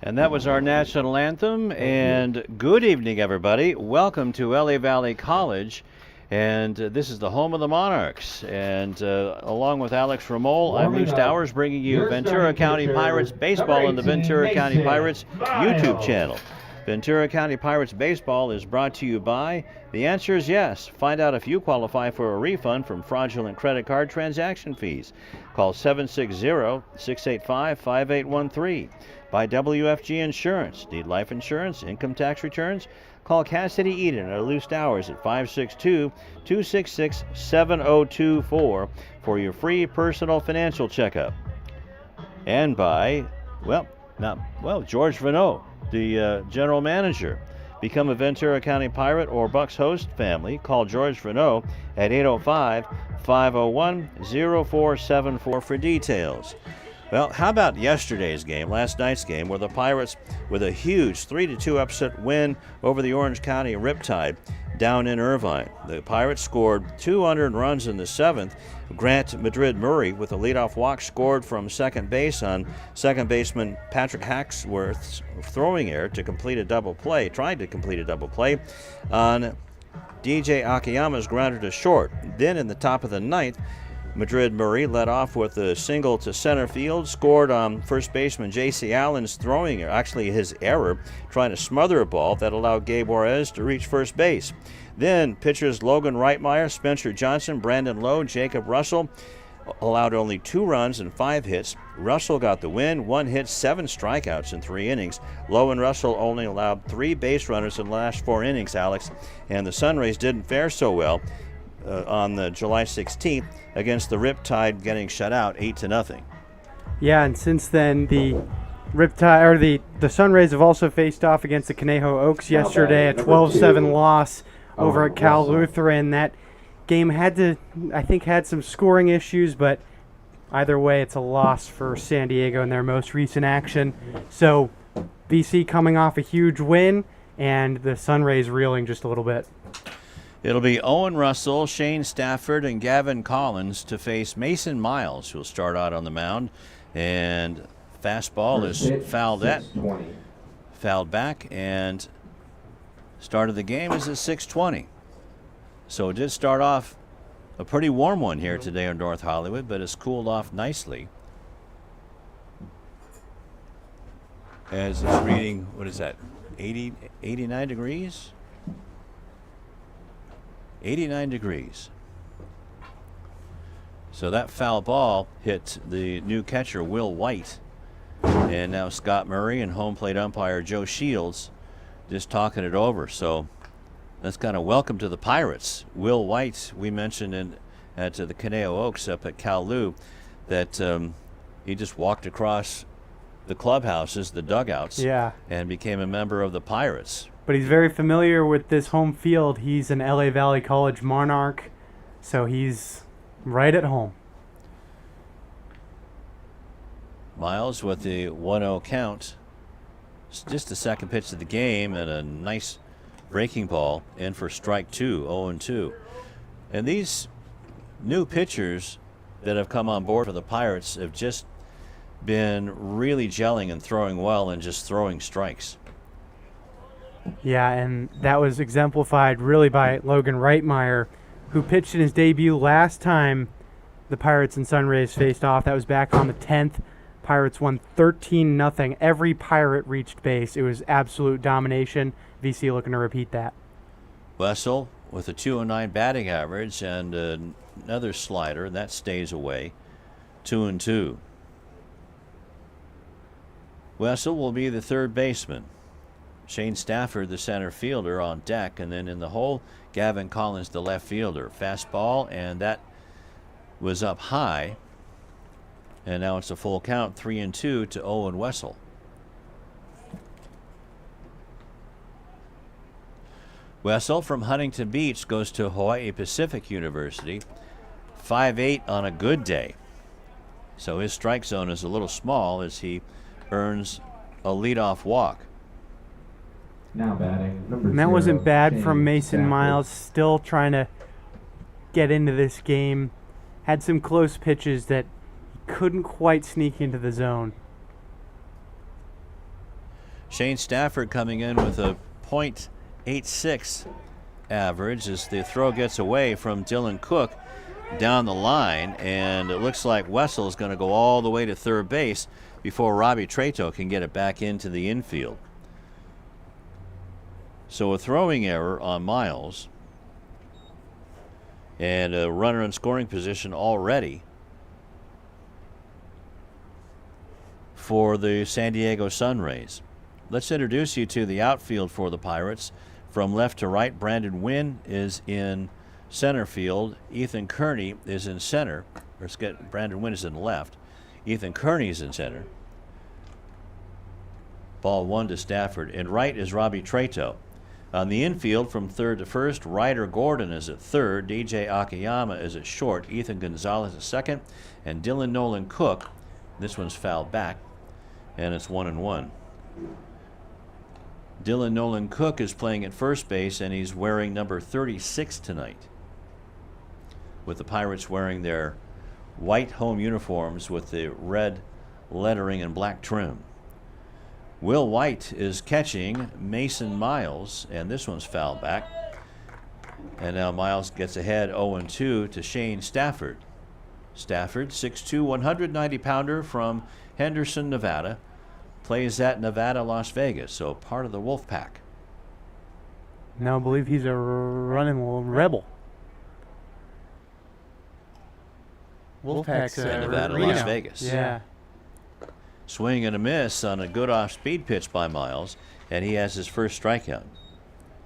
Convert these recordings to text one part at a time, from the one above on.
And that was our national anthem. And good evening, everybody. Welcome to LA Valley College. And this is the home of the Monarchs. And along with Alex Ramol, I'm Lou Stowers, bringing you Ventura County Pirates baseball on the Ventura County Pirates YouTube channel. Ventura County Pirates baseball is brought to you by. The answer is yes. Find out if you qualify for a refund from fraudulent credit card transaction fees. Call 760-685-5813. By WFG Insurance. Need life insurance, income tax returns? Call Cassidy Eden or Lou Stowers at 562-266-7024 for your free personal financial checkup. And by, George Vanneau, the general manager. Become a Ventura County Pirate or Bucks host family. Call George Vanneau at 805-501-0474 for details. Well, how about yesterday's game, last night's game, where the Pirates, with a huge 3-2 upset win over the Orange County Riptide down in Irvine. The Pirates scored 200 runs in the seventh. Grant Madrid Murray, with a leadoff walk, scored from second base on second baseman Patrick Hacksworth's throwing error to complete a double play, tried to complete a double play on DJ Akiyama's grounder to short. Then in the top of the ninth, Madrid Murray led off with a single to center field, scored on first baseman J.C. Allen's throwing, actually his error, trying to smother a ball that allowed Gabe Juarez to reach first base. Then pitchers Logan Reitmeyer, Spencer Johnson, Brandon Lowe, Jacob Russell allowed only 2 runs and 5 hits. Russell got the win, 1 hit, 7 strikeouts in 3 innings. Lowe and Russell only allowed 3 base runners in the last 4 innings, Alex, and the Sunrays didn't fare so well on the July 16th against the Riptide, getting shut out 8-0. Yeah, and since then the Riptide or the Sunrays have also faced off against the Conejo Oaks yesterday, a 12-7 loss over at Cal Lutheran. That game had some scoring issues, but either way it's a loss for San Diego in their most recent action. So VC coming off a huge win and the Sunrays reeling just a little bit. It'll be Owen Russell, Shane Stafford, and Gavin Collins to face Mason Miles, who'll start out on the mound. And fastball is fouled back, and start of the game is at 6:20. So it did start off a pretty warm one here today in North Hollywood, but it's cooled off nicely. As it's reading, 89 degrees? 89 degrees. So that foul ball hit the new catcher, Will White. And now Scott Murray and home plate umpire Joe Shields just talking it over. So that's kind of welcome to the Pirates. Will White, we mentioned at the Conejo Oaks up at Cal Lu, that he just walked across the clubhouses, the dugouts, and became a member of the Pirates. But he's very familiar with this home field. He's an LA Valley College Monarch, so he's right at home. Miles with the 1-0 count. It's just the second pitch of the game, and a nice breaking ball in for strike 2, 0-2. And these new pitchers that have come on board for the Pirates have just been really gelling and throwing well and just throwing strikes. Yeah, and that was exemplified really by Logan Reitmeyer, who pitched in his debut last time the Pirates and Sunrays faced off. That was back on the 10th. Pirates won 13-0. Every Pirate reached base. It was absolute domination. VC looking to repeat that. Wessel with a 209 batting average and another slider, and that stays away. 2-2. Wessel will be the third baseman. Shane Stafford, the center fielder, on deck, and then in the hole, Gavin Collins, the left fielder. Fastball, and that was up high. And now it's a full count, 3-2 to Owen Wessel. Wessel from Huntington Beach goes to Hawaii Pacific University. 5'8" on a good day. So his strike zone is a little small as he earns a leadoff walk. Now batting, number and that 0, wasn't bad Shane from Mason Stafford. Miles, still trying to get into this game. Had some close pitches that he couldn't quite sneak into the zone. Shane Stafford coming in with a .86 average as the throw gets away from Dylan Cook down the line, and it looks like Wessel is going to go all the way to third base before Robbie Trato can get it back into the infield. So a throwing error on Miles and a runner in scoring position already for the San Diego Sunrays. Let's introduce you to the outfield for the Pirates. From left to right, Brandon Wynn is in center field. Ethan Kearney is in center. Brandon Wynn is in left. Ethan Kearney is in center. Ball 1 to Stafford. And right is Robbie Trato. On the infield, from third to first, Ryder Gordon is at third. DJ Akiyama is at short. Ethan Gonzalez at second. And Dylan Nolan Cook, this one's fouled back, and it's 1-1. Dylan Nolan Cook is playing at first base, and he's wearing number 36 tonight, with the Pirates wearing their white home uniforms with the red lettering and black trim. Will White is catching Mason Miles, and this one's fouled back. And now Miles gets ahead 0-2 to Shane Stafford. Stafford, 6'2", 190-pounder from Henderson, Nevada. Plays at Nevada, Las Vegas, so part of the Wolf Pack. Now I believe he's a running rebel. Wolfpack's Nevada, Las Vegas. Yeah. Swing and a miss on a good off-speed pitch by Miles, and he has his first strikeout.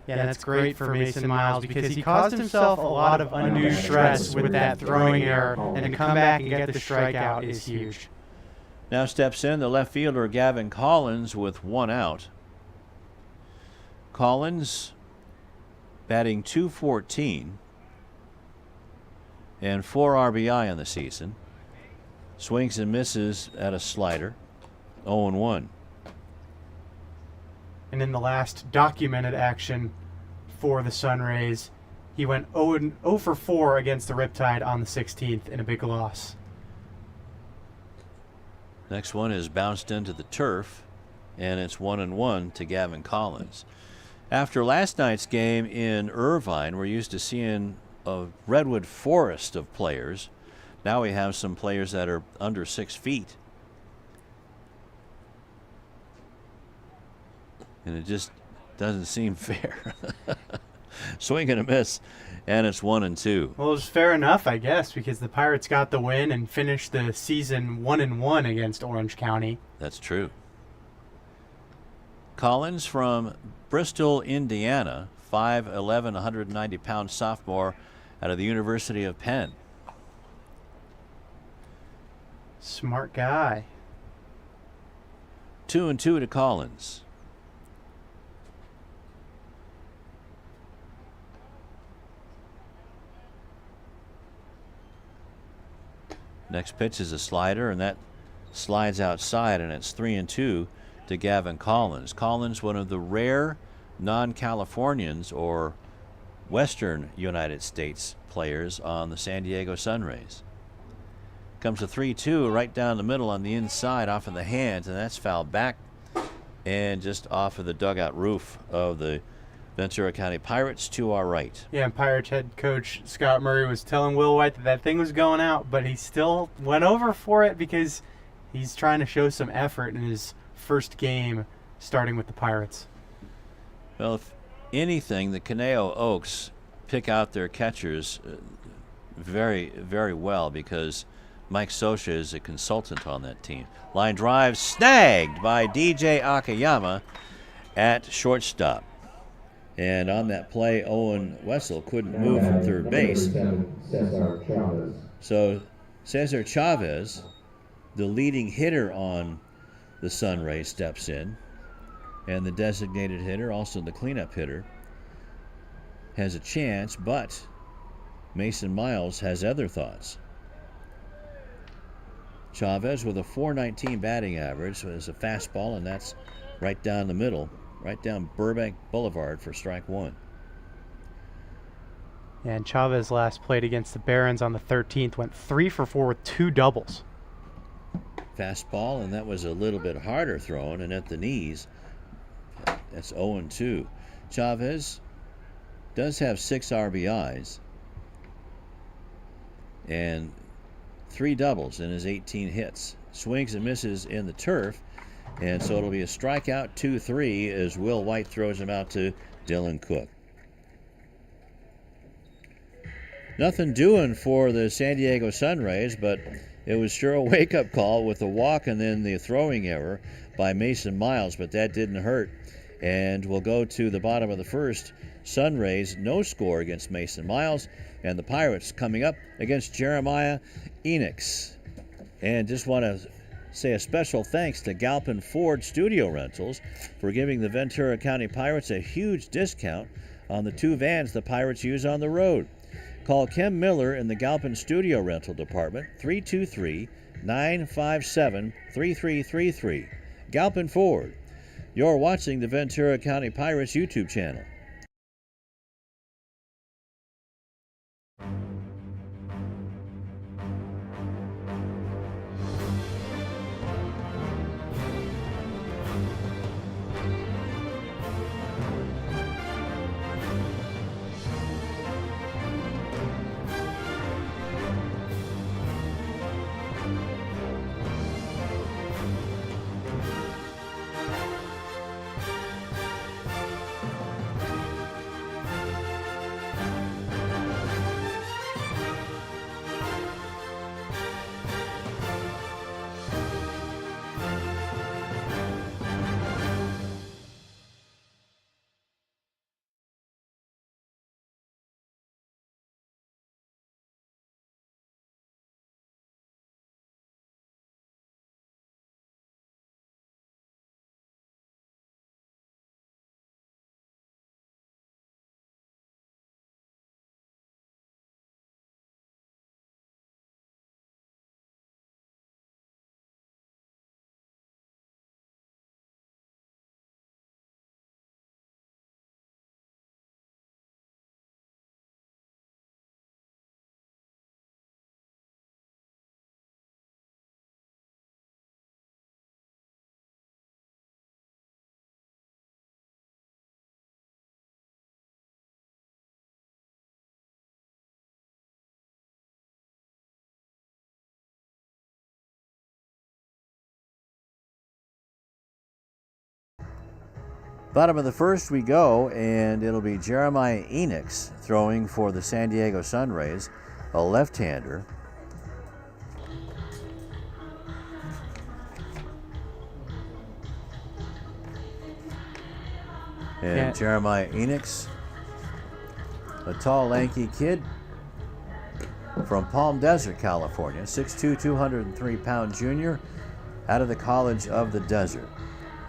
Yeah, that's great for Mason Miles because he caused himself a lot of undue stress with that throwing error, and to come back and get the strikeout is huge. Now steps in the left fielder Gavin Collins with one out. Collins batting .214 and 4 RBI on the season. Swings and misses at a slider, 0-1. And in the last documented action for the Sunrays, he went 0 for 4 against the Riptide on the 16th in a big loss. Next one is bounced into the turf, and it's 1-1 to Gavin Collins. After last night's game in Irvine, we're used to seeing a redwood forest of players. Now we have some players that are under 6 feet. And it just doesn't seem fair. Swing and a miss, and it's 1-2. Well, it was fair enough, I guess, because the Pirates got the win and finished the season 1-1 against Orange County. That's true. Collins from Bristol, Indiana, 5'11", 190-pound sophomore out of the University of Penn. Smart guy. 2-2 to Collins. Next pitch is a slider, and that slides outside, and it's 3-2 to Gavin Collins. Collins, one of the rare non-Californians or Western United States players on the San Diego Sunrays. Comes a 3-2 right down the middle on the inside off of the hands, and that's fouled back and just off of the dugout roof of the Ventura County Pirates to our right. Yeah, and Pirates head coach Scott Murray was telling Will White that thing was going out, but he still went over for it because he's trying to show some effort in his first game starting with the Pirates. Well, if anything, the Conejo Oaks pick out their catchers very, very well because Mike Sosha is a consultant on that team. Line drive snagged by DJ Akiyama at shortstop. And on that play, Owen Wessel couldn't move from third base. So Cesar Chavez, the leading hitter on the Sunrays, steps in. And the designated hitter, also the cleanup hitter, has a chance, but Mason Miles has other thoughts. Chavez with a .419 batting average is a fastball, and that's right down the middle. Right down Burbank Boulevard for strike one. And Chavez last played against the Barons on the 13th, went 3 for 4 with 2 doubles. Fastball, and that was a little bit harder thrown and at the knees That's 0-2. Chavez does have 6 RBIs and 3 doubles in his 18 hits. Swings and misses in the turf, and so it'll be a strikeout, 2-3, as Will White throws him out to Dylan Cook. Nothing doing for the San Diego Sunrays, but it was sure a wake-up call with the walk and then the throwing error by Mason Miles, but that didn't hurt. And we'll go to the bottom of the first. Sunrays, no score against Mason Miles, and the Pirates coming up against Jeremiah Enix. And just want to say a special thanks to Galpin Ford Studio Rentals for giving the Ventura County Pirates a huge discount on the 2 vans the Pirates use on the road. Call Kim Miller in the Galpin Studio Rental Department, 323-957-3333. Galpin Ford. You're watching the Ventura County Pirates YouTube channel. Bottom of the first we go, and it'll be Jeremiah Enix throwing for the San Diego Sunrays, a left-hander. And Jeremiah Enix, a tall, lanky kid from Palm Desert, California, 6'2", 203-pound junior out of the College of the Desert.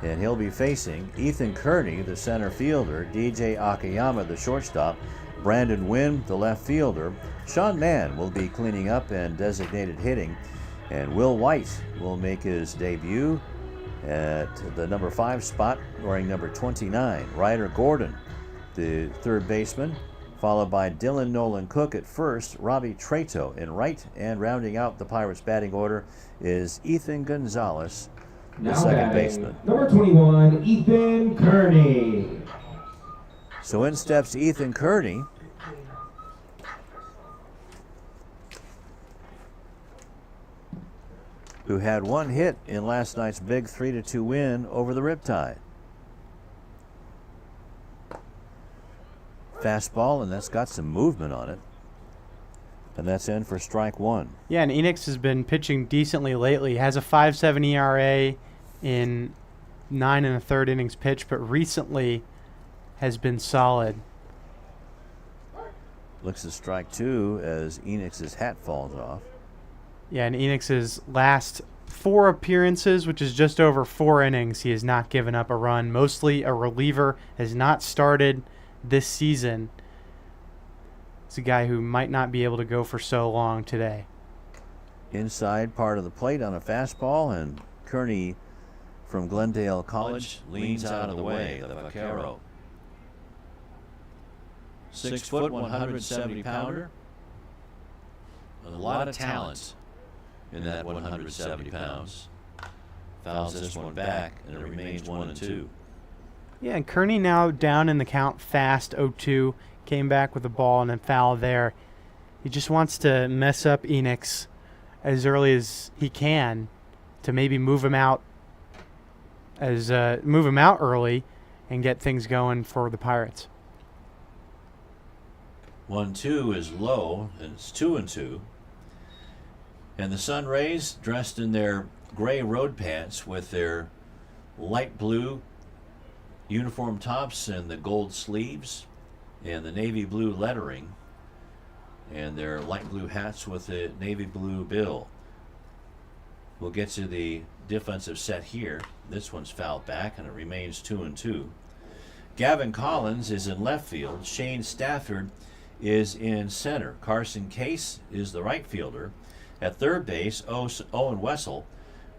And he'll be facing Ethan Kearney, the center fielder, DJ Akiyama, the shortstop, Brandon Wynn, the left fielder. Sean Mann will be cleaning up and designated hitting, and Will White will make his debut at the number 5 spot, wearing number 29. Ryder Gordon, the third baseman, followed by Dylan Nolan Cook at first, Robbie Trato in right, and rounding out the Pirates batting order is Ethan Gonzalez, the second baseman. Number 21, Ethan Kearney. So in steps Ethan Kearney, who had 1 hit in last night's big 3-2 win over the Riptide. Fastball, and that's got some movement on it. And that's in for strike 1. Yeah, and Enix has been pitching decently lately. He has a 5.7 ERA in 9 1/3 innings pitched, but recently has been solid. Looks at strike 2 as Enix's hat falls off. Yeah, and Enix's last 4 appearances, which is just over 4 innings, he has not given up a run. Mostly a reliever, has not started this season. It's a guy who might not be able to go for so long today. Inside part of the plate on a fastball, and Kearney from Glendale College leans out of the way, the vaquero. 6 foot, 170 pounder. A lot of talent in that 170 pounds. Fouls this one back, and it remains 1-2. Yeah, and Kearney now down in the count fast, 0-2. Came back with the ball and then foul there. He just wants to mess up Enix as early as he can to maybe move him out early and get things going for the Pirates. 1-2 is low, and it's 2-2. And the Sunrays, dressed in their gray road pants with their light blue uniform tops and the gold sleeves and the navy blue lettering, and their light blue hats with the navy blue bill. We'll get to the defensive set here. This one's fouled back, and it remains 2-2. Gavin Collins is in left field. Shane Stafford is in center. Carson Case is the right fielder. At third base, Owen Wessel.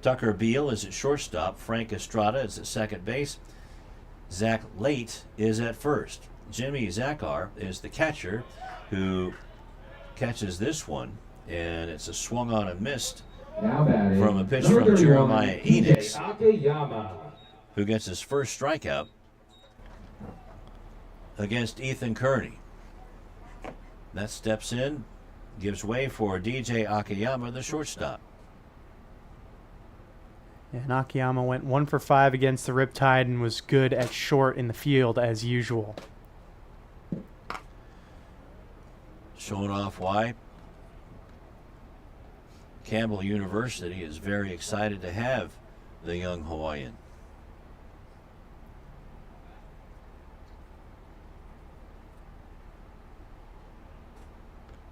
Tucker Beal is at shortstop. Frank Estrada is at second base. Zach Late is at first. Jimmy Zakar is the catcher, who catches this one, and it's a swung on and missed from a pitch from Jeremiah Enix, who gets his first strikeout against Ethan Kearney. That steps in, gives way for DJ Akiyama, the shortstop. Yeah, and Akiyama went 1 for 5 against the Riptide and was good at short in the field as usual. Showing off why Campbell University is very excited to have the young Hawaiian.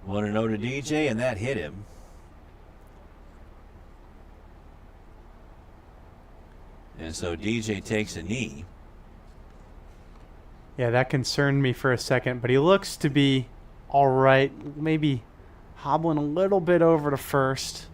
Want to know to DJ, and that hit him. And so DJ takes a knee. Yeah, that concerned me for a second, but he looks to be all right. Maybe hobbling a little bit over to first.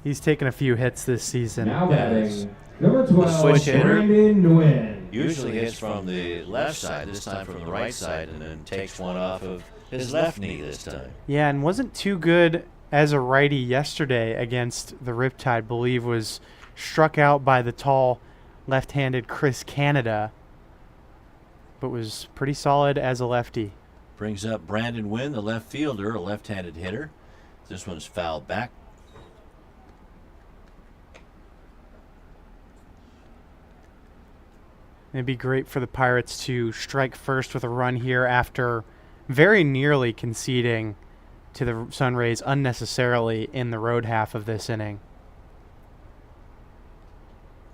He's taken a few hits this season. Now batting, number 12, switch hitter. Brandon Nguyen. Usually hits from the left side, this time from the right side, and then takes one off of his left knee this time. Yeah, and wasn't too good as a righty yesterday against the Riptide. Believe was struck out by the tall left-handed Chris Canada, but was pretty solid as a lefty. Brings up Brandon Nguyen, the left fielder, a left-handed hitter. This one's fouled back. It'd be great for the Pirates to strike first with a run here after very nearly conceding to the Sunrays unnecessarily in the road half of this inning.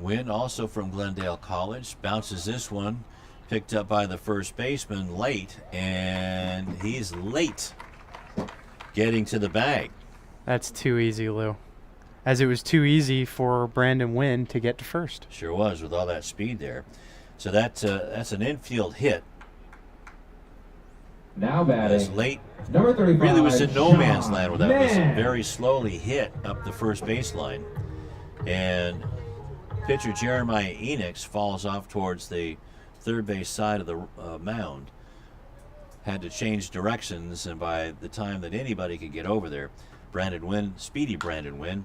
Nguyen, also from Glendale College, bounces this one, picked up by the first baseman late, and he's late getting to the bag. That's too easy, Lou. As it was too easy for Brandon Nguyen to get to first. Sure was, with all that speed there. So that's an infield hit. Now As batting, late number 35, really was in no man's Sean land with that. Was Mann. very slowly hit up the first baseline. And pitcher Jeremiah Enix falls off towards the third base side of the mound. Had to change directions, and by the time that anybody could get over there, speedy Brandon Nguyen,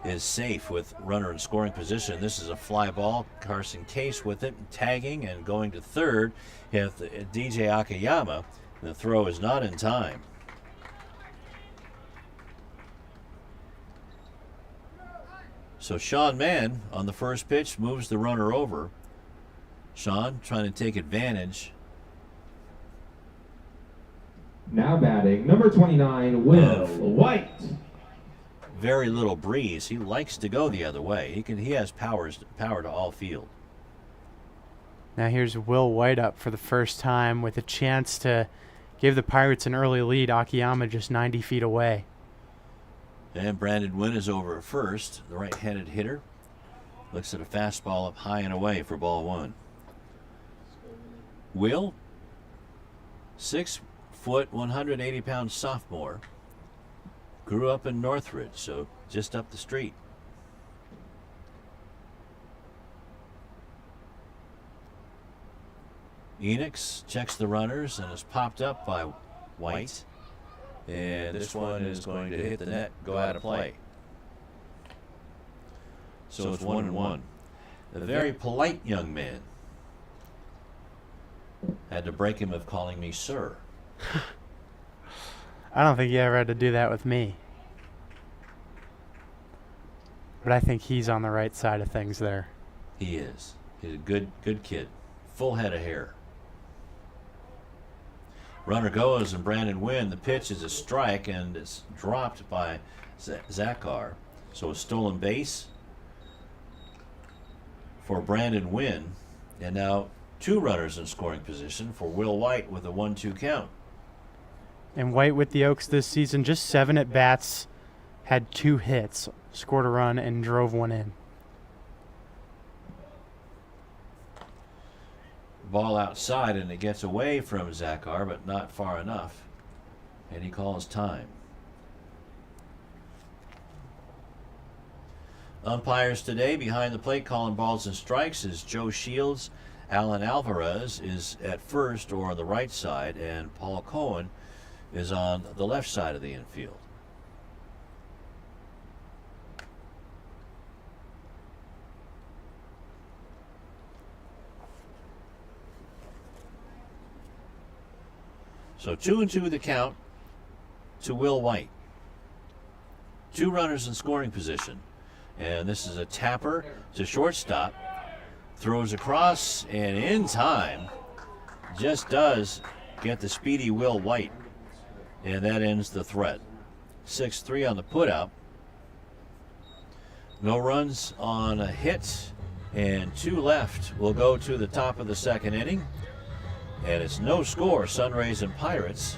is safe with runner in scoring position. This is a fly ball. Carson Case with it, tagging and going to third. If DJ Akiyama, the throw is not in time. So Sean Mann on the first pitch moves the runner over. Sean trying to take advantage. Now batting, number 29, Will White. Very little breeze. He likes to go the other way. He has power to all field. Now here's Will White up for the first time with a chance to give the Pirates an early lead. Akiyama just 90 feet away. And Brandon Nguyen is over at first, the right-handed hitter. Looks at a fastball up high and away for ball one. Will, 6 foot, 180-pound sophomore. Grew up in Northridge, so just up the street. Enix checks the runners and is popped up by White. And this one is going to hit the net, go out of play. So it's 1-1. A very polite young man. Had to break him of calling me sir. I don't think he ever had to do that with me. But I think he's on the right side of things there. He is. He's a good kid. Full head of hair. Runner goes and Brandon Wynn. The pitch is a strike and it's dropped by Zachar. So a stolen base for Brandon Wynn. And now 2 runners in scoring position for Will White with a 1-2 count. And White with the Oaks this season, just 7 at-bats, had 2 hits, scored a run, and drove 1 in. Ball outside, and it gets away from Zachar, but not far enough. And he calls time. Umpires today behind the plate calling balls and strikes is Joe Shields. Alan Alvarez is at first or on the right side, and Paul Cohen is on the left side of the infield. So 2-2 the count to Will White. 2 runners in scoring position. And this is a tapper to shortstop. Throws across and in time. Just does get the speedy Will White. And that ends the threat. 6-3 on the putout. No runs on a hit. And 2 left. We'll go to the top of the 2nd inning. And it's no score, Sunrays and Pirates.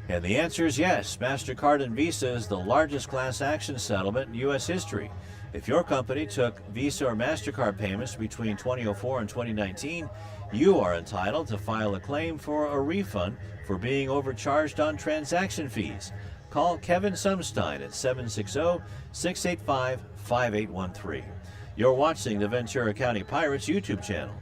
And the answer is yes. MasterCard and Visa is the largest class action settlement in U.S. history. If your company took Visa or MasterCard payments between 2004 and 2019, you are entitled to file a claim for a refund for being overcharged on transaction fees. Call Kevin Sumstein at 760-685-5813. You're watching the Ventura County Pirates YouTube channel.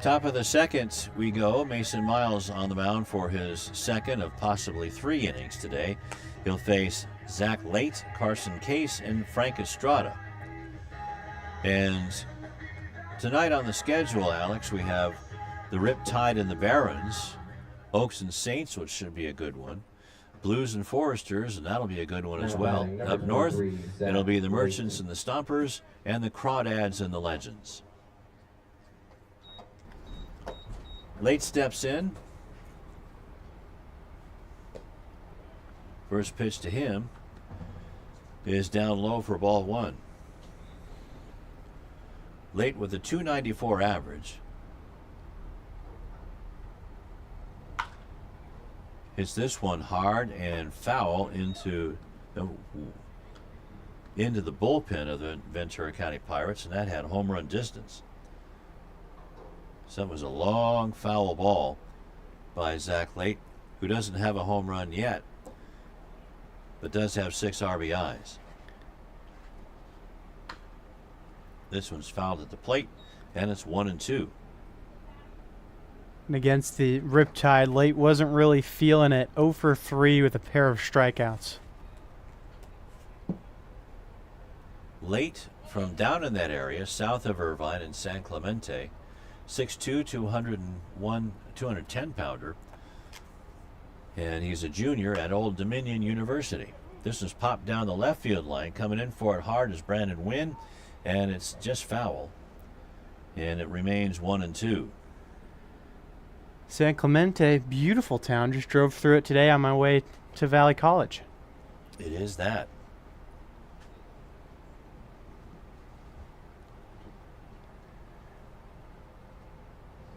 Top of the 2nd we go. Mason Miles on the mound for his 2nd of possibly 3 innings today. He'll face Zach Late, Carson Case, and Frank Estrada. And tonight on the schedule, Alex, we have the Riptide and the Barons, Oaks and Saints, which should be a good one, Blues and Foresters, and that'll be a good one as well. Up north, it'll be the Merchants and the Stompers, and the Crawdads and the Legends. Late steps in. First pitch to him is down low for ball 1. Late with a .294 average. Hits this one hard and foul into the bullpen of the Ventura County Pirates, and that had home run distance. So that was a long foul ball by Zach Late, who doesn't have a home run yet, but does have 6 RBIs. This one's fouled at the plate, and it's 1-2. And against the Riptide, Late wasn't really feeling it. 0 for 3 with a pair of strikeouts. Late from down in that area, south of Irvine and San Clemente, 6'2", 210 pounder. And he's a junior at Old Dominion University. This is popped down the left field line. Coming in for it hard is Brandon Wynn, and it's just foul. And it remains 1-2. San Clemente, beautiful town. Just drove through it today on my way to Valley College. It is that.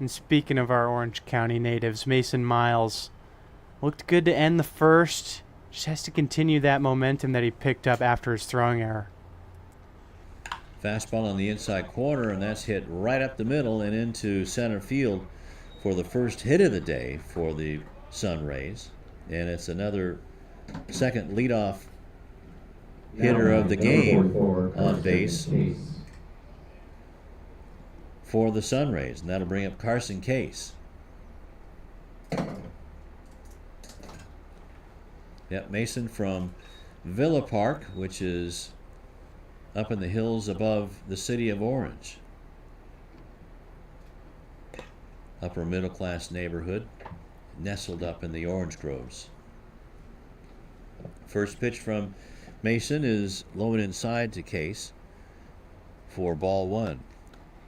And speaking of our Orange County natives, Mason Miles looked good to end the first. Just has to continue that momentum that he picked up after his throwing error. Fastball on the inside corner, and that's hit right up the middle and into center field for the first hit of the day for the Sunrays. And it's another second leadoff hitter of the game on base for the Sunrays, and that'll bring up Carson Case. Yep, Mason from Villa Park, which is up in the hills above the city of Orange. Upper middle class neighborhood, nestled up in the orange groves. First pitch from Mason is low and inside to Case for ball one.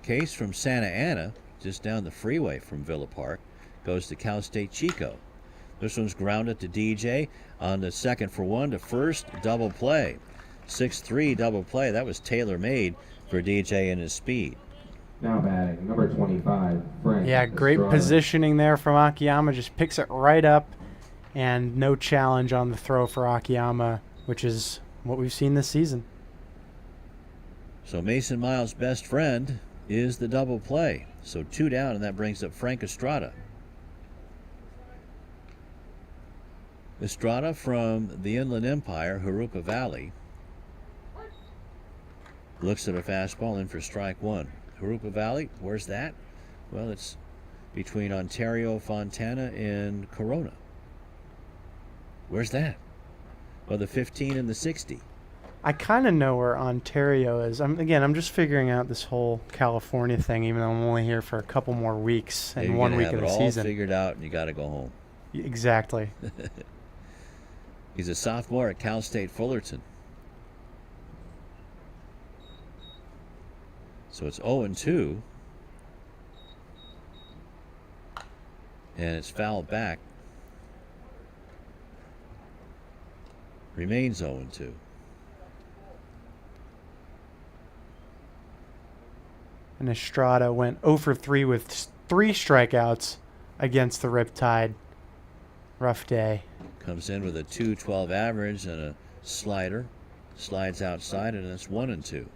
Case from Santa Ana, just down the freeway from Villa Park, goes to Cal State Chico. This one's grounded to DJ on the second for one to first, double play. 6-3 double play. That was tailor-made for DJ and his speed. Now batting, number 25, Frank. Yeah, great Estrada. Positioning there from Akiyama. Just picks it right up, and no challenge on the throw for Akiyama, which is what we've seen this season. So Mason Miles' best friend is the double play. So 2 down, and that brings up Frank Estrada. Estrada from the Inland Empire, Jurupa Valley, looks at a fastball in for strike one. Jurupa Valley, where's that? Well, it's between Ontario, Fontana, and Corona. Where's that? Well, the 15 and the 60. I kind of know where Ontario is. I'm just figuring out this whole California thing, even though I'm only here for a couple more weeks and You're 1 gonna week have of the it all season. figured out, and you got to go home. Exactly. He's a sophomore at Cal State Fullerton. So it's 0-2. And it's fouled back. Remains 0-2. And Estrada went 0 for 3 with 3 strikeouts against the Riptide. Rough day. Comes in with a 2.12 average and a slider. Slides outside, and it's 1-2.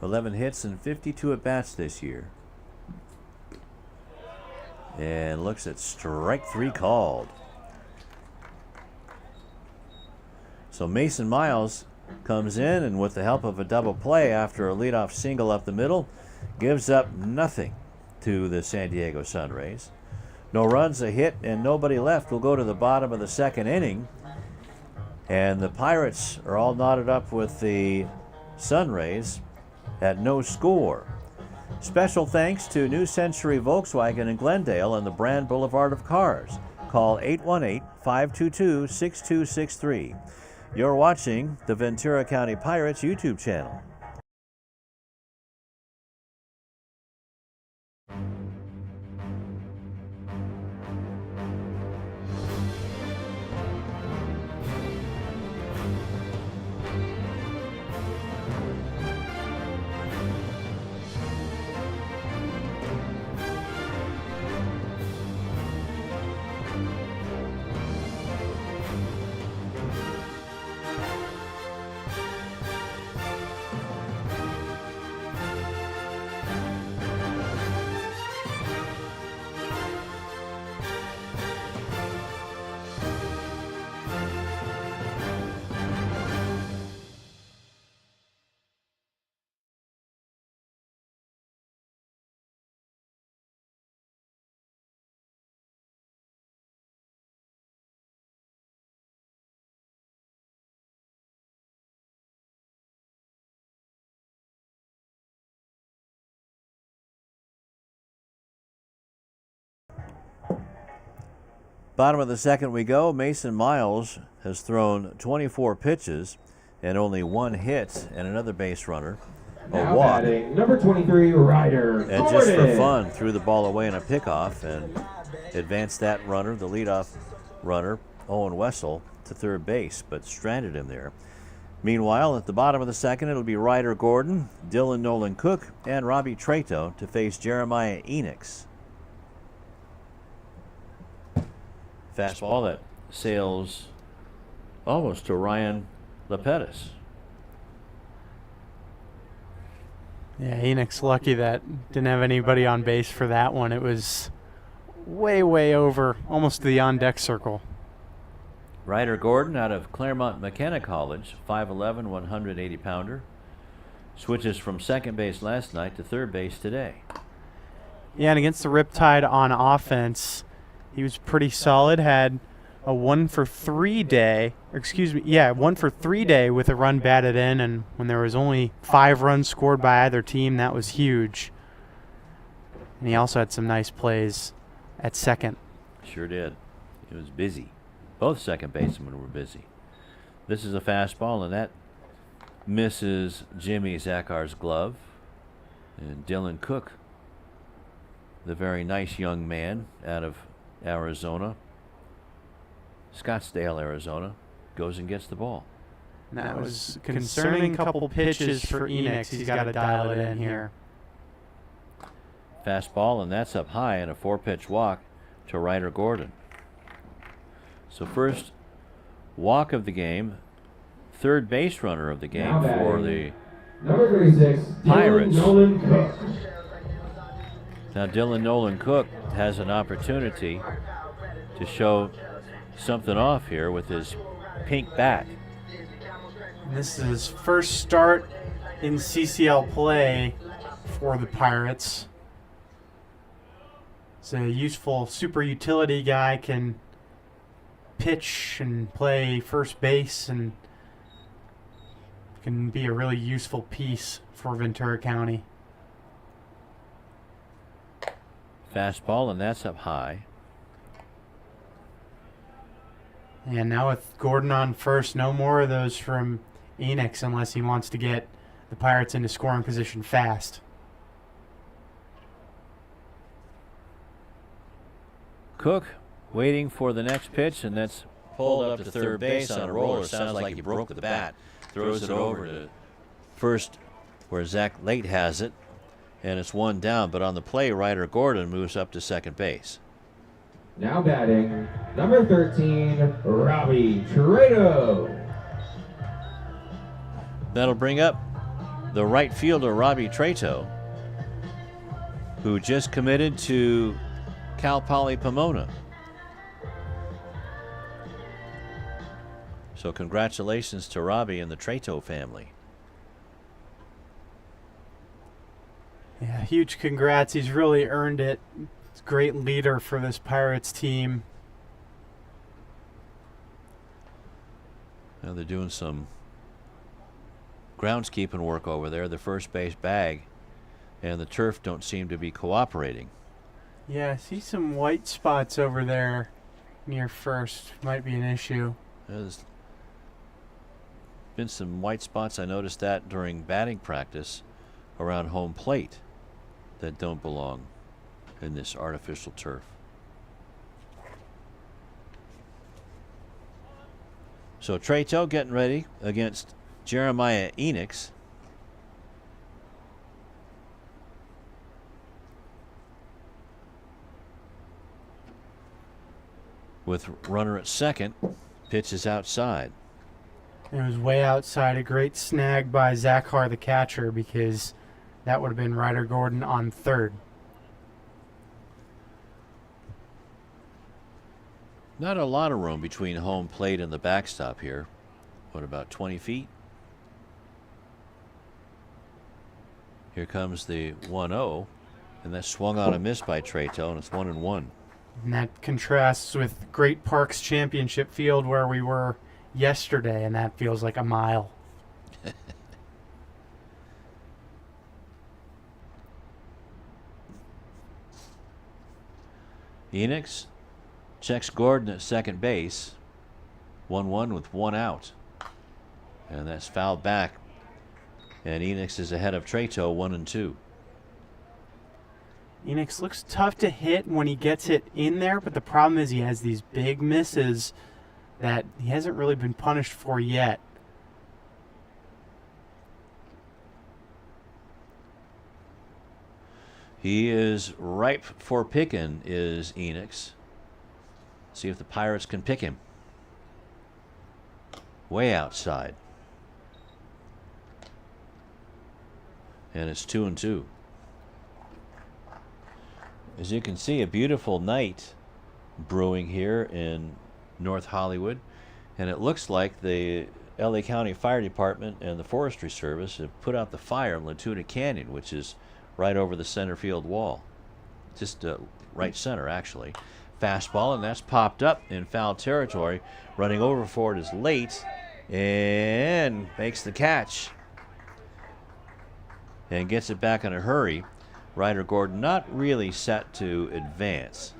$11 hits and 52 at bats this year. And looks at strike 3 called. So Mason Miles comes in, and with the help of a double play after a leadoff single up the middle, gives up nothing to the San Diego Sunrays. No runs, a hit, and nobody left. We'll go to the bottom of the second inning, and the Pirates are all knotted up with the Sunrays at no score. Special thanks to New Century Volkswagen in Glendale and the Brand Boulevard of Cars. Call 818-522-6263. You're watching the Ventura County Pirates YouTube channel. Bottom of the second we go. Mason Miles has thrown 24 pitches and only 1 hit and another base runner. A Now walk. batting, number 23, Ryder And just for Gordon. fun, threw the ball away in a pickoff and advanced that runner, the leadoff runner, Owen Wessel, to third base, but stranded him there. Meanwhile, at the bottom of the second, it'll be Ryder Gordon, Dylan Nolan Cook, and Robbie Trato to face Jeremiah Enix. Fastball that sails almost to Ryan Lepettis. Yeah, Enix lucky that didn't have anybody on base for that one. It was way, way over, almost to the on-deck circle. Ryder Gordon out of Claremont McKenna College, 5'11", 180-pounder. Switches from second base last night to third base today. Yeah, and against the Riptide on offense, he was pretty solid. Had a 1 for 3 day, 1 for 3 day with a run batted in, and when there was only 5 runs scored by either team, that was huge. And he also had some nice plays at second. Sure did. He was busy. Both second basemen were busy. This is a fastball, and that misses Jimmy Zachar's glove. And Dylan Cook, the very nice young man out of Arizona, Scottsdale, Arizona, goes and gets the ball. That was a concerning couple pitches for Enix. He's got to dial it in here. Fastball, and that's up high, and a 4-pitch walk to Ryder Gordon. So first walk of the game, third base runner of the game for the number 36, Pirates. Dylan Nolan Cook. Now Dylan Nolan Cook has an opportunity to show something off here with his pink bat. And this is his first start in CCL play for the Pirates. He's a useful super utility guy, can pitch and play first base, and can be a really useful piece for Ventura County. Fastball, and that's up high. And now with Gordon on first, no more of those from Enix unless he wants to get the Pirates into scoring position fast. Cook waiting for the next pitch, and that's pulled up to third base on a roller. Sounds like he broke the bat. Throws it over to first where Zach Late has it, and it's one down. But on the play, Ryder Gordon moves up to second base. Now batting, number 13, Robbie Trato. That'll bring up the right fielder, Robbie Trato, who just committed to Cal Poly Pomona. So congratulations to Robbie and the Trato family. Yeah, huge congrats. He's really earned it. He's a great leader for this Pirates team. Now they're doing some groundskeeping work over there. The first base bag and the turf don't seem to be cooperating. Yeah, I see some white spots over there near first. Might be an issue. There's been some white spots. I noticed that during batting practice around home plate that don't belong in this artificial turf. So Trato getting ready against Jeremiah Enix. With runner at second, pitch is outside. It was way outside. A great snag by Zachar, the catcher, because that would have been Ryder Gordon on third. Not a lot of room between home plate and the backstop here. What, about 20 feet? Here comes the 1-0, and that's swung on a miss by Trato, and it's 1-1. And that contrasts with Great Parks Championship Field where we were yesterday, and that feels like a mile. Enix Checks Gordon at second base. 1-1 with 1 out. And that's fouled back. And Enix is ahead of Treto, 1-2. Enix looks tough to hit when he gets it in there, but the problem is he has these big misses that he hasn't really been punished for yet. He is ripe for picking, is Enix. See if the Pirates can pick him. Way outside. And it's 2-2. As you can see, a beautiful night brewing here in North Hollywood. And it looks like the LA County Fire Department and the Forestry Service have put out the fire in Latuna Canyon, which is right over the center field wall. Just right center, actually. Fastball, and that's popped up in foul territory. Running over for it is late and makes the catch and gets it back in a hurry. Ryder Gordon not really set to advance.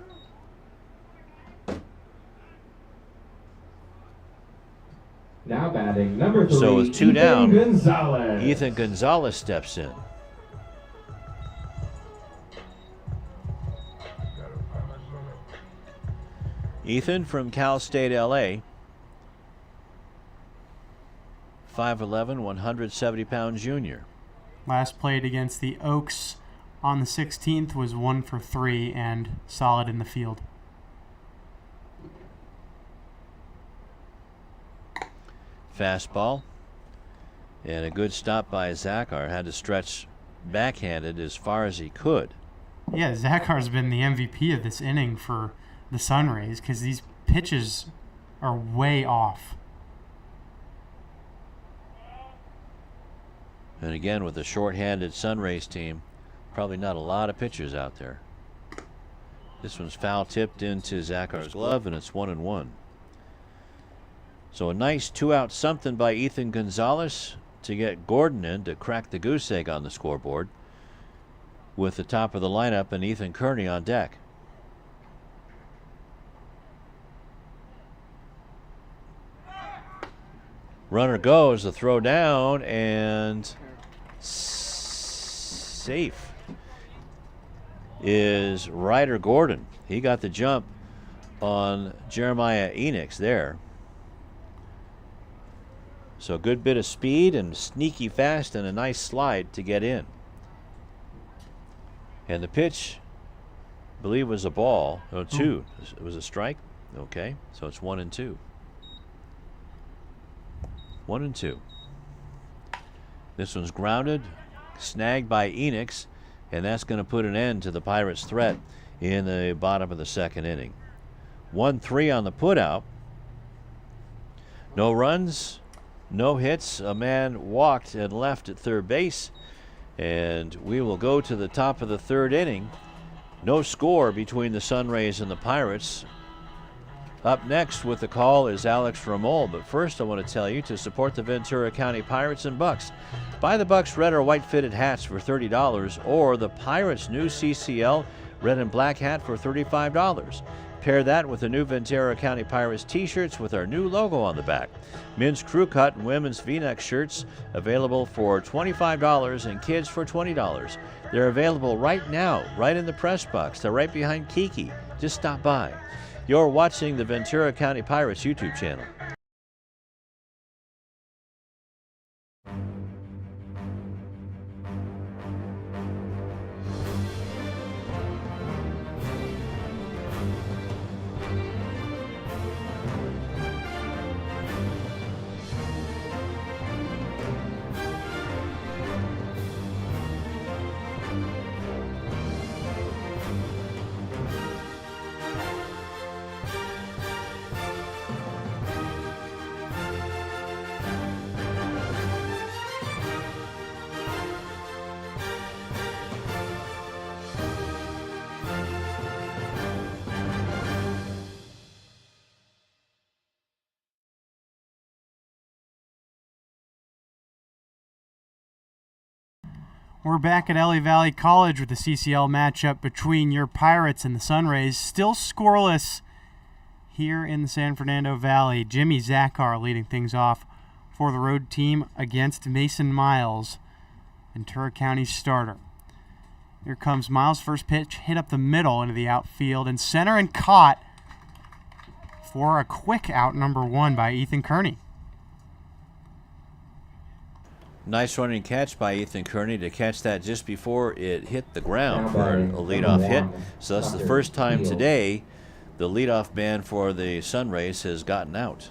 Now batting number 3. So with 2 down, Gonzalez. Ethan Gonzalez steps in. Ethan from Cal State LA, 5'11", 170-pound junior. Last played against the Oaks on the 16th, was 1 for 3 and solid in the field. Fastball. And a good stop by Zachar. Had to stretch backhanded as far as he could. Yeah, Zachar's been the MVP of this inning for the Sunrays because these pitches are way off. And again, with a short-handed Sunrays team, probably not a lot of pitchers out there. This one's foul tipped into Zachar's glove, and it's 1-1. So a nice 2-out something by Ethan Gonzalez to get Gordon in to crack the goose egg on the scoreboard, with the top of the lineup and Ethan Kearney on deck. Runner goes, the throw down, and safe is Ryder Gordon. He got the jump on Jeremiah Enix there. So a good bit of speed and sneaky fast and a nice slide to get in. And the pitch, I believe, was a ball. No, 2. It was a strike. Okay, so it's 1-2. 1-2. This one's grounded, snagged by Enix, and that's going to put an end to the Pirates' threat in the bottom of the second inning. 1-3 on the putout. No runs, no hits. A man walked and left at third base, and we will go to the top of the third inning. No score between the Sunrays and the Pirates. Up next with the call is Alex Ramol, but first I want to tell you to support the Ventura County Pirates and Bucks. Buy the Bucks red or white fitted hats for $30 or the Pirates' new CCL red and black hat for $35. Pair that with the new Ventura County Pirates t-shirts with our new logo on the back. Men's crew cut and women's V-neck shirts available for $25 and kids for $20. They're available right now, right in the press box. They're right behind Kiki. Just stop by. You're watching the Ventura County Pirates YouTube channel. We're back at LA Valley College with the CCL matchup between your Pirates and the Sunrays. Still scoreless here in the San Fernando Valley. Jimmy Zakar leading things off for the road team against Mason Miles, Ventura County's starter. Here comes Miles' first pitch, hit up the middle into the outfield and center and caught for a quick out number one by Ethan Kearney. Nice running catch by Ethan Kearney to catch that just before it hit the ground for a leadoff hit. So that's the first time today the leadoff man for the Sunrays has gotten out.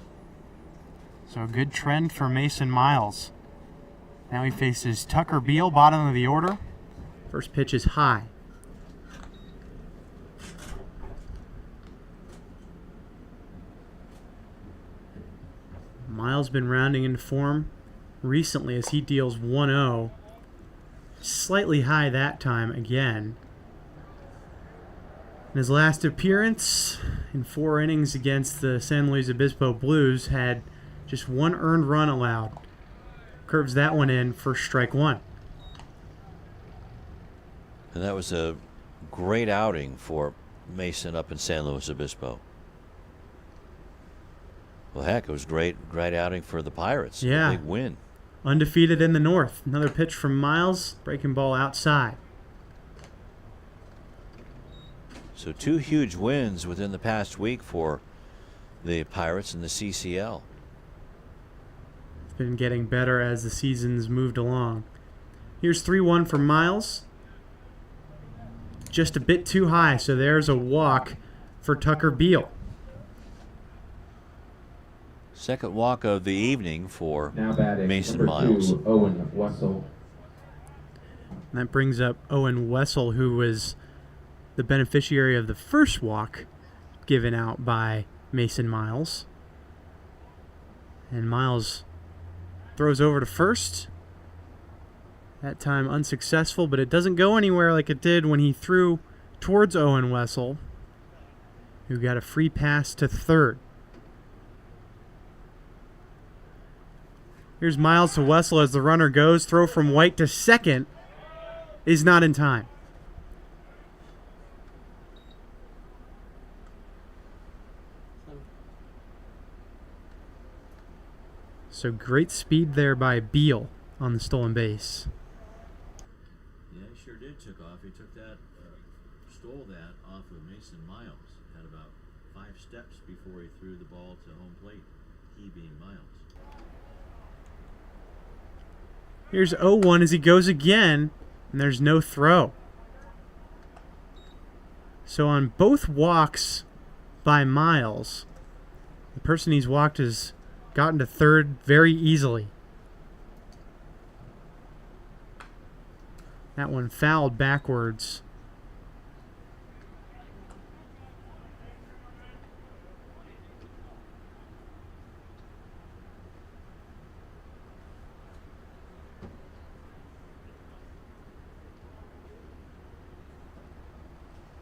So a good trend for Mason Miles. Now he faces Tucker Beal, bottom of the order. First pitch is high. Miles been rounding into form recently as he deals 1-0. Slightly high that time again. In his last appearance in 4 innings against the San Luis Obispo Blues had just 1 earned run allowed. Curves that one in for strike 1. And that was a great outing for Mason up in San Luis Obispo. Well, heck, it was great outing for the Pirates. Yeah. A big win. Undefeated in the North. Another pitch from Miles, breaking ball outside. So 2 huge wins within the past week for the Pirates in the CCL. It's been getting better as the season's moved along. Here's 3-1 for Miles. Just a bit too high, so there's a walk for Tucker Beal. Second walk of the evening for Now batting, Mason number Miles. 2, Owen Wessel. And that brings up Owen Wessel, who was the beneficiary of the first walk given out by Mason Miles. And Miles throws over to first. That time unsuccessful, but it doesn't go anywhere like it did when he threw towards Owen Wessel, who got a free pass to third. Here's Miles to Wessel as the runner goes. Throw from White to second is not in time. So great speed there by Beal on the stolen base. Yeah, he sure did took off. He took that, stole that off of Mason Miles. Had about 5 steps before he threw the ball to home plate, he being Miles. Here's 0-1 as he goes again, and there's no throw. So on both walks by Miles, the person he's walked has gotten to third very easily. That one fouled backwards.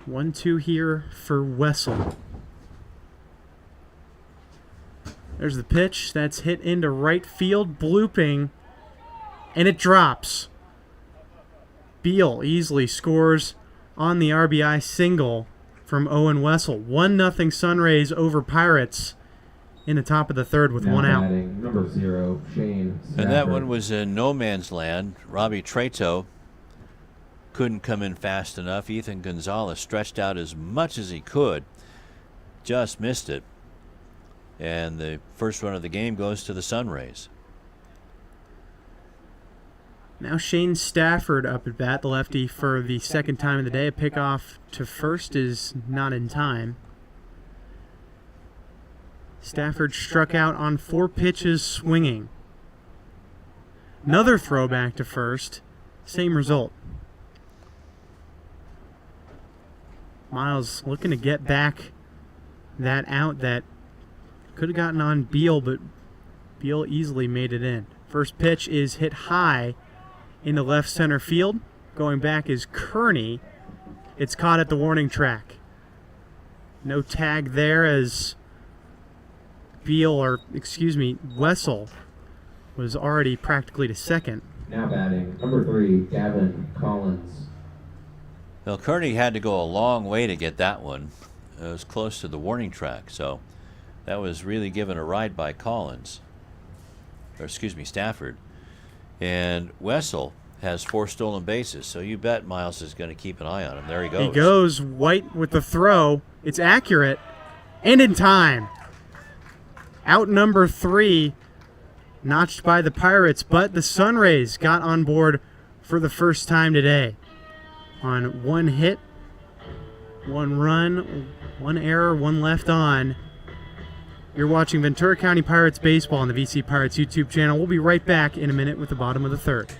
One, two here for Wessel. There's the pitch. That's hit into right field, blooping, and it drops. Beal easily scores on the RBI single from Owen Wessel. 1-0 Sunrays over Pirates in the top of the third with Now 1 out. batting, number 0, Shane Stafford. And that one was in no man's land. Robbie Treto couldn't come in fast enough. Ethan Gonzalez stretched out as much as he could, just missed it. And the first run of the game goes to the Sunrays. Now Shane Stafford up at bat, the lefty, for the second time of the day. A pickoff to first is not in time. Stafford struck out on 4 pitches swinging. Another throwback to first. Same result. Miles looking to get back that out that could have gotten on Beal, but Beal easily made it in. First pitch is hit high into left center field. Going back is Kearney. It's caught at the warning track. No tag there as Wessel was already practically to second. Now batting, number 3, Gavin Collins. Well, Kearney had to go a long way to get that one. It was close to the warning track, so that was really given a ride by Collins, or excuse me, Stafford. And Wessel has 4 stolen bases, so you bet Miles is going to keep an eye on him. There he goes. He goes. White with the throw. It's accurate and in time. Out number 3, notched by the Pirates, but the Sunrays got on board for the first time today. On 1 hit, 1 run, 1 error, 1 left on. You're watching Ventura County Pirates baseball on the VC Pirates YouTube channel. We'll be right back in a minute with the bottom of the 3rd.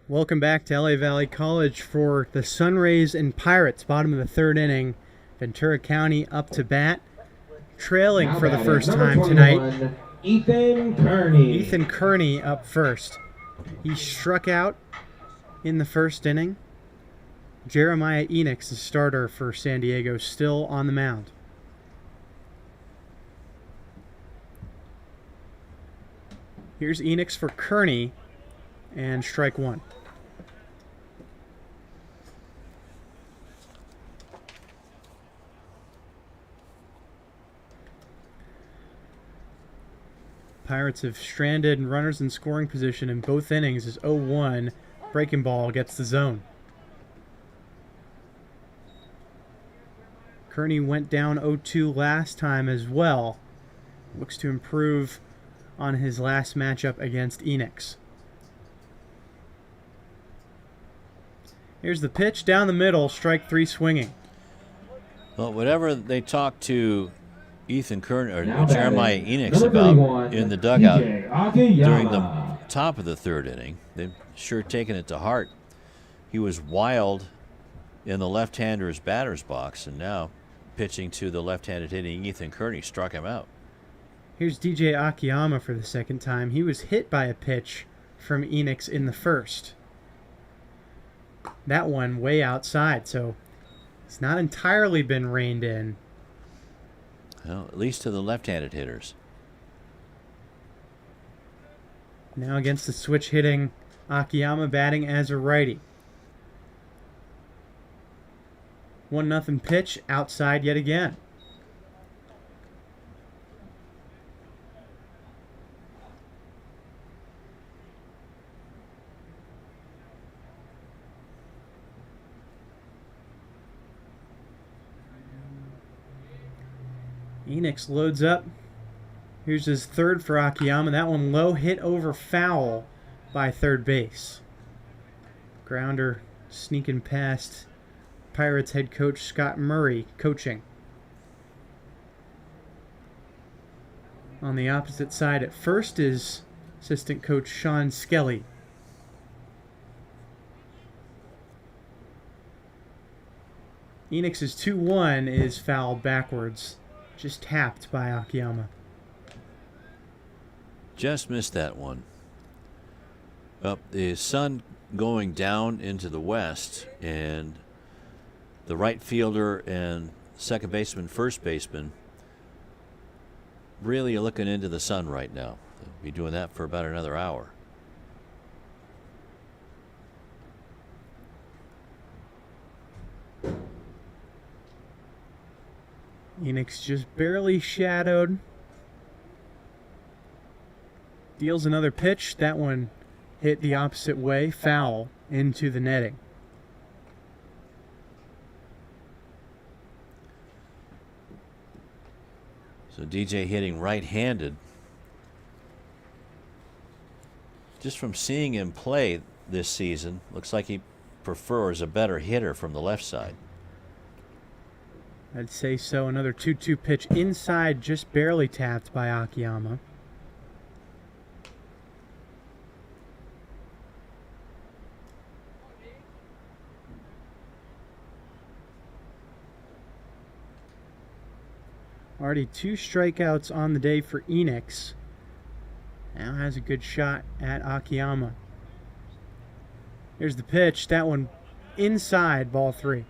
Welcome back to LA Valley College for the Sunrays and Pirates, bottom of the 3rd inning. Ventura County up to bat, trailing for the first time tonight. Ethan Kearney. Ethan Kearney up first. He struck out in the 1st inning. Jeremiah Enix, the starter for San Diego, still on the mound. Here's Enix for Kearney, and strike 1. Pirates have stranded runners in scoring position in both innings as 0-1. Breaking ball gets the zone. Kearney went down 0-2 last time as well. Looks to improve on his last matchup against Enix. Here's the pitch down the middle, strike 3 swinging. Well, whatever they talked to Ethan Kearney or Now Jeremiah batting, Enix number about 31, in the dugout DJ Akiyama. during the top of the 3rd inning, they've sure taken it to heart. He was wild in the left-hander's batter's box, and now pitching to the left-handed hitting Ethan Kearney struck him out. Here's DJ Akiyama for the 2nd time. He was hit by a pitch from Enix in the 1st. That one way outside, so it's not entirely been reined in. Well, at least to the left-handed hitters. Now against the switch hitting Akiyama, batting as a righty. 1-0 pitch outside yet again. Enix loads up. Here's his 3rd for Akiyama. That one low, hit over foul by 3rd base. Grounder sneaking past Pirates head coach Scott Murray coaching. On the opposite side at first is assistant coach Sean Skelly. Enix's 2-1 is fouled backwards, just tapped by Akiyama. Just missed that one. Up the sun going down into the west, and the right fielder and second baseman, first baseman, really looking into the sun right now. They'll be doing that for about another hour. Enix just barely shadowed. Deals another pitch. That one hit the opposite way, foul into the netting. So DJ hitting right-handed. Just from seeing him play this season, looks like he prefers a better hitter from the left side. I'd say so. Another 2-2 pitch inside, just barely tapped by Akiyama. Already 2 strikeouts on the day for Enix. Now has a good shot at Akiyama. Here's the pitch. That one inside, ball 3.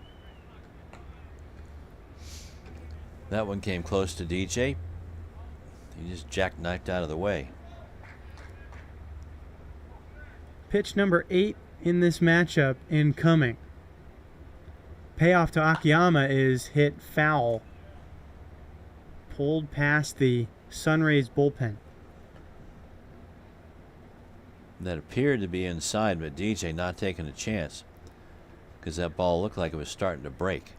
That one came close to DJ. He just jackknifed out of the way. Pitch number 8 in this matchup incoming. Payoff to Akiyama is hit foul. Pulled past the Sunrays bullpen. That appeared to be inside, but DJ not taking a chance because that ball looked like it was starting to break.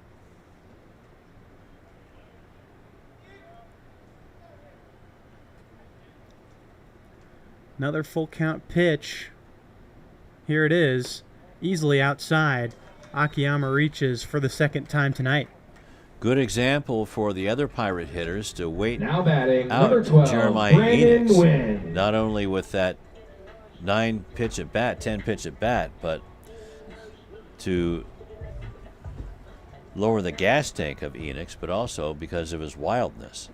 Another full count pitch. Here it is. Easily outside. Akiyama reaches for the second time tonight. Good example for the other Pirate hitters to wait Now batting, out number 12, Jeremiah Brandon Enix. Wynn. Not only with that 9-pitch at bat, 10-pitch at bat, but to lower the gas tank of Enix, but also because of his wildness.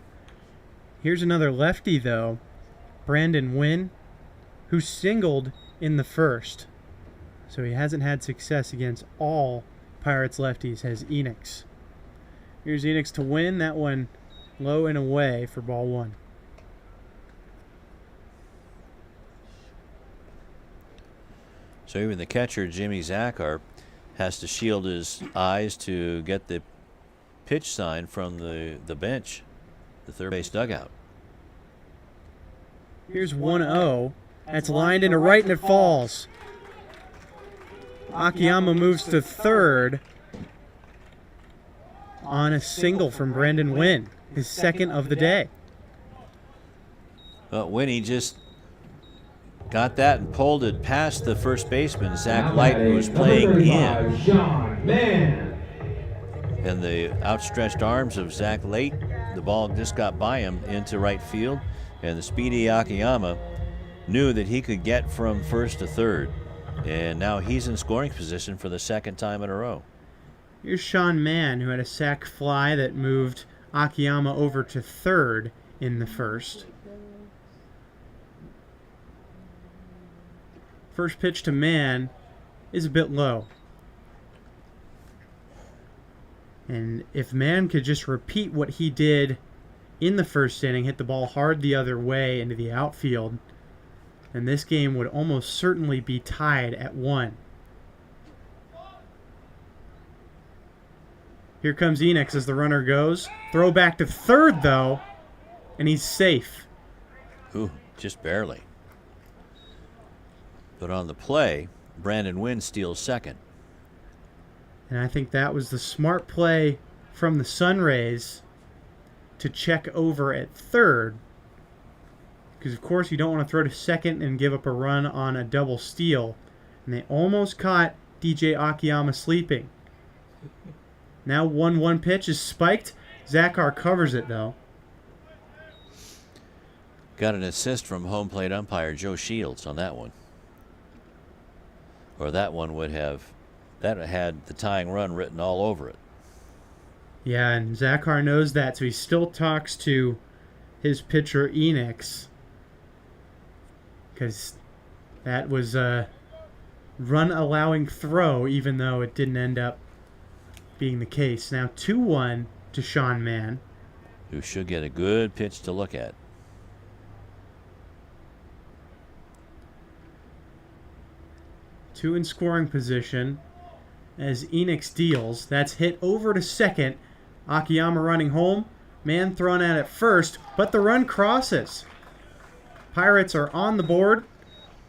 Here's another lefty, though. Brandon Wynn, who singled in the first. So he hasn't had success against all Pirates lefties, has Enix. Here's Enix to win. That one low and away for ball 1. So even the catcher, Jimmy Zachar, has to shield his eyes to get the pitch sign from the bench, the third base dugout. Here's 1-0. That's lined into right and it falls. Akiyama moves to third on a single from Brandon Wynn, his second of the day. But Winnie just got that and pulled it past the first baseman, Zach Light, who was playing in. Sean Mann. And the outstretched arms of Zach Light, the ball just got by him into right field, and the speedy Akiyama knew that he could get from first to third. And now he's in scoring position for the second time in a row. Here's Sean Mann, who had a sac fly that moved Akiyama over to third in the first. First pitch to Mann is a bit low. And if Mann could just repeat what he did in the first inning, hit the ball hard the other way into the outfield, then this game would almost certainly be tied at 1. Here comes Enix as the runner goes. Throw back to third, though, and he's safe. Ooh, just barely. But on the play, Brandon Wynn steals second. And I think that was the smart play from the Sunrays to check over at third. Because, of course, you don't want to throw to second and give up a run on a double steal. And they almost caught DJ Akiyama sleeping. Now 1-1 pitch is spiked. Zachar covers it, though. Got an assist from home plate umpire Joe Shields on that one. Or that one would have, that had the tying run written all over it. Yeah, and Zachar knows that, so he still talks to his pitcher Enix. because that was a run-allowing throw, even though it didn't end up being the case. Now 2-1 to Sean Mann, who should get a good pitch to look at. Two in scoring position as Enix deals. That's hit over to second. Akiyama running home. Mann thrown at first, but the run crosses. Pirates are on the board.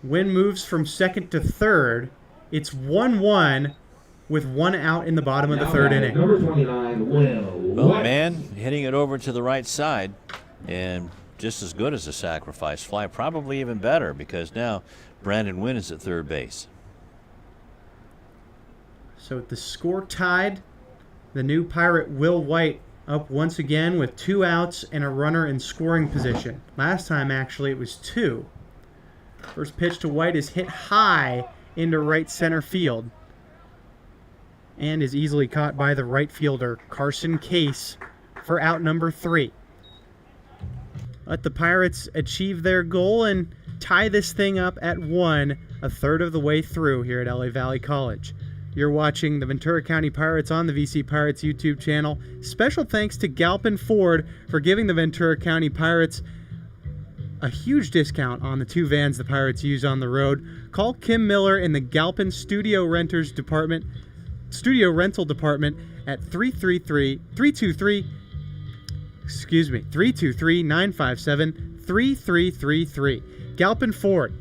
Wynn moves from second to third. It's 1-1 with 1 out in the bottom of the third inning. Number 29, Will. Well, Mann hitting it over to the right side, and just as good as a sacrifice fly, probably even better, because now Brandon Wynn is at third base. So with the score tied, the new Pirate Will White up once again with 2 outs and a runner in scoring position. Last time, actually, it was 2. First pitch to White is hit high into right center field and is easily caught by the right fielder, Carson Case, for out number 3. Let the Pirates achieve their goal and tie this thing up at 1, a third of the way through here at LA Valley College. You're watching the Ventura County Pirates on the VC Pirates YouTube channel. Special thanks to Galpin Ford for giving the Ventura County Pirates a huge discount on the 2 vans the Pirates use on the road. Call Kim Miller in the Galpin Studio Rental Department at 323-957-3333. Galpin Ford.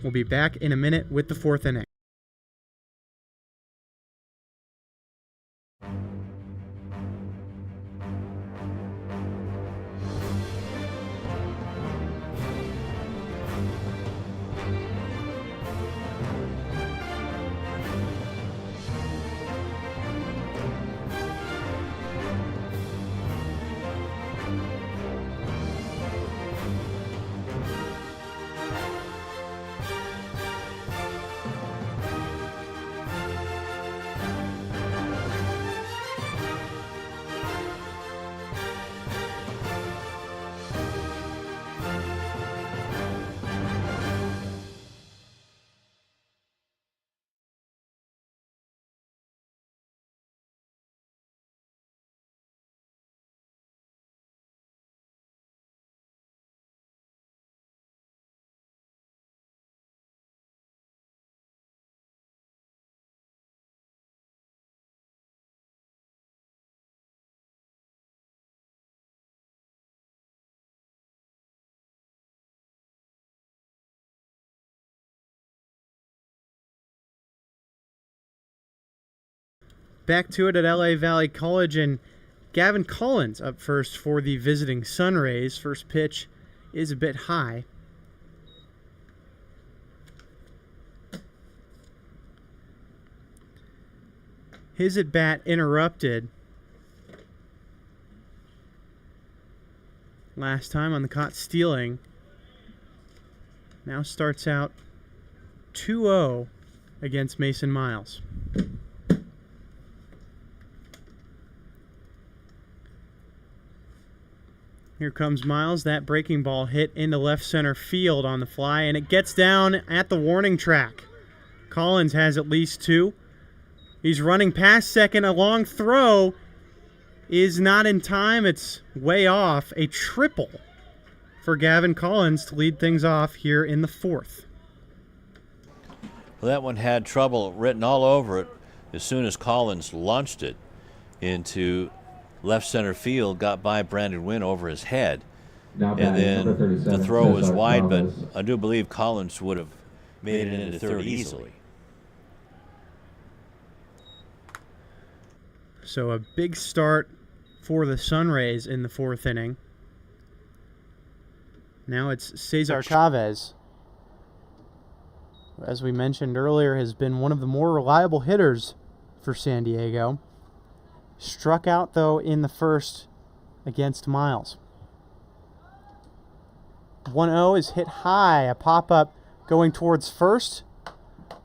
We'll be back in a minute with the 4th inning. Back to it at LA Valley College, and Gavin Collins up first for the visiting Sunrays. First pitch is a bit high. His at-bat interrupted last time on the caught stealing. Now starts out 2-0 against Mason Miles. Here comes Miles. That breaking ball hit into left center field on the fly, and it gets down at the warning track. Collins has at least 2. He's running past second. A long throw is not in time. It's way off. A triple for Gavin Collins to lead things off here in the 4th. Well, that one had trouble written all over it as soon as Collins launched it into left center field, got by Brandon Wynn over his head. And then the throw was wide, but I do believe Collins would have made it into third easily. So a big start for the Sunrays in the 4th inning. Now it's Cesar Chavez. As we mentioned earlier, has been one of the more reliable hitters for San Diego. Struck out, though, in the first against Miles. 1-0 is hit high. A pop-up going towards first.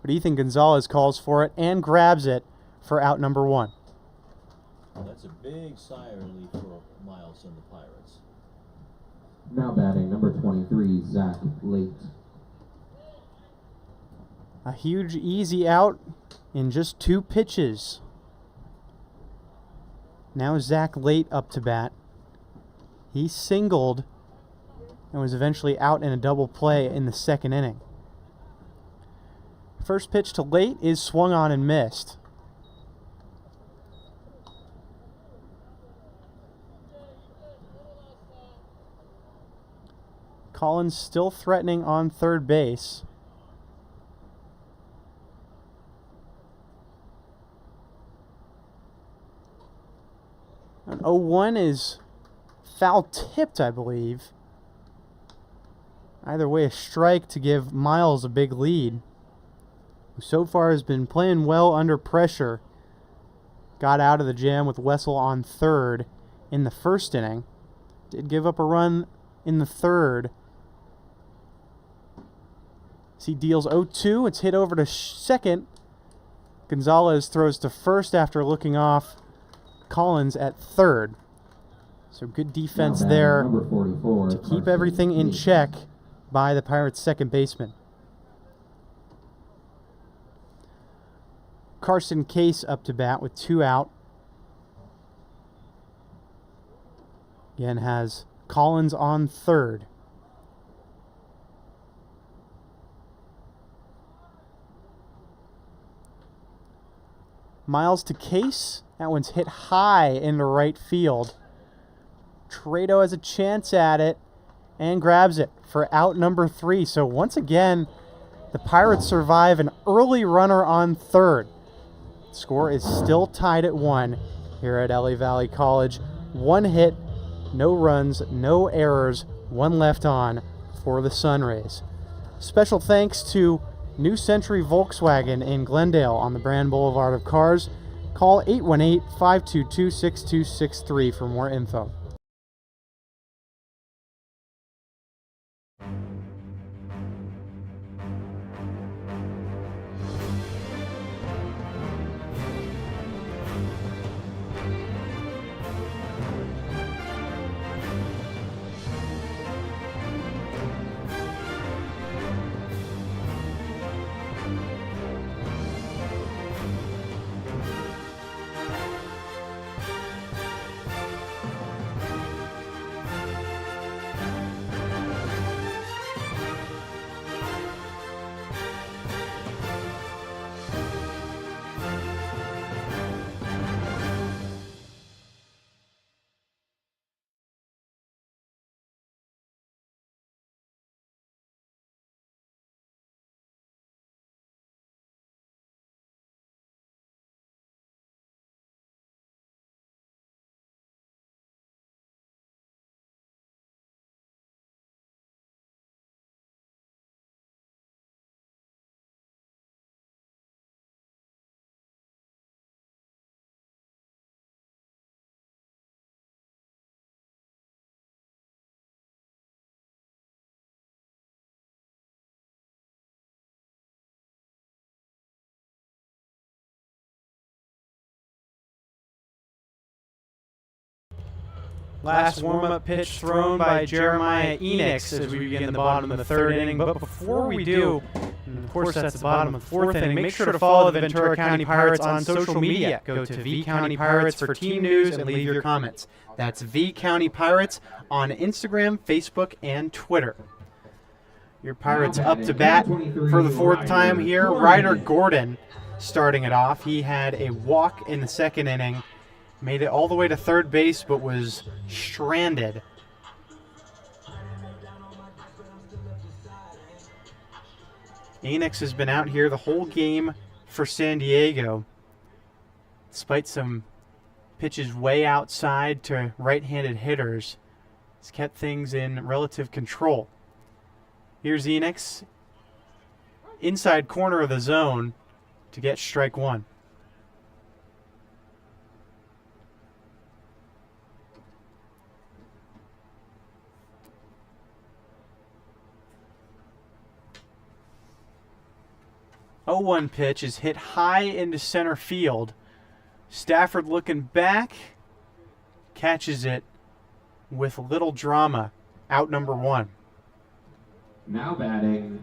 But Ethan Gonzalez calls for it and grabs it for out number 1. That's a big sigh of relief for Miles and the Pirates. Now batting, number 23, Zach Late. A huge easy out in just 2 pitches. Now Zach Late up to bat. He singled and was eventually out in a double play in the 2nd inning. First pitch to Late is swung on and missed. Collins still threatening on third base. An 0-1 is foul tipped, I believe. Either way, a strike to give Miles a big lead, who so far has been playing well under pressure. Got out of the jam with Wessel on third in the 1st inning. Did give up a run in the 3rd. He deals 0-2. It's hit over to second. Gonzalez throws to first after looking off Collins at 3rd. So good defense there to keep everything in check by the Pirates' second baseman. Carson Case up to bat with 2 out. Again has Collins on third. Miles to Case. That one's hit high into right field. Trado has a chance at it and grabs it for out number 3. So once again, the Pirates survive an early runner on third. Score is still tied at 1 here at LA Valley College. 1 hit, no runs, no errors, 1 left on for the Sunrays. Special thanks to New Century Volkswagen in Glendale on the Brand Boulevard of Cars. Call 818-522-6263 for more info. Last warm-up pitch thrown by Jeremiah Enix as we begin the bottom of the 3rd inning. But before we do, and of course that's the bottom of the 4th inning, make sure to follow the Ventura County Pirates on social media. Go to V County Pirates for team news and leave your comments. That's V County Pirates on Instagram, Facebook, and Twitter. Your Pirates up to bat for the 4th time here. Ryder Gordon starting it off. He had a walk in the 2nd inning. Made it all the way to third base, but was stranded. Enix has been out here the whole game for San Diego, despite some pitches way outside to right-handed hitters. He's kept things in relative control. Here's Enix, inside corner of the zone to get strike 1. Oh, 0-1 pitch is hit high into center field. Stafford looking back, catches it with little drama. Out number 1. Now batting,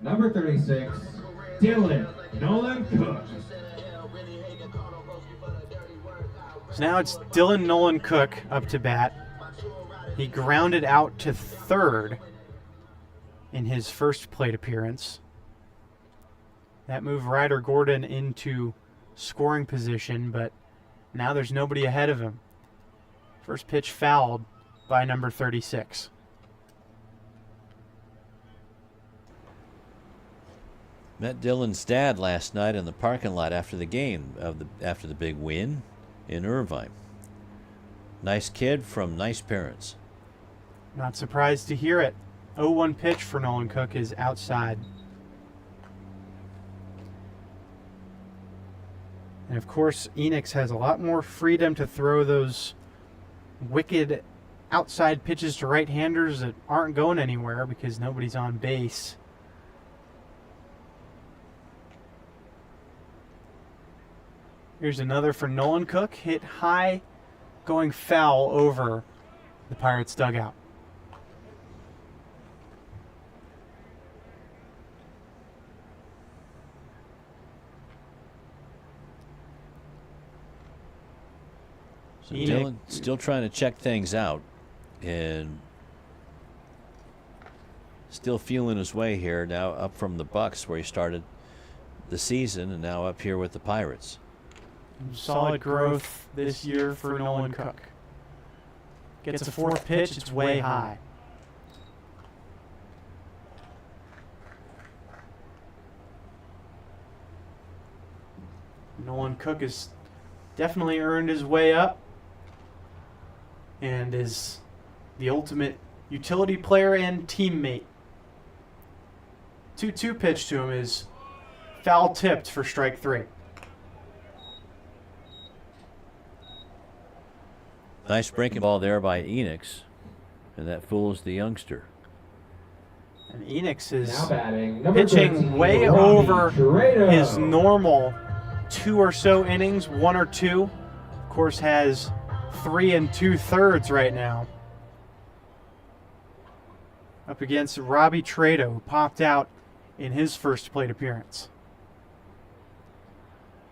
number 36, Dylan Nolan Cook. So now it's Dylan Nolan Cook up to bat. He grounded out to third in his first plate appearance. That moved Ryder Gordon into scoring position, but now there's nobody ahead of him. First pitch fouled by number 36. Met Dylan's dad last night in the parking lot after the game after the big win in Irvine. Nice kid from nice parents. Not surprised to hear it. 0-1 pitch for Nolan Cook is outside. And of course, Enix has a lot more freedom to throw those wicked outside pitches to right-handers that aren't going anywhere because nobody's on base. Here's another for Nolan Cook, hit high, going foul over the Pirates' dugout. So Dylan still trying to check things out and still feeling his way here, now up from the Bucks where he started the season and now up here with the Pirates. Solid growth this year for Nolan Cook. Gets a fourth pitch, it's way high. Nolan Cook has definitely earned his way up and is the ultimate utility player and teammate. 2-2 pitch to him is foul tipped for strike 3. Nice breaking ball there by Enix, and that fools the youngster. And Enix is Now batting, number pitching 13, way Robbie over Schrader. his normal 2 or so innings, 1 or 2. Of course, has 3 2/3 right now. Up against Robbie Trado, who popped out in his first plate appearance.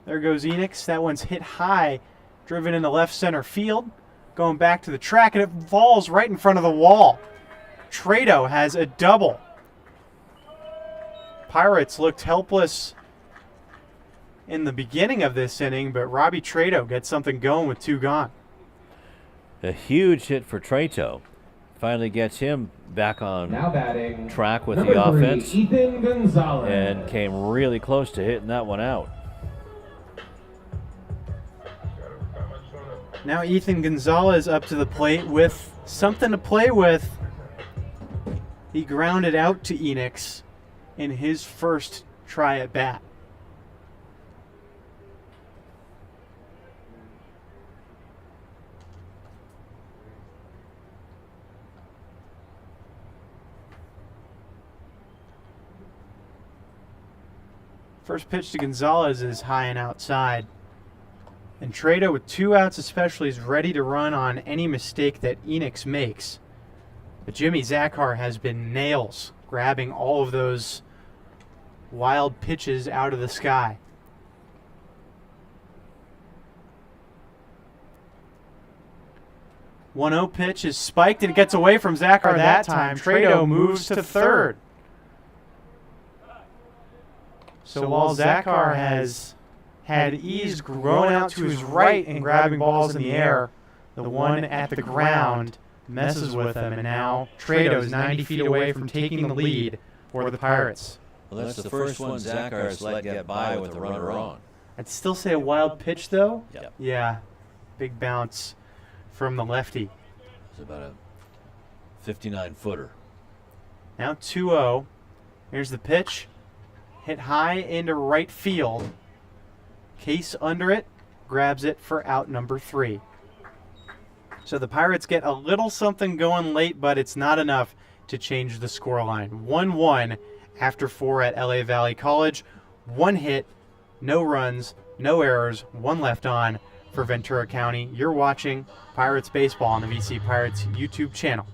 There goes Enix. That one's hit high, driven into left center field. Going back to the track, and it falls right in front of the wall. Trado has a double. Pirates looked helpless in the beginning of this inning, but Robbie Trado gets something going with 2 gone. A huge hit for Trato. Finally gets him back on Now batting, track with number the 3, offense Ethan Gonzalez. and came really close to hitting that one out. Now Ethan Gonzalez up to the plate with something to play with. He grounded out to Enix in his first try at bat. First pitch to Gonzalez is high and outside. And Trado with 2 outs especially is ready to run on any mistake that Enix makes. But Jimmy Zachar has been nails, grabbing all of those wild pitches out of the sky. One 0 pitch is spiked and it gets away from Zachar that time. Trado moves to third. So while Zachar has had ease grown out to his right and grabbing balls in the air, the one at the ground messes with him, and now Trado is 90 feet away from taking the lead for the Pirates. Well, that's the first one Zachar has let get by with a runner on. I'd still say a wild pitch, though. Yep. Yeah, big bounce from the lefty. It's about a 59-footer. Now 2-0. Here's the pitch. Hit high into right field. Case under it, grabs it for out number 3. So the Pirates get a little something going late, but it's not enough to change the scoreline. 1-1 after 4 at LA Valley College. 1 hit, no runs, no errors, 1 left on for Ventura County. You're watching Pirates Baseball on the VC Pirates YouTube channel.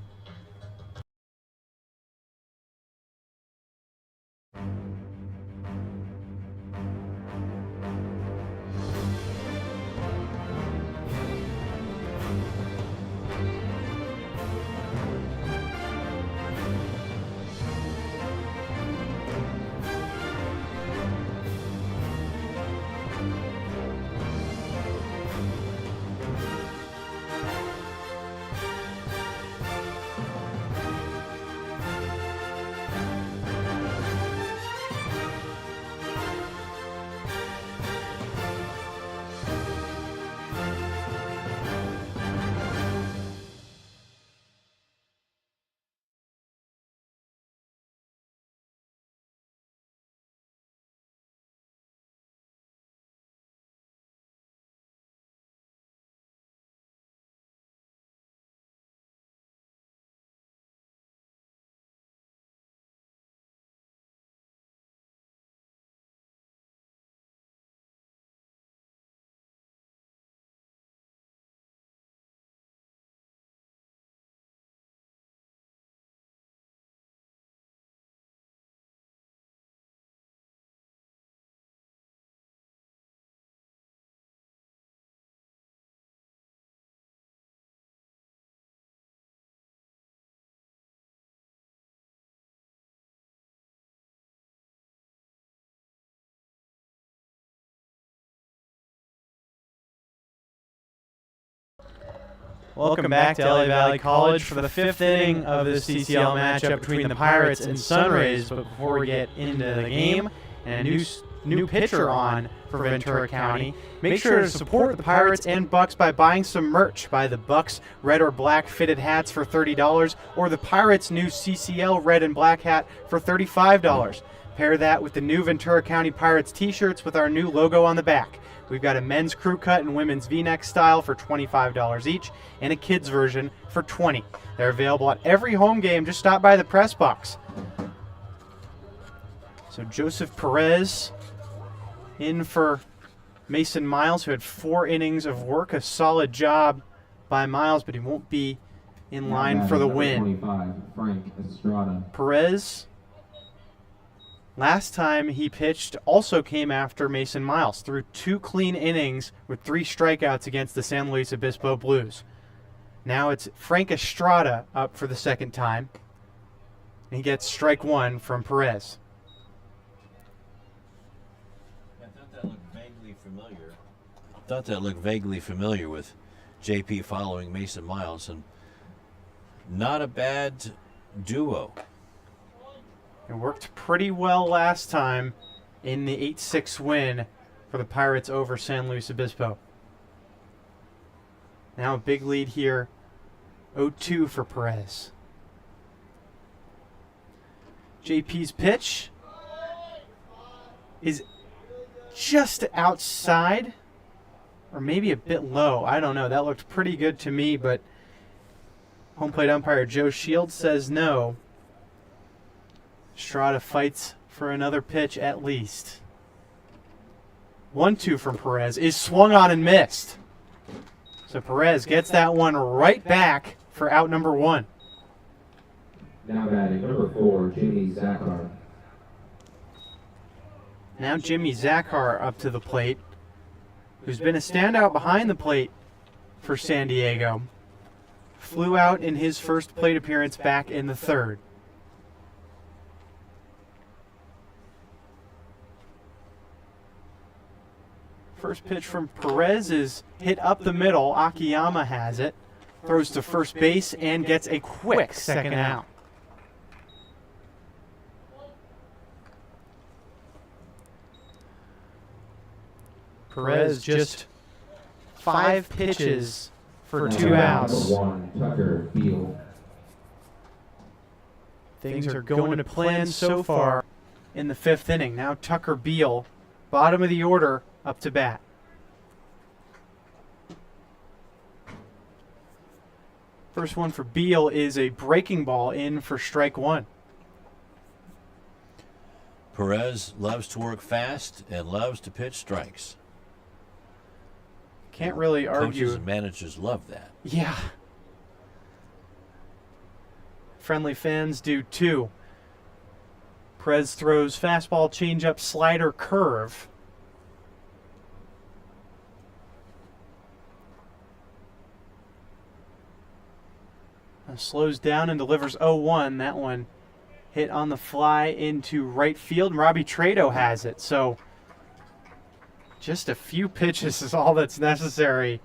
Welcome back to LA Valley College for the fifth inning of the CCL matchup between the Pirates and Sunrays. But before we get into the game and a new pitcher on for Ventura County, make sure to support the Pirates and Bucks by buying some merch. Buy the Bucks red or black fitted hats for $30 or the Pirates' new CCL red and black hat for $35. Pair that with the new Ventura County Pirates t-shirts with our new logo on the back. We've got a men's crew cut and women's V-neck style for $25 each and a kids version for $20. They're available at every home game. Just stop by the press box. So Joseph Perez in for Mason Miles, who had 4 innings of work. A solid job by Miles, but he won't be in line for the win. 25, Frank Estrada. Perez, last time he pitched, also came after Mason Miles, threw 2 clean innings with 3 strikeouts against the San Luis Obispo Blues. Now it's Frank Estrada up for the second time. And he gets strike 1 from Perez. I thought that looked vaguely familiar. With JP following Mason Miles, and not a bad duo. It worked pretty well last time in the 8-6 win for the Pirates over San Luis Obispo. Now a big lead here, 0-2 for Perez. JP's pitch is just outside, or maybe a bit low. I don't know. That looked pretty good to me, but home plate umpire Joe Shields says no. Estrada fights for another pitch at least. 1-2 from Perez is swung on and missed. So Perez gets that one right back for out number 1. Now batting number 4, Jimmy Zachar. Now Jimmy Zachar up to the plate, who's been a standout behind the plate for San Diego. Flew out in his first plate appearance back in the 3rd. First pitch from Perez is hit up the middle. Akiyama has it. Throws to first base and gets a quick second out. Perez just 5 pitches for 2 outs. Number 1, Tucker Beal. Things are going to plan so far in the 5th inning. Now Tucker Beal, bottom of the order, up to bat. First one for Beal is a breaking ball in for strike 1. Perez loves to work fast and loves to pitch strikes. Can't really argue. Coaches and managers love that. Yeah. Friendly fans do too. Perez throws fastball, changeup, slider, curve. Slows down and delivers 0-1. That one hit on the fly into right field, and Robbie Trado has it. So just a few pitches is all that's necessary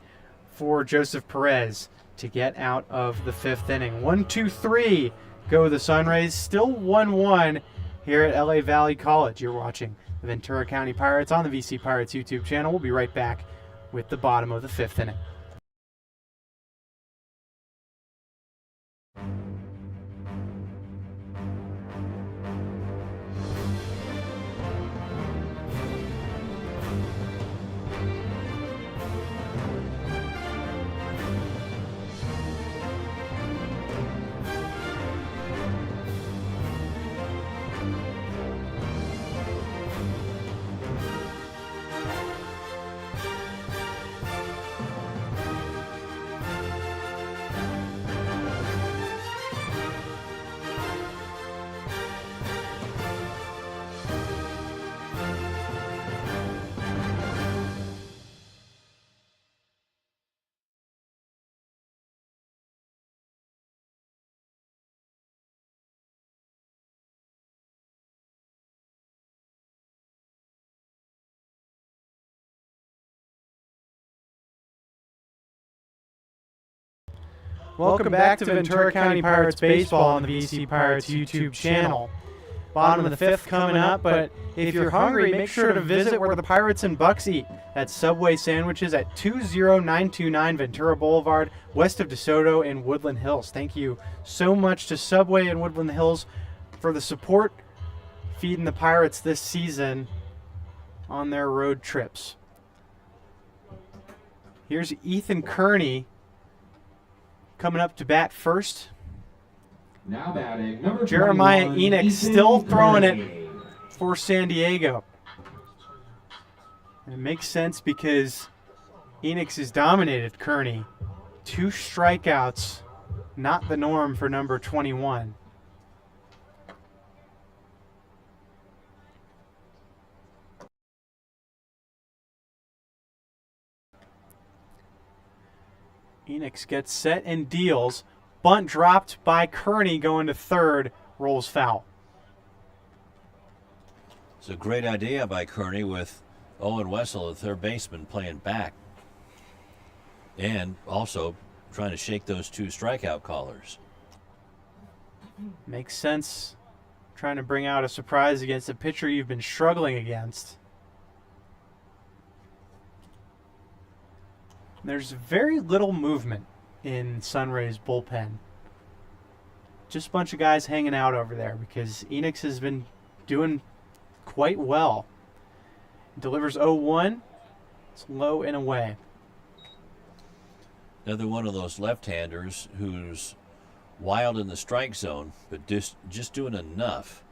for Joseph Perez to get out of the 5th inning. 1-2-3 go the Sunrays. Still 1-1 here at LA Valley College. You're watching the Ventura County Pirates on the VC Pirates YouTube channel. We'll be right back with the bottom of the 5th inning. Welcome back to Ventura County Pirates Baseball on the VC Pirates YouTube channel. Bottom of the fifth coming up, but if you're hungry, make sure to visit where the Pirates and Bucks eat at Subway Sandwiches at 20929 Ventura Boulevard, west of DeSoto in Woodland Hills. Thank you so much to Subway in Woodland Hills for the support feeding the Pirates this season on their road trips. Here's Ethan Kearney coming up to bat first. Now batting, number Jeremiah 21, Enoch Ethan still throwing Kearney. it for San Diego. And it makes sense because Enoch has dominated Kearney. 2 strikeouts, not the norm for number 21. Enoch gets set and deals. Bunt dropped by Kearney going to third. Rolls foul. It's a great idea by Kearney with Owen Wessel, the third baseman, playing back. And also trying to shake those 2 strikeout callers. Makes sense. Trying to bring out a surprise against a pitcher you've been struggling against. There's very little movement in Sunrays bullpen. Just a bunch of guys hanging out over there because Enoch has been doing quite well. Delivers 0-1. It's low and away. Another one of those left-handers who's wild in the strike zone, but just doing enough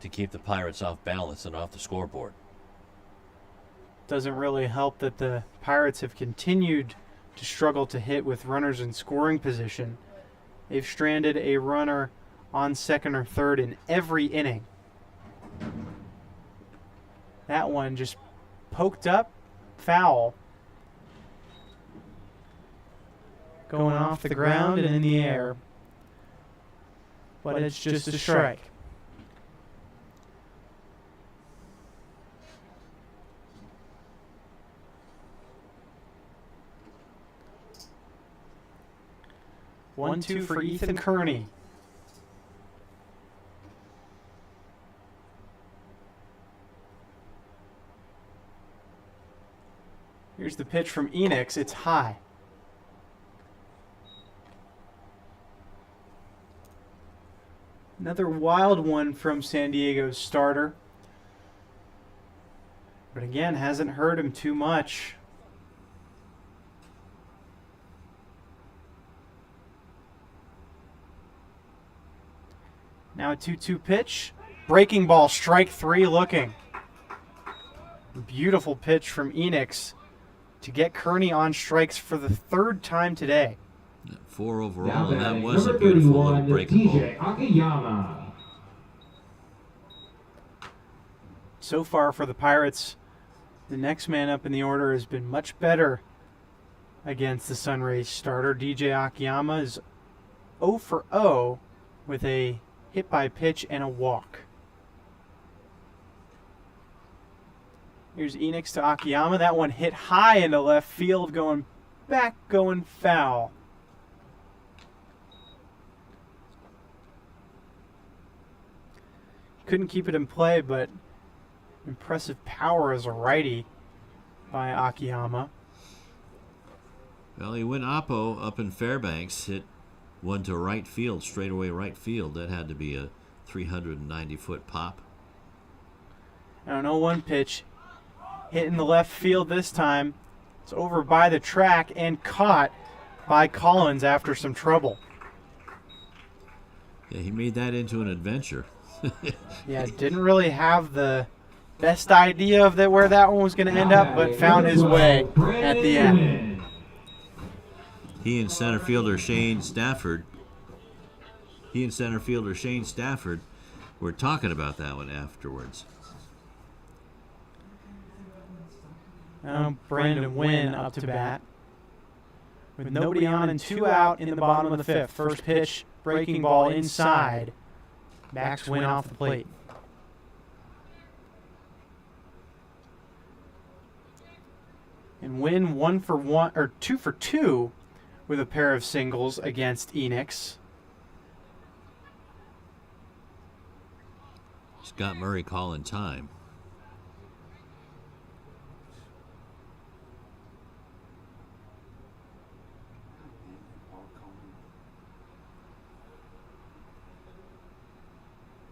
to keep the Pirates off balance and off the scoreboard. Doesn't really help that the Pirates have continued to struggle to hit with runners in scoring position. They've stranded a runner on second or third in every inning. That one just poked up, foul. Going off the ground and in the air. But it's just a strike. One, two for Ethan Kearney. Here's the pitch from Enoch. It's high. Another wild one from San Diego's starter. But again, hasn't hurt him too much. Now a 2-2 pitch. Breaking ball, strike 3 looking. Beautiful pitch from Enoch to get Kearney on strikes for the 3rd time today. 4 Now overall, and that batting, was a number beautiful 31, little breaking ball. DJ Akiyama. So far for the Pirates, the next man up in the order has been much better against the Sunrays starter. DJ Akiyama is 0 for 0 with a hit by pitch and a walk. Here's Enoch to Akiyama. That one hit high into left field, going back, going foul. Couldn't keep it in play, but impressive power as a righty by Akiyama. Well, he went oppo up in Fairbanks, hit one to right field, straightaway right field. That had to be a 390-foot pop. And an 0-1 pitch hit in the left field this time. It's over by the track and caught by Collins after some trouble. Yeah, he made that into an adventure. Yeah, didn't really have the best idea of where that one was going to end up, but found his way at the end. He and center fielder Shane Stafford were talking about that one afterwards. Now Brandon Wynn up to bat. With nobody on and 2 out in the bottom of the 5th. First pitch, breaking ball inside. Backs Wynn off the plate. And Wynn 2 for 2 with a pair of singles against Enix. Scott Murray calling time.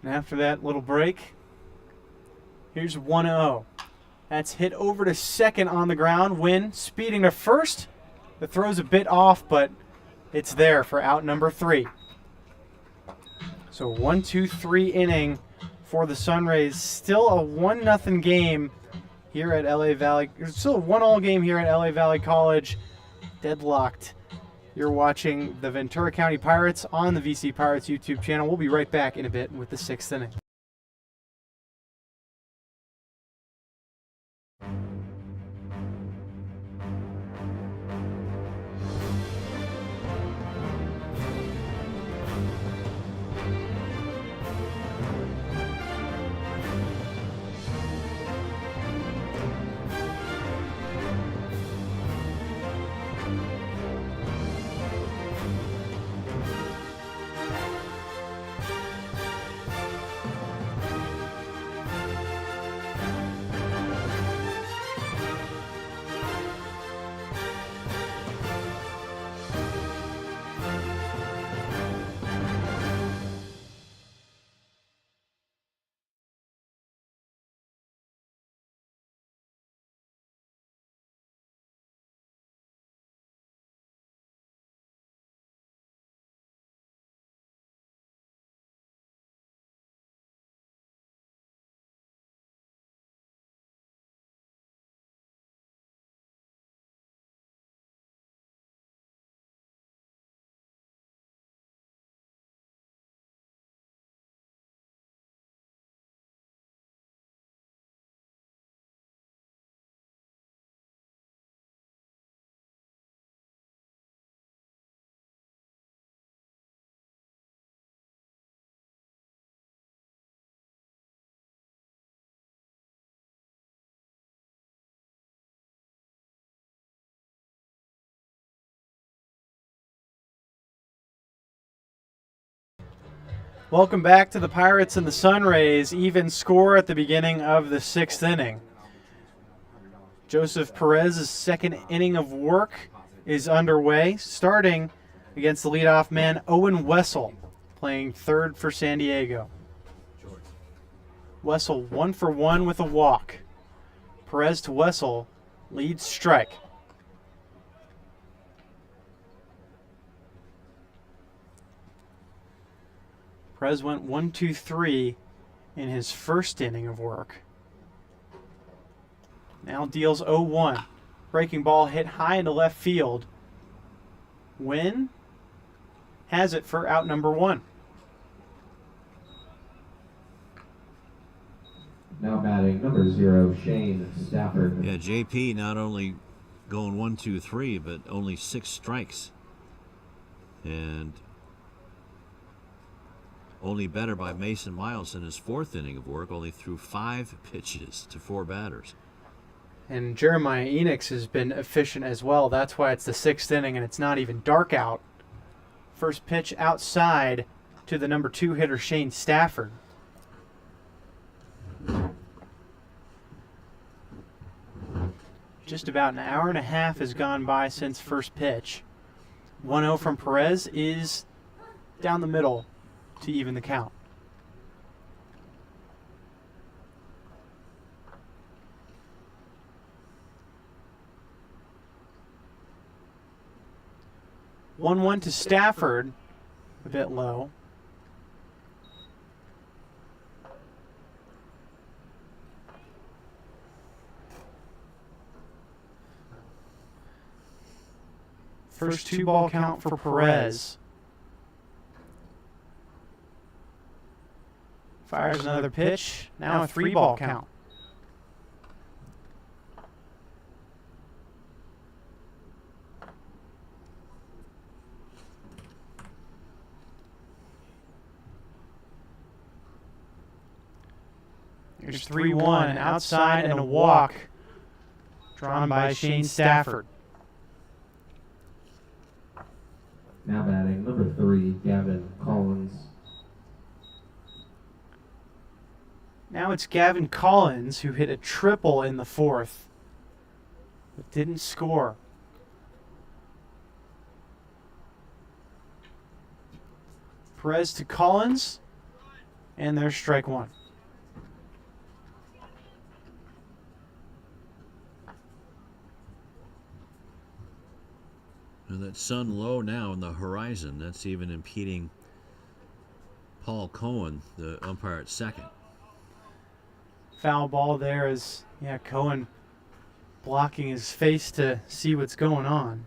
And after that little break, here's 1-0. That's hit over to second on the ground. Wynn speeding to first. The throw's a bit off, but it's there for out number 3. So 1-2-3 inning for the Sunrays. Still a 1-0 game here at LA Valley. There's still a 1-all game here at LA Valley College. Deadlocked. You're watching the Ventura County Pirates on the VC Pirates YouTube channel. We'll be right back in a bit with the 6th inning. Welcome back to the Pirates and the Sunrays. Even score at the beginning of the 6th inning. Joseph Perez's second inning of work is underway, starting against the leadoff man Owen Wessel, playing third for San Diego. Wessel 1 for 1 with a walk. Perez to Wessel, lead strike. Perez went 1-2-3 in his first inning of work. Now deals 0-1. Breaking ball hit high into left field. Wynn has it for out number 1. Now batting number 0, Shane Stafford. Yeah, JP not only going 1-2-3, but only 6 strikes. And only better by Mason Miles in his 4th inning of work, only threw 5 pitches to 4 batters. And Jeremiah Enix has been efficient as well. That's why it's the 6th inning and it's not even dark out. First pitch outside to the number 2 hitter, Shane Stafford. Just about an hour and a half has gone by since first pitch. 1-0 from Perez is down the middle to even the count. One to Stafford, a bit low. First 2-ball count for Perez. Fires another pitch. Now a 3-ball count. Here's 3-1 outside and a walk drawn by Shane Stafford. Now batting number 3, Gavin Collins. Now it's Gavin Collins, who hit a triple in the 4th, but didn't score. Perez to Collins, and there's strike 1. And that sun low now in the horizon. That's even impeding Paul Cohen, the umpire at second. Foul ball there is, Cohen blocking his face to see what's going on.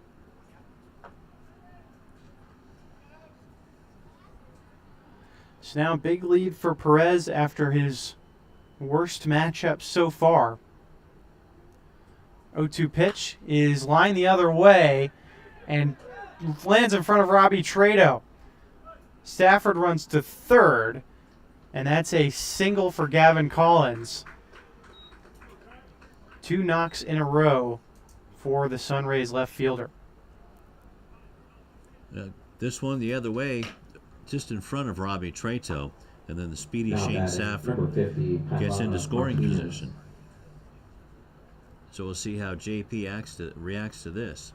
So now big lead for Perez after his worst matchup so far. 0-2 pitch is lined the other way and lands in front of Robbie Trado. Stafford runs to third, and that's a single for Gavin Collins. 2 knocks in a row for the Sunrays left fielder. This one the other way, just in front of Robbie Trado, and then the speedy Now Shane batting Stafford number 50, gets into Kyle scoring Martinez. position. So we'll see how JP reacts to this.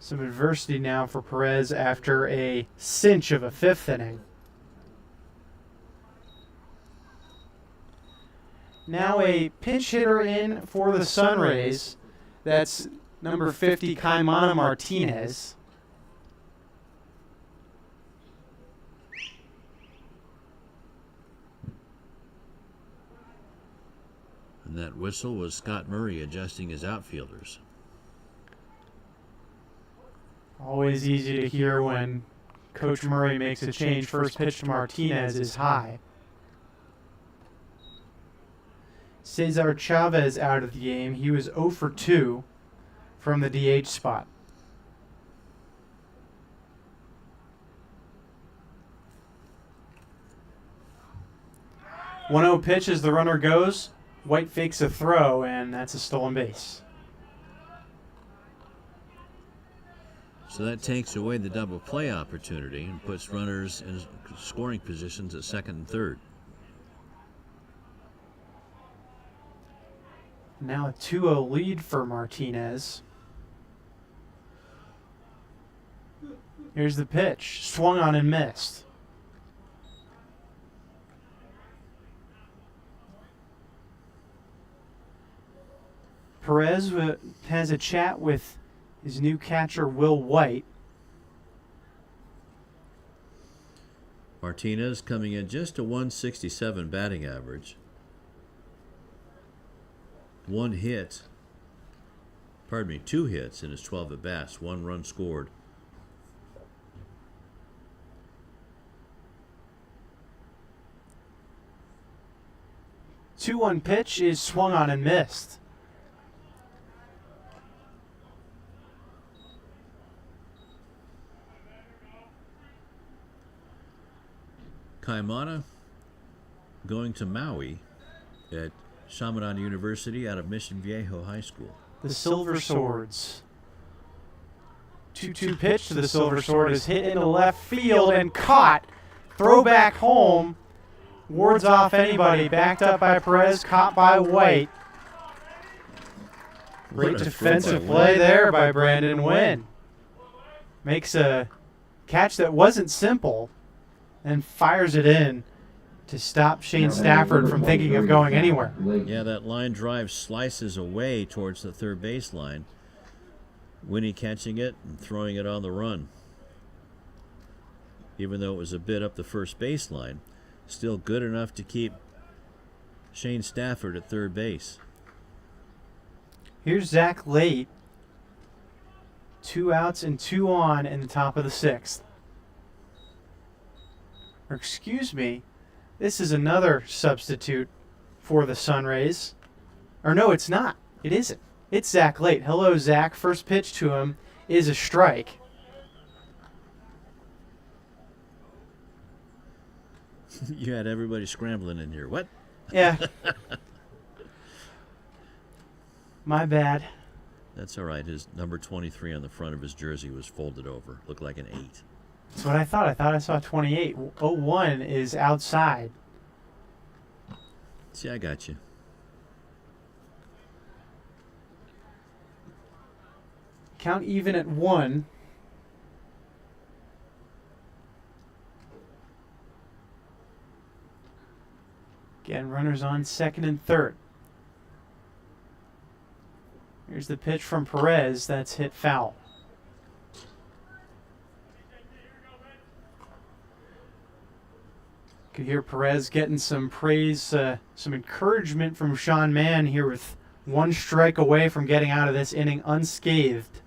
Some adversity now for Perez after a cinch of a 5th inning. Now a pinch hitter in for the Sunrays. That's number 50, Caimana Martinez. And that whistle was Scott Murray adjusting his outfielders. Always easy to hear when Coach Murray makes a change. First pitch to Martinez is high. Cesar Chavez out of the game. He was 0 for 2 from the DH spot. One 0 pitch as the runner goes. White fakes a throw, and that's a stolen base. So that takes away the double play opportunity and puts runners in scoring positions at second and third. Now a 2-0 lead for Martinez. Here's the pitch. Swung on and missed. Perez has a chat with his new catcher, Will White. Martinez coming in just a 167 batting average. 2 hits in his 12 at bats, 1 run scored. Two-one pitch is swung on and missed. Caimana going to Maui at Chaminade University out of Mission Viejo High School. The Silver Swords. 2-2 pitch to the Silver Sword is hit into left field and caught. Throw back home. Wards off anybody. Backed up by Perez. Caught by White. Great defensive play there by Brandon Wynn. Makes a catch that wasn't simple and fires it in to stop Shane Stafford from thinking of going anywhere. Yeah, that line drive slices away towards the third baseline. Winnie catching it and throwing it on the run. Even though it was a bit up the first baseline, still good enough to keep Shane Stafford at third base. Here's Zach Late. 2 outs and 2 on in the top of the 6th. Or excuse me, this is another substitute for the Sunrays. Or no, it's not. It isn't. It's Zach Late. Hello, Zach. First pitch to him is a strike. You had everybody scrambling in here. What? Yeah. My bad. That's all right. His number 23 on the front of his jersey was folded over. Looked like an 8. That's what I thought. I thought I saw 28. 01 is outside. See, I got you. Count even at 1. Again, runners on second and third. Here's the pitch from Perez. That's hit foul. Could hear Perez getting some praise, some encouragement from Sean Mann here with one strike away from getting out of this inning unscathed.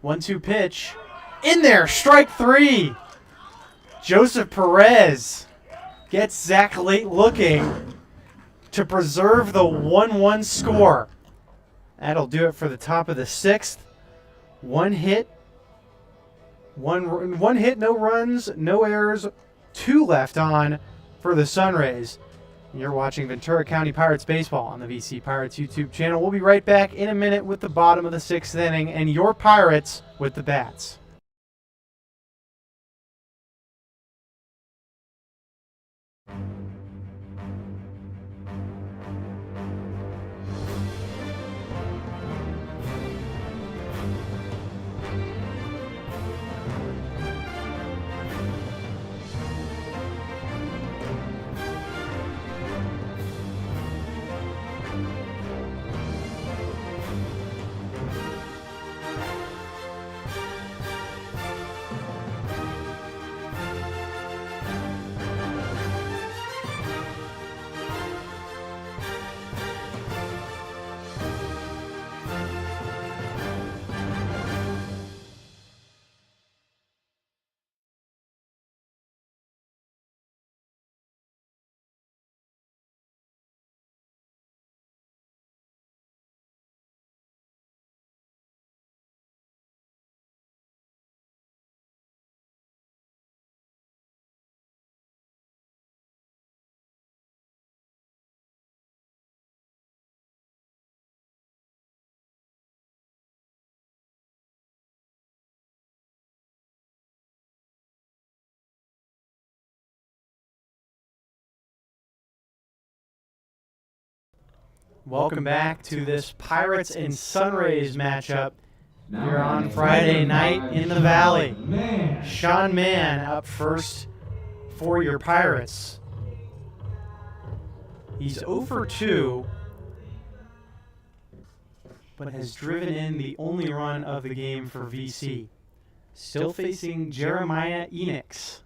One-two pitch. In there, strike 3. Joseph Perez gets Zach late looking to preserve the 1-1 score. That'll do it for the top of the 6th. One hit, no runs, no errors, 2 left on for the Sunrays. You're watching Ventura County Pirates baseball on the VC Pirates YouTube channel. We'll be right back in a minute with the bottom of the 6th inning and your Pirates with the bats. Welcome back to this Pirates and Sunrays matchup here on Friday night in the Valley. Sean Mann up first for your Pirates. He's 0 for 2, but has driven in the only run of the game for VC. Still facing Jeremiah Enix.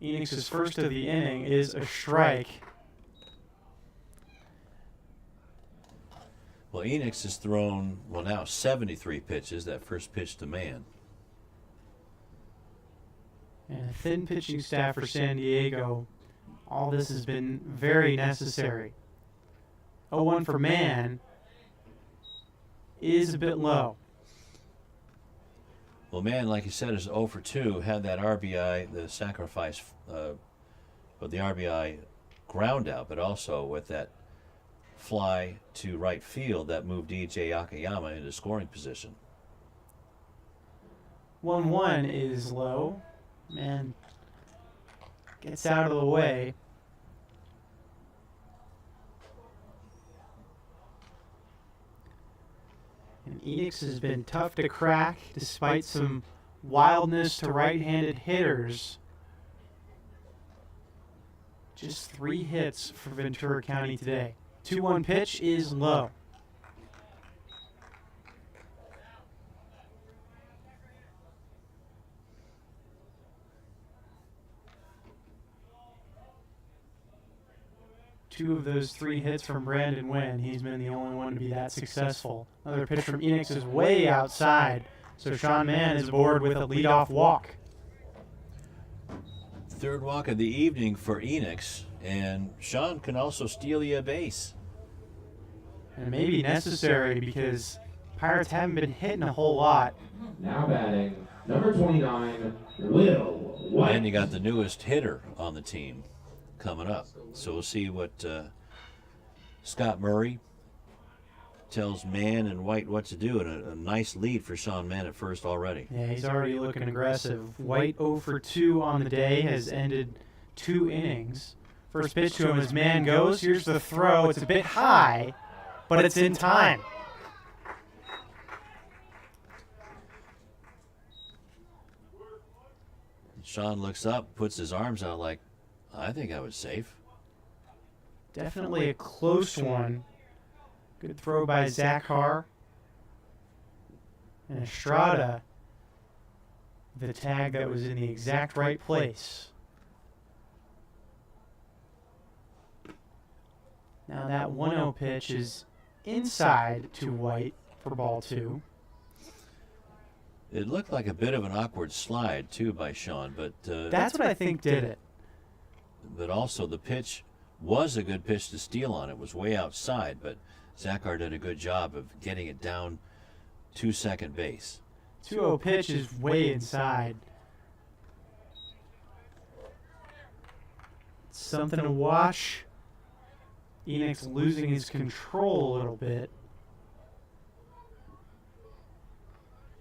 Enix's first of the inning is a strike. Well, Enix has thrown, now 73 pitches, that first pitch to Mann. And a thin pitching staff for San Diego. All this has been very necessary. 0-1 for Mann is a bit low. Well, Mann, like you said, is 0 for 2, had that RBI, the sacrifice, with the RBI ground out, but also with that fly to right field that moved DJ Akiyama into scoring position. 1-1 is low. Mann gets out of the way. And Enix has been tough to crack despite some wildness to right-handed hitters. Just 3 hits for Ventura County today. 2-1 pitch is low. Two of those 3 hits from Brandon Wynn. He's been the only one to be that successful. Another pitch from Enix is way outside, so Sean Mann is aboard with a leadoff walk. Third walk of the evening for Enix, and Sean can also steal you a base. And it may be necessary because Pirates haven't been hitting a whole lot. Now batting, number 29, Will White. And you got the newest hitter on the team coming up. So we'll see what Scott Murray tells Mann and White what to do. And a nice lead for Sean Mann at first already. Yeah, he's already looking aggressive. White 0 for 2 on the day, has ended 2 innings. First pitch to him as Mann goes. Here's the throw. It's a bit high, but it's in time. Sean looks up, puts his arms out like, I think I was safe. Definitely a close one. Good throw by Zachar. And Estrada, the tag that was in the exact right place. Now that 1-0 pitch is inside to White for ball 2. It looked like a bit of an awkward slide, too, by Sean. But That's what I think did it. But also the pitch was a good pitch to steal on. It was way outside, but Zachar did a good job of getting it down to second base. 2-0 pitch is way inside. Something to watch. Enix losing his control a little bit.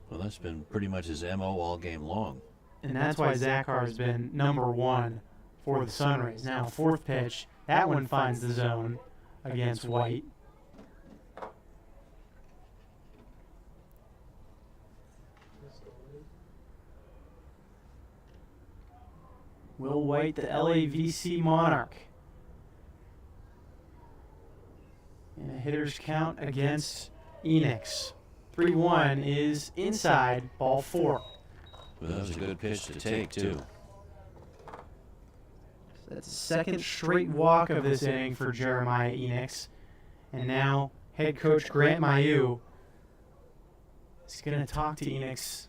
Well, that's been pretty much his MO all game long. And that's why Zachar has been number 1 for the Sunrays. Now, 4th pitch, that one finds the zone against White. Will White, the LAVC Monarch. And a hitter's count against Enix. 3-1 is inside, ball 4. Well, that was a good pitch to take, too. That's the second straight walk of this inning for Jeremiah Enix. And now head coach Grant Mayu is going to talk to Enix.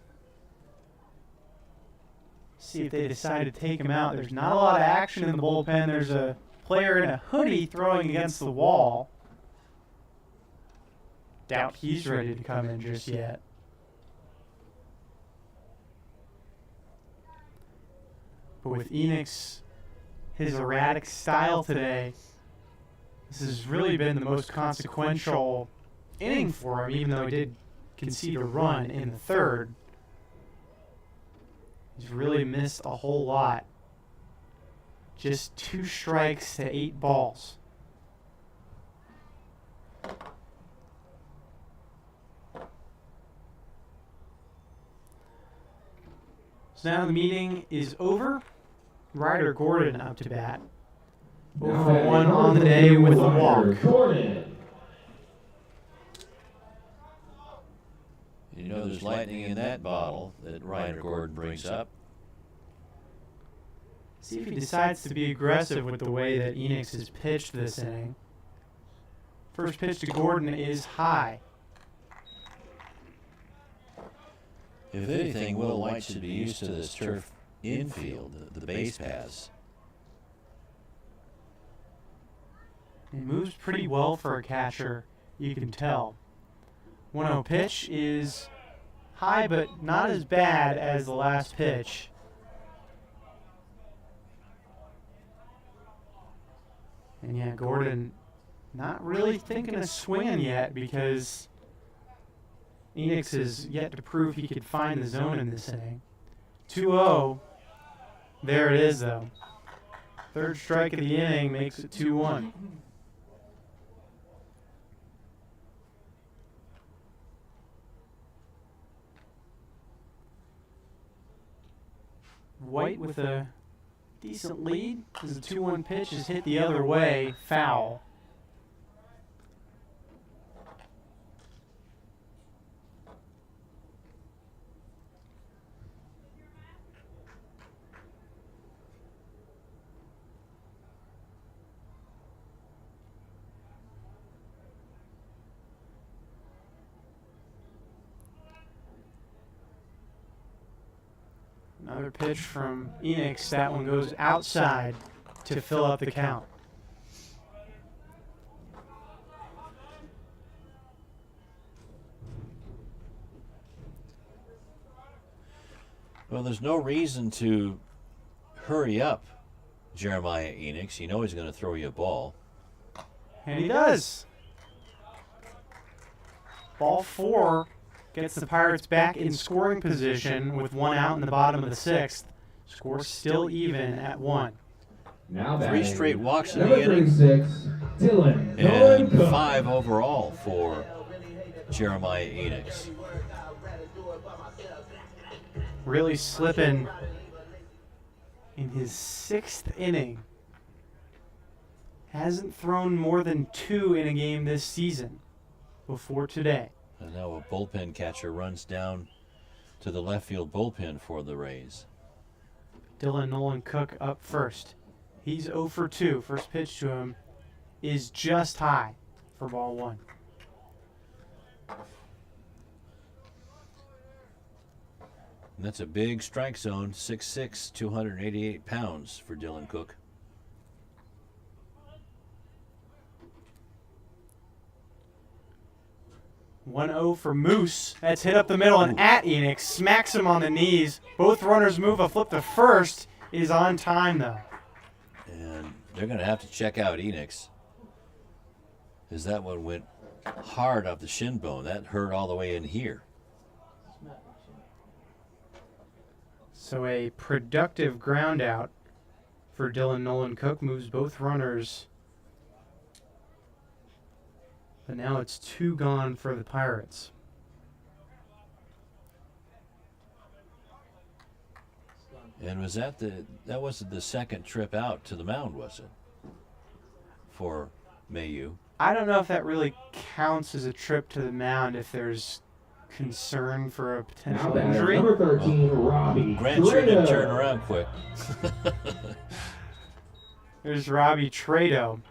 See if they decide to take him out. There's not a lot of action in the bullpen. There's a player in a hoodie throwing against the wall. Doubt he's ready to come in just yet. But with Enix, his erratic style today, this has really been the most consequential inning for him, even though he did concede a run in the 3rd. He's really missed a whole lot. Just 2 strikes to 8 balls. So now the meeting is over. Ryder Gordon up to bat. 0 for 1 on the day with a walk. Gordon. You know there's lightning in that bottle that Ryder Gordon brings up. See if he decides to be aggressive with the way that Enix has pitched this inning. First pitch to Gordon is high. If anything, Will White should be used to this turf infield, the base paths. He moves pretty well for a catcher, you can tell. 1-0 pitch is high, but not as bad as the last pitch. And yeah, Gordon not really thinking of swinging yet because Enix has yet to prove he could find the zone in this inning. 2-0. There it is, though. 3rd strike of the inning makes it 2-1. White with a decent lead as the 2-1 pitch is hit the other way, foul. Another pitch from Enix. That one goes outside to fill up the count. Well, there's no reason to hurry up Jeremiah Enix. You know he's going to throw you a ball. And he does. Ball 4 gets the Pirates back in scoring position with 1 out in the bottom of the 6th. Score still even at 1. Now 3 straight walks in number the inning. 36, Dylan And Cook. 5 overall for Jeremiah Enix. Really slipping in his 6th inning. Hasn't thrown more than 2 in a game this season before today. And now a bullpen catcher runs down to the left field bullpen for the Rays. Dylan Nolan Cook up first. He's 0 for 2. First pitch to him is just high for ball 1. And that's a big strike zone, 6'6", 288 pounds for Dylan Cook. One 0 for Moose. That's hit up the middle and at Enix. Smacks him on the knees. Both runners move. A flip to first is on time, though. And they're going to have to check out Enix, as that one went hard off the shin bone. That hurt all the way in here. So a productive ground out for Dylan Nolan Cook. Moves both runners. But now it's 2 gone for the Pirates. And was that wasn't the second trip out to the mound, was it? For Mayu. I don't know if that really counts as a trip to the mound if there's concern for a potential injury. Number 13, Robbie. Grant sure didn't turn around quick. There's Robbie Trado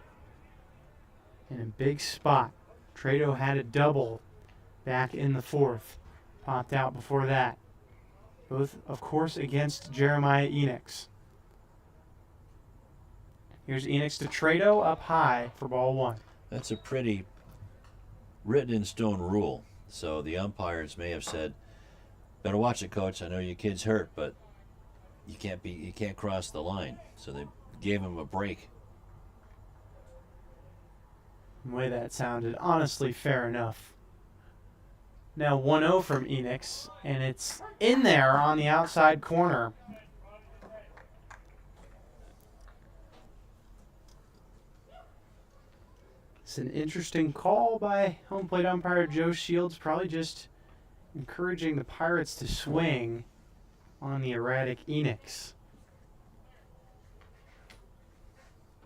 in a big spot. Trado had a double back in the 4th. Popped out before that. Both, of course, against Jeremiah Enix. Here's Enix to Trado up high for ball 1. That's a pretty written in stone rule. So the umpires may have said, "Better watch it, coach. I know your kid's hurt, but you can't cross the line." So they gave him a break. The way that sounded, honestly, fair enough. Now 1-0 from Enix, and it's in there on the outside corner. It's an interesting call by home plate umpire Joe Shields, probably just encouraging the Pirates to swing on the erratic Enix.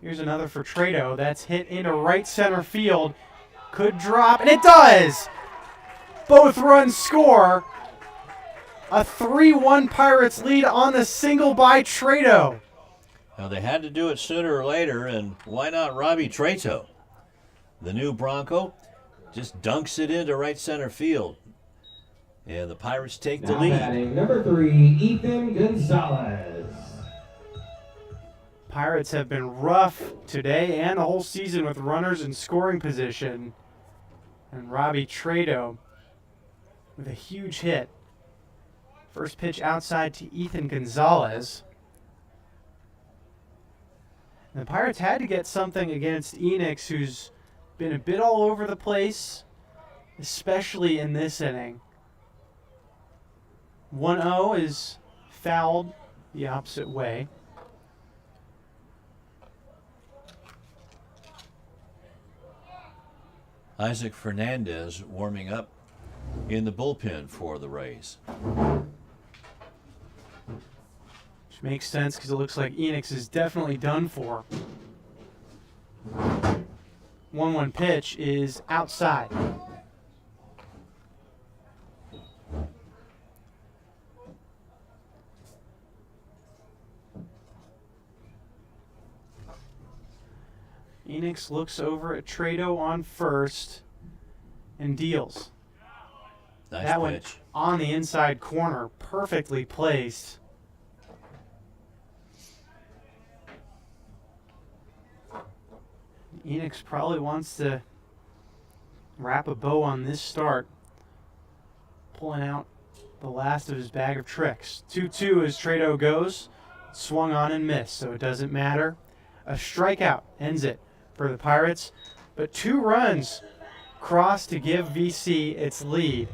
Here's another for Trado. That's hit into right center field. Could drop, and it does! Both runs score. A 3-1 Pirates lead on the single by Trado. Now they had to do it sooner or later, and why not Robbie Trado? The new Bronco just dunks it into right center field. And the Pirates take the Now lead. batting number 3, Ethan Gonzalez. Pirates have been rough today and the whole season with runners in scoring position. And Robbie Trado with a huge hit. First pitch outside to Ethan Gonzalez. And the Pirates had to get something against Enix, who's been a bit all over the place, especially in this inning. 1-0 is fouled the opposite way. Isaac Fernandez warming up in the bullpen for the Rays. Which makes sense because it looks like Enix is definitely done for. 1-1 pitch is outside. Enix looks over at Trado on first and deals. Nice That pitch. went on the inside corner, perfectly placed. Enix probably wants to wrap a bow on this start, pulling out the last of his bag of tricks. 2-2 as Trado goes. Swung on and missed, so it doesn't matter. A strikeout ends it for the Pirates, but 2 runs cross to give VC its lead.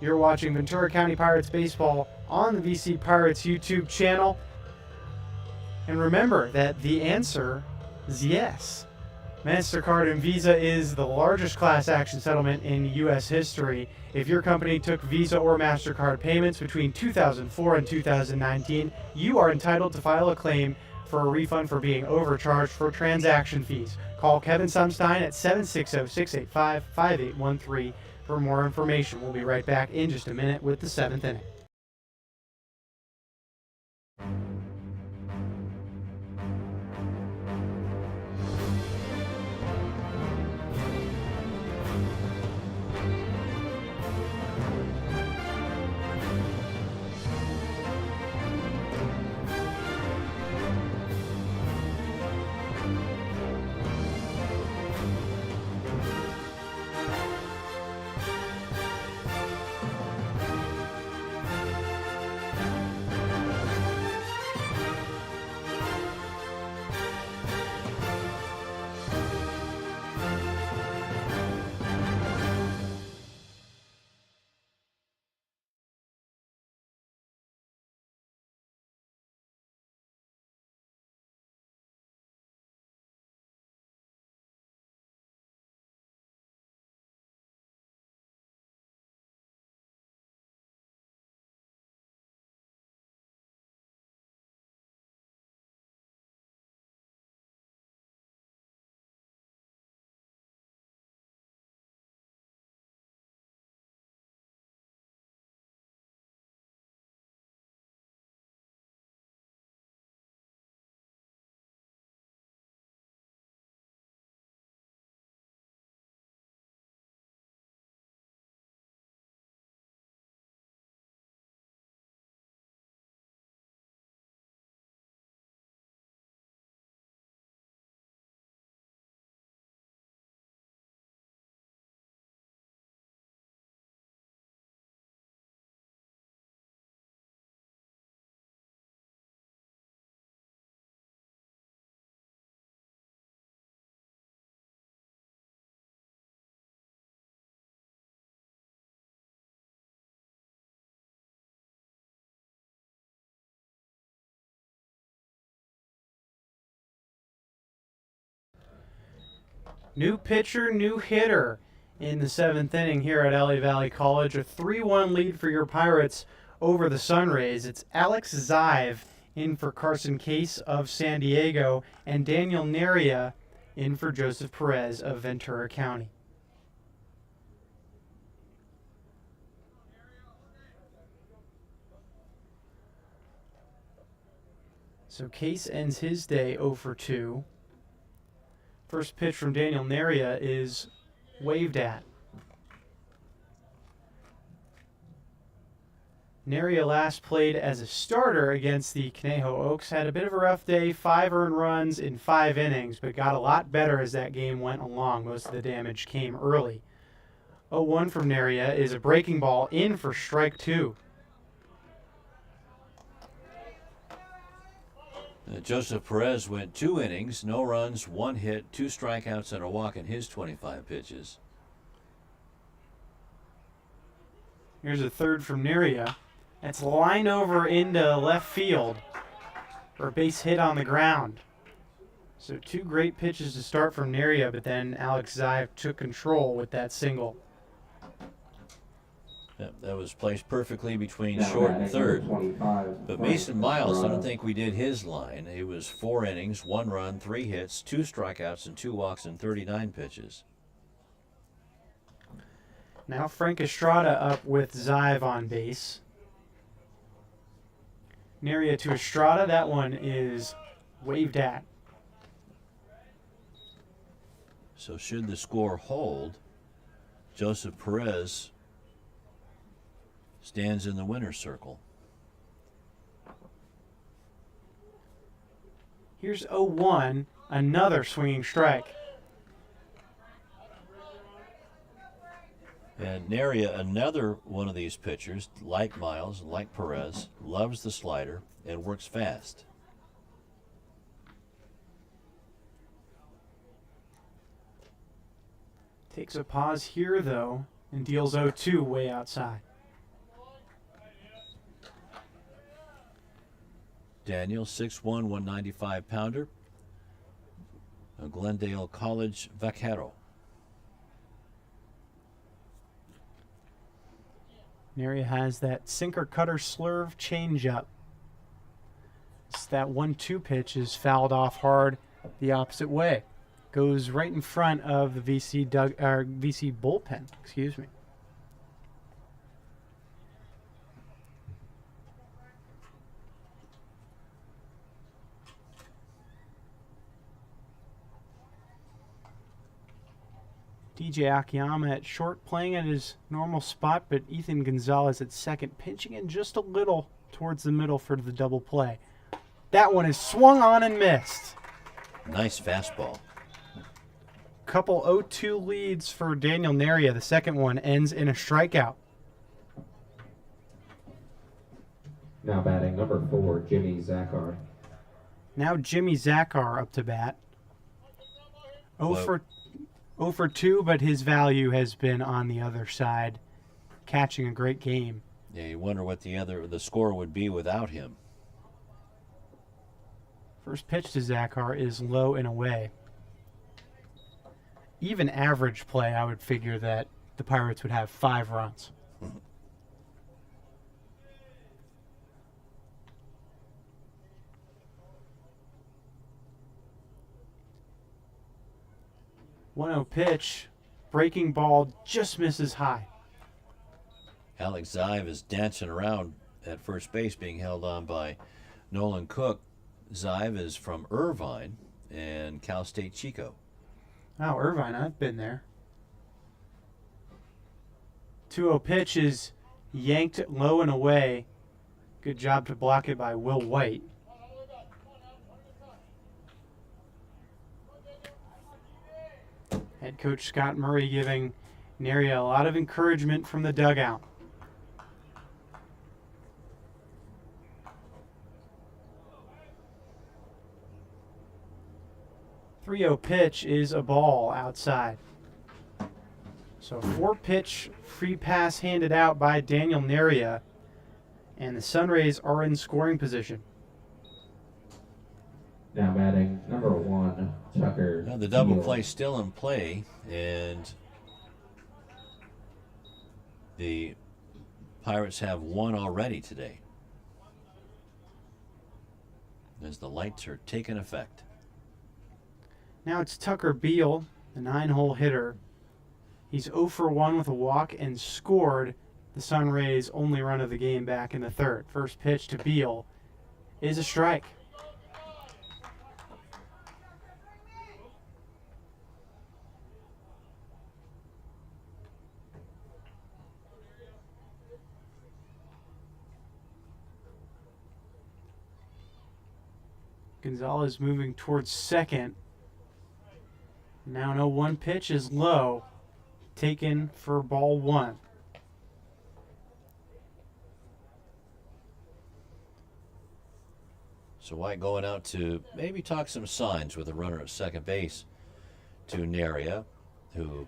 You're watching Ventura County Pirates baseball on the VC Pirates YouTube channel. And remember that the answer is yes. MasterCard and Visa is the largest class action settlement in U.S. history. If your company took Visa or MasterCard payments between 2004 and 2019, you are entitled to file a claim for a refund for being overcharged for transaction fees. Call Kevin Sumstein at 760-685-5813 for more information. We'll be right back in just a minute with the 7th inning. New pitcher, new hitter in the 7th inning here at LA Valley College. A 3-1 lead for your Pirates over the Sunrays. It's Alex Zive in for Carson Case of San Diego and Daniel Neria in for Joseph Perez of Ventura County. So Case ends his day 0 for 2. First pitch from Daniel Neria is waved at. Neria last played as a starter against the Conejo Oaks. Had a bit of a rough day, 5 earned runs in 5 innings, but got a lot better as that game went along. Most of the damage came early. 0-1 from Neria is a breaking ball in for strike 2. Joseph Perez went 2 innings, no runs, 1 hit, 2 strikeouts, and a walk in his 25 pitches. Here's a third from Neria. That's lined over into left field for a base hit on the ground. So 2 great pitches to start from Neria, but then Alex Zive took control with that single. That was placed perfectly between short and third. But Mason Miles, I don't think we did his line. It was 4 innings, 1 run, 3 hits, 2 strikeouts, and 2 walks in 39 pitches. Now Frank Estrada up with Zive on base. Neria to Estrada. That one is waved at. So should the score hold, Joseph Perez stands in the winner's circle. Here's 0-1, another swinging strike. And Neria, another one of these pitchers, like Miles, like Perez, loves the slider and works fast. Takes a pause here, though, and deals 0-2 way outside. Daniel, 6'1", 195-pounder, a Glendale College vaquero. Neria has that sinker cutter slurve changeup. It's that 1-2 pitch is fouled off hard the opposite way. Goes right in front of the VC bullpen. Excuse me. DJ Akiyama at short, playing at his normal spot, but Ethan Gonzalez at second, pinching in just a little towards the middle for the double play. That one is swung on and missed. Nice fastball. Couple 0-2 leads for Daniel Neria. The second one ends in a strikeout. Now batting number 4, Jimmy Zachar. Now Jimmy Zachar up to bat. 0 for 2, but his value has been on the other side, catching a great game. Yeah, you wonder what the score would be without him. First pitch to Zachar is low and away. Even average play, I would figure that the Pirates would have 5 runs. One-0 pitch, breaking ball just misses high. Alex Zive is dancing around at first base, being held on by Nolan Cook. Zive is from Irvine and Cal State Chico. Oh, Irvine, I've been there. 2-0 pitch is yanked low and away. Good job to block it by Will White. Head coach Scott Murray giving Neria a lot of encouragement from the dugout. .30 pitch is a ball outside. So 4-pitch free pass handed out by Daniel Neria, and the Sunrays are in scoring position. Now batting number 1, Tucker. Now the double Steele. play still in play, and the Pirates have 1 already today, as the lights are taking effect. Now it's Tucker Beal, the 9-hole hitter. He's 0 for 1 with a walk and scored the Sunrays' only run of the game back in the third. First pitch to Beal is a strike. Gonzalez moving towards second. Now 0-1 pitch is low, taken for ball 1. So White going out to maybe talk some signs with the runner at second base to Neria, who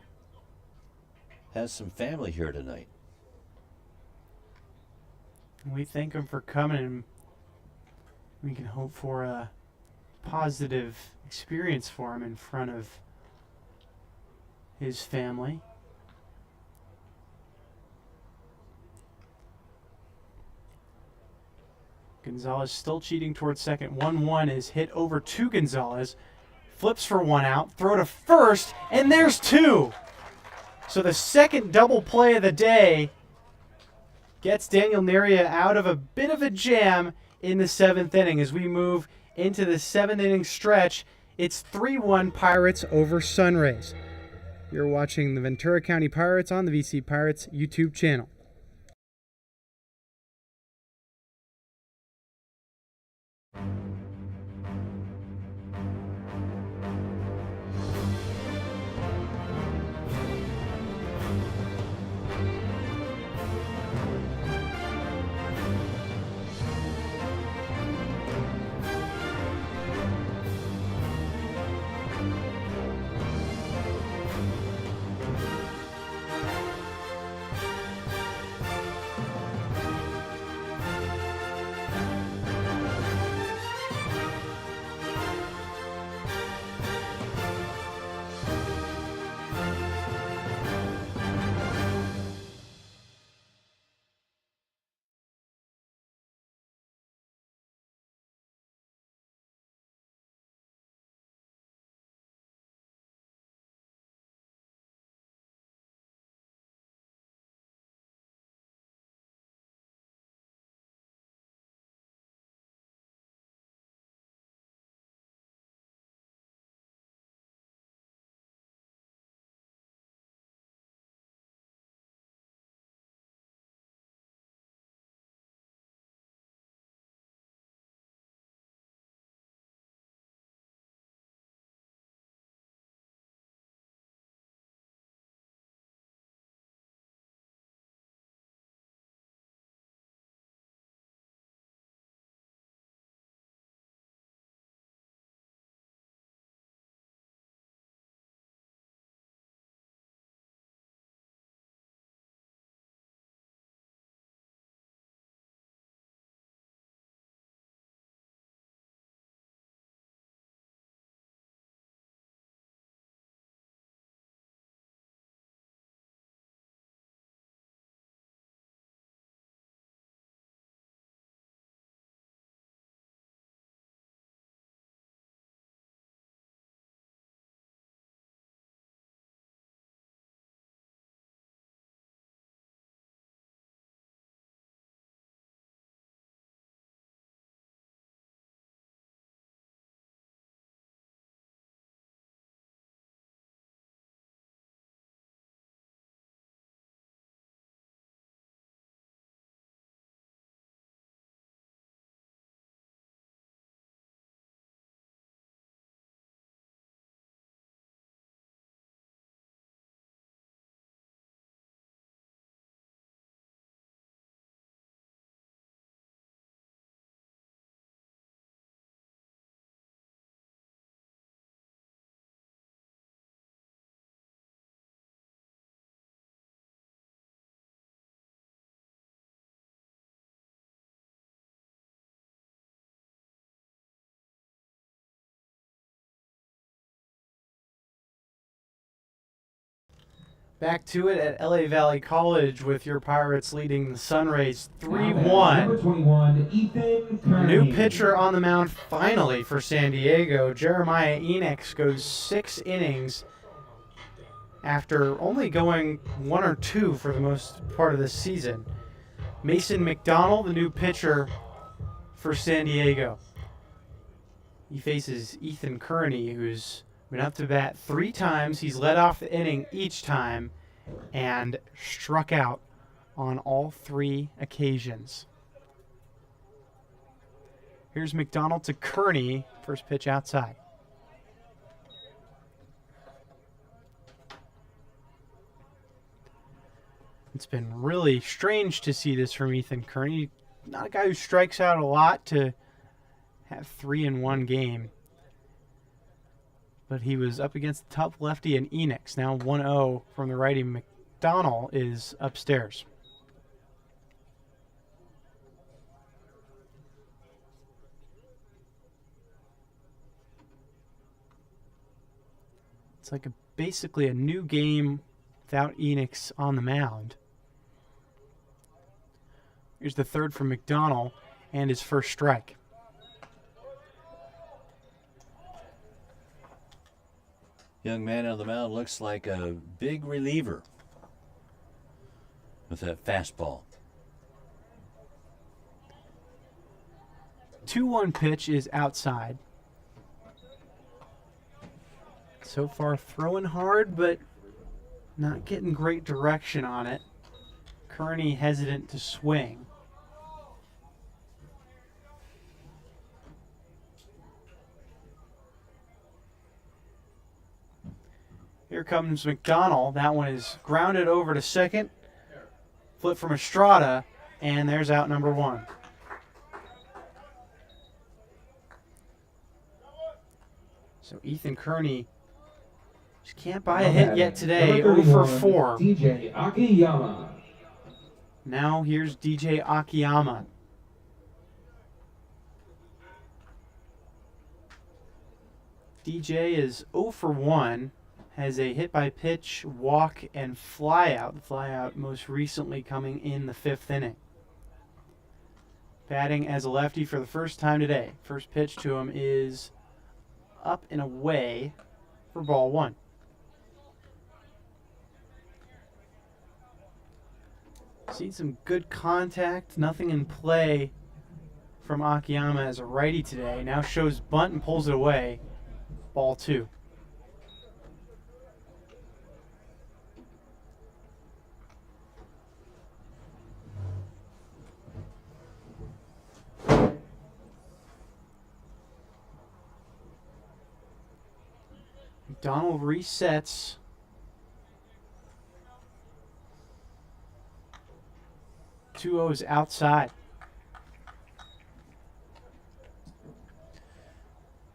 has some family here tonight. We thank him for coming, and we can hope for a positive experience for him in front of his family. Gonzalez still cheating towards second. 1-1 is hit over to Gonzalez. Flips for 1 out. Throw to first, and there's 2. So the second double play of the day gets Daniel Neria out of a bit of a jam in the 7th inning. As we move into the 7th inning stretch, it's 3-1 Pirates over Sunrays. You're watching the Ventura County Pirates on the VC Pirates YouTube channel. Back to it at LA Valley College with your Pirates leading the Sunrays Number 3-1. 21, Ethan Kearney. New pitcher on the mound finally for San Diego. Jeremiah Enix goes 6 innings after only going 1 or 2 for the most part of this season. Mason McDonald, the new pitcher for San Diego. He faces Ethan Kearney, who's been up to bat 3 times. He's led off the inning each time and struck out on all 3 occasions. Here's McDonald to Kearney. First pitch outside. It's been really strange to see this from Ethan Kearney. Not a guy who strikes out a lot to have 3 in one game. But he was up against the top lefty and Enix. Now 1-0 from the righty. McDonald is upstairs. It's like basically a new game without Enix on the mound. Here's the third from McDonald and his first strike. Young man on the mound looks like a big reliever with that fastball. 2-1 pitch is outside. So far throwing hard, but not getting great direction on it. Kearney hesitant to swing. Here comes McDonald. That one is grounded over to second. Flip from Estrada, and there's out number 1. So Ethan Kearney just can't buy a hit yet today. 0 for 4. DJ Akiyama. Now here's DJ Akiyama. DJ is 0 for 1. Has a hit by pitch, walk, and flyout. The flyout most recently coming in the 5th inning. Batting as a lefty for the first time today. First pitch to him is up and away for ball 1. Seen some good contact, nothing in play from Akiyama as a righty today. Now shows bunt and pulls it away. Ball 2. McDonald resets. Two O's outside.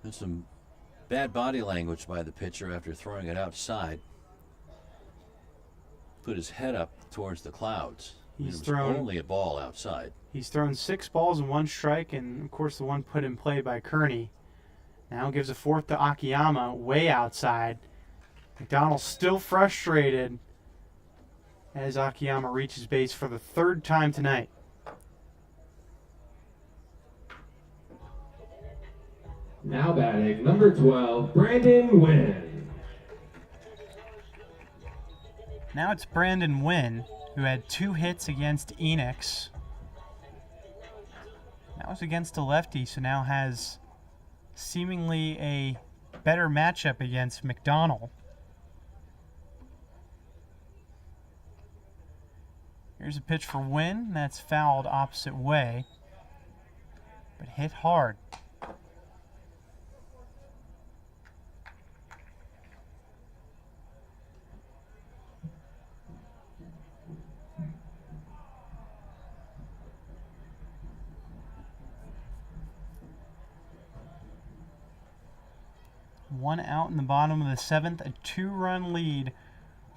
There's some bad body language by the pitcher after throwing it outside. Put his head up towards the clouds. He's It was only a ball outside. He's thrown 6 balls and 1 strike, and of course the one put in play by Kearney. Now gives a 4th to Akiyama, way outside. McDonald still frustrated as Akiyama reaches base for the 3rd time tonight. Now batting, number 12, Brandon Wynn. Now it's Brandon Wynn, who had 2 hits against Enix. That was against a lefty, so now has seemingly a better matchup against McDonald. Here's a pitch for Wynn. That's fouled opposite way, but hit hard. One out in the bottom of the 7th, a 2-run lead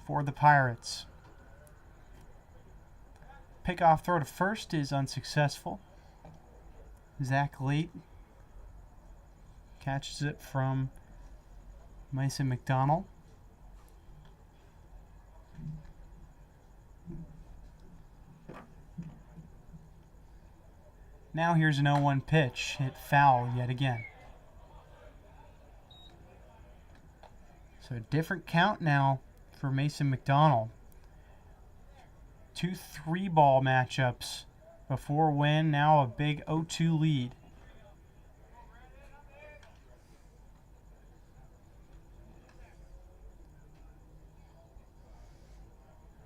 for the Pirates. Pickoff throw to first is unsuccessful. Zach Late catches it from Mason McDonald. Now here's an 0-1 pitch. Hit foul yet again. So a different count now for Mason McDonald. 2 3-ball matchups before win. Now a big 0-2 lead.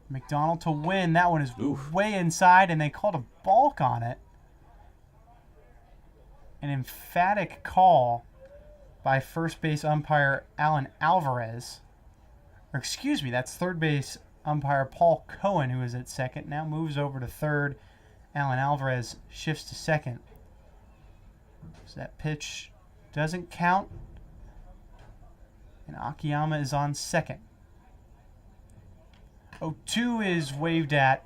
McDonald to win. That one is way inside, and they called a balk on it. An emphatic call by first base umpire Alan Alvarez. Or excuse me, that's third base umpire Paul Cohen, who is at second. Now moves over to third. Alan Alvarez shifts to second. So that pitch doesn't count. And Akiyama is on second. 0-2 is waved at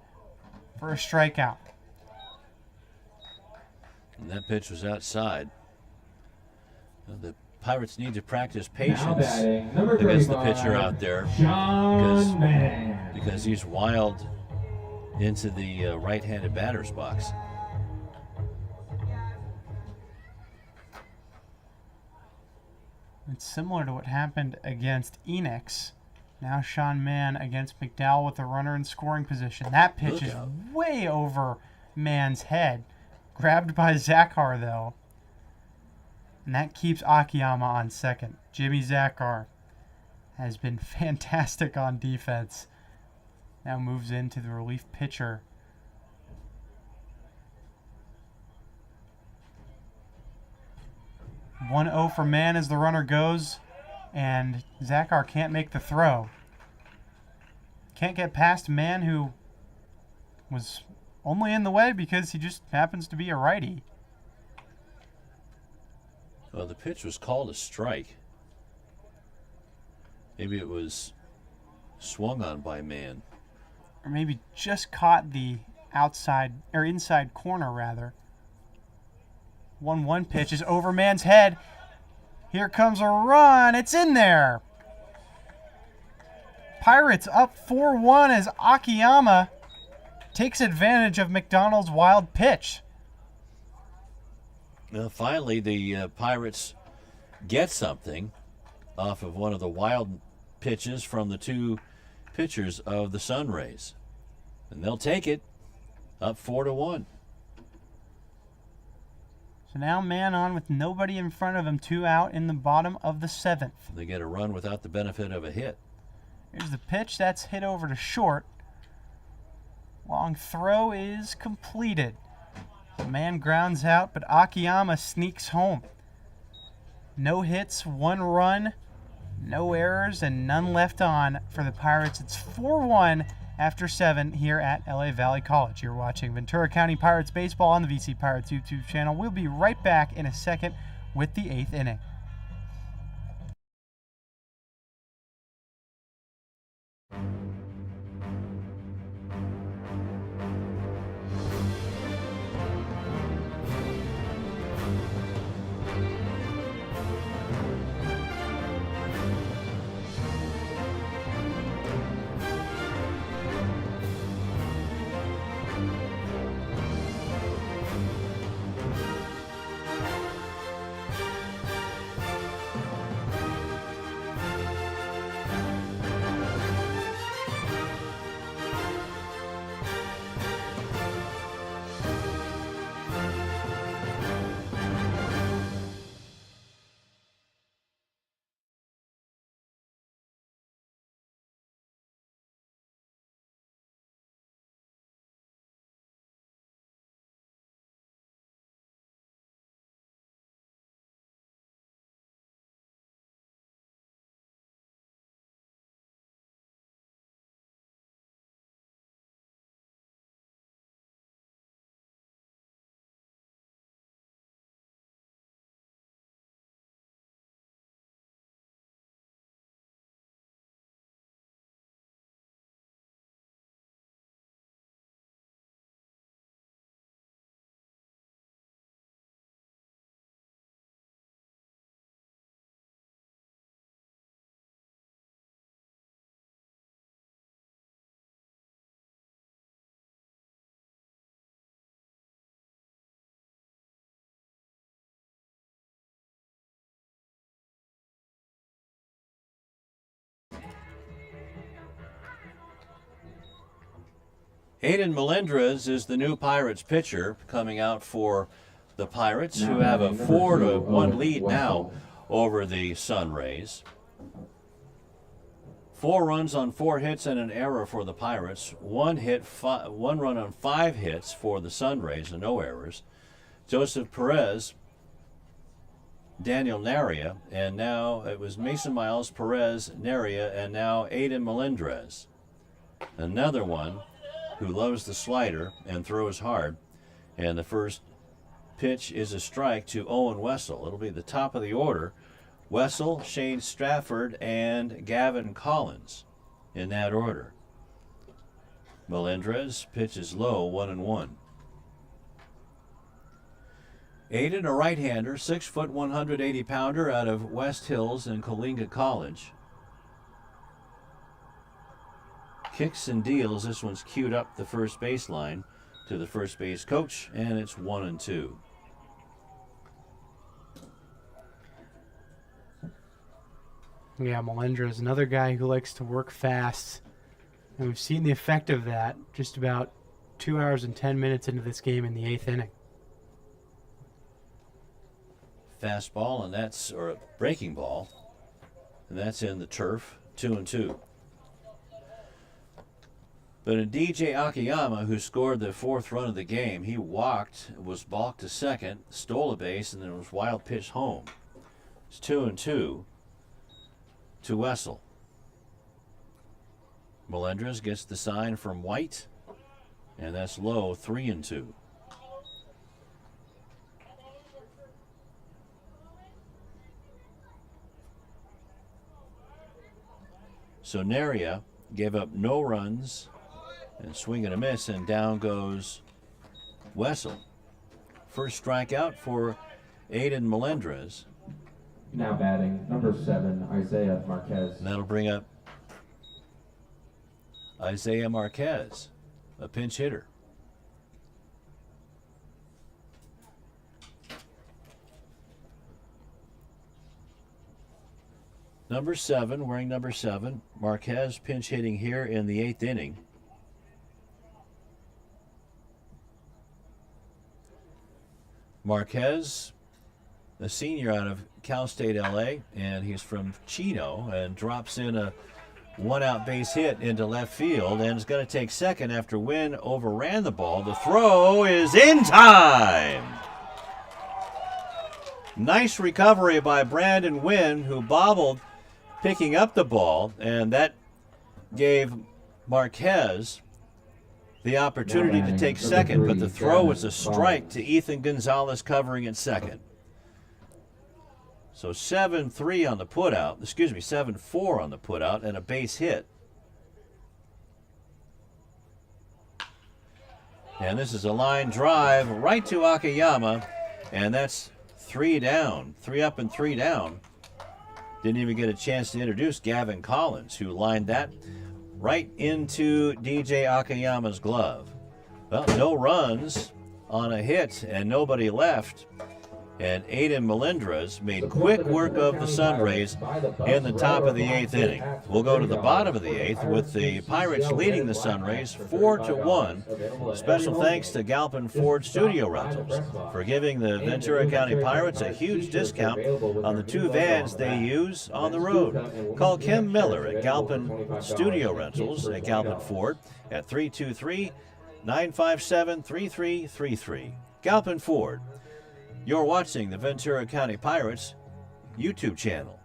for a strikeout. And that pitch was outside. The Pirates need to practice patience Number against the 35, pitcher out there John Mann. because he's wild into the right-handed batter's box. It's similar to what happened against Enix. Now Sean Mann against McDowell with a runner in scoring position. That pitch is way over Mann's head. Grabbed by Zachar, though. And that keeps Akiyama on second. Jimmy Zachar has been fantastic on defense. Now moves into the relief pitcher. "1-0 for Mann as the runner goes. And Zachar can't make the throw. Can't get past Mann, who was only in the way because he just happens to be a righty. Well, the pitch was called a strike. Maybe it was swung on by Mann. Or maybe just caught the outside, or inside corner, rather. 1-1 pitch is over Mann's head. Here comes a run. It's in there. Pirates up 4-1 as Akiyama takes advantage of McDonald's wild pitch. Now, finally, the Pirates get something off of one of the wild pitches from the two pitchers of the Sunrays. And they'll take it up 4-1. So now Mann on with nobody in front of him, 2 out in the bottom of the 7th. They get a run without the benefit of a hit. Here's the pitch. That's hit over to short. Long throw is completed. Mann grounds out, but Akiyama sneaks home. No hits, 1 run, no errors, and none left on for the Pirates. It's 4-1 after 7 here at LA Valley College. You're watching Ventura County Pirates baseball on the VC Pirates YouTube channel. We'll be right back in a second with the 8th inning. Aiden Melendrez is the new Pirates pitcher coming out for the Pirates, who have a 4-1 lead now over the Sunrays. 4 runs on 4 hits and an error for the Pirates. 1 run on 5 hits for the Sunrays and no errors. Joseph Perez, Daniel Naria, and now it was Mason Miles, Perez, Naria, and now Aiden Melendrez. Another one who loves the slider and throws hard. And the first pitch is a strike to Owen Wessel. It'll be the top of the order. Wessel, Shane Strafford, and Gavin Collins in that order. Melendrez pitches low, 1-1. Aiden, a right-hander, 6 foot, 180-pounder out of West Hills and Coalinga College. Kicks and deals. This one's queued up the first baseline to the first base coach, and it's 1-2. Yeah, Melendrez is another guy who likes to work fast. And we've seen the effect of that just about 2 hours and 10 minutes into this game in the 8th inning. Fastball, and that's, or a breaking ball, and that's in the turf, 2-2. But in DJ Akiyama, who scored the 4th run of the game, he was balked to second, stole a base, and then was wild pitch home. It's 2-2 to Wessel. Melendrez gets the sign from White, and that's low, 3-2. So Naria gave up no runs and swing and a miss, and down goes Wessel. First strikeout for Aiden Melendrez. Now batting, number 7, Isaiah Marquez. And that'll bring up Isaiah Marquez, a pinch hitter. Number 7, wearing number 7, Marquez pinch hitting here in the 8th inning. Marquez, a senior out of Cal State LA, and he's from Chino, and drops in a 1-out base hit into left field, and is going to take second after Wynn overran the ball. The throw is in time. Nice recovery by Brandon Wynn, who bobbled picking up the ball, and that gave Marquez the opportunity to take second, but the throw was a strike to Ethan Gonzalez covering at second. So 7-3 on the putout, 7-4 on the putout, and a base hit. And this is a line drive right to Akiyama, and that's 3 down, 3 up and 3 down. Didn't even get a chance to introduce Gavin Collins, who lined that right into DJ Akiyama's glove. Well, no runs on a hit and nobody left. And Aiden Melendrez made quick work of the Sunrays in the top of the 8th inning. We'll go to the bottom of the 8th with the Pirates leading the Sunrays 4-1. Special thanks to Galpin Ford Studio Rentals for giving the Ventura County Pirates a huge discount on the 2 vans they use on the road. Call Kim Miller at Galpin Studio Rentals at Galpin Ford at 323-957-3333. Galpin Ford. You're watching the Ventura County Pirates YouTube channel.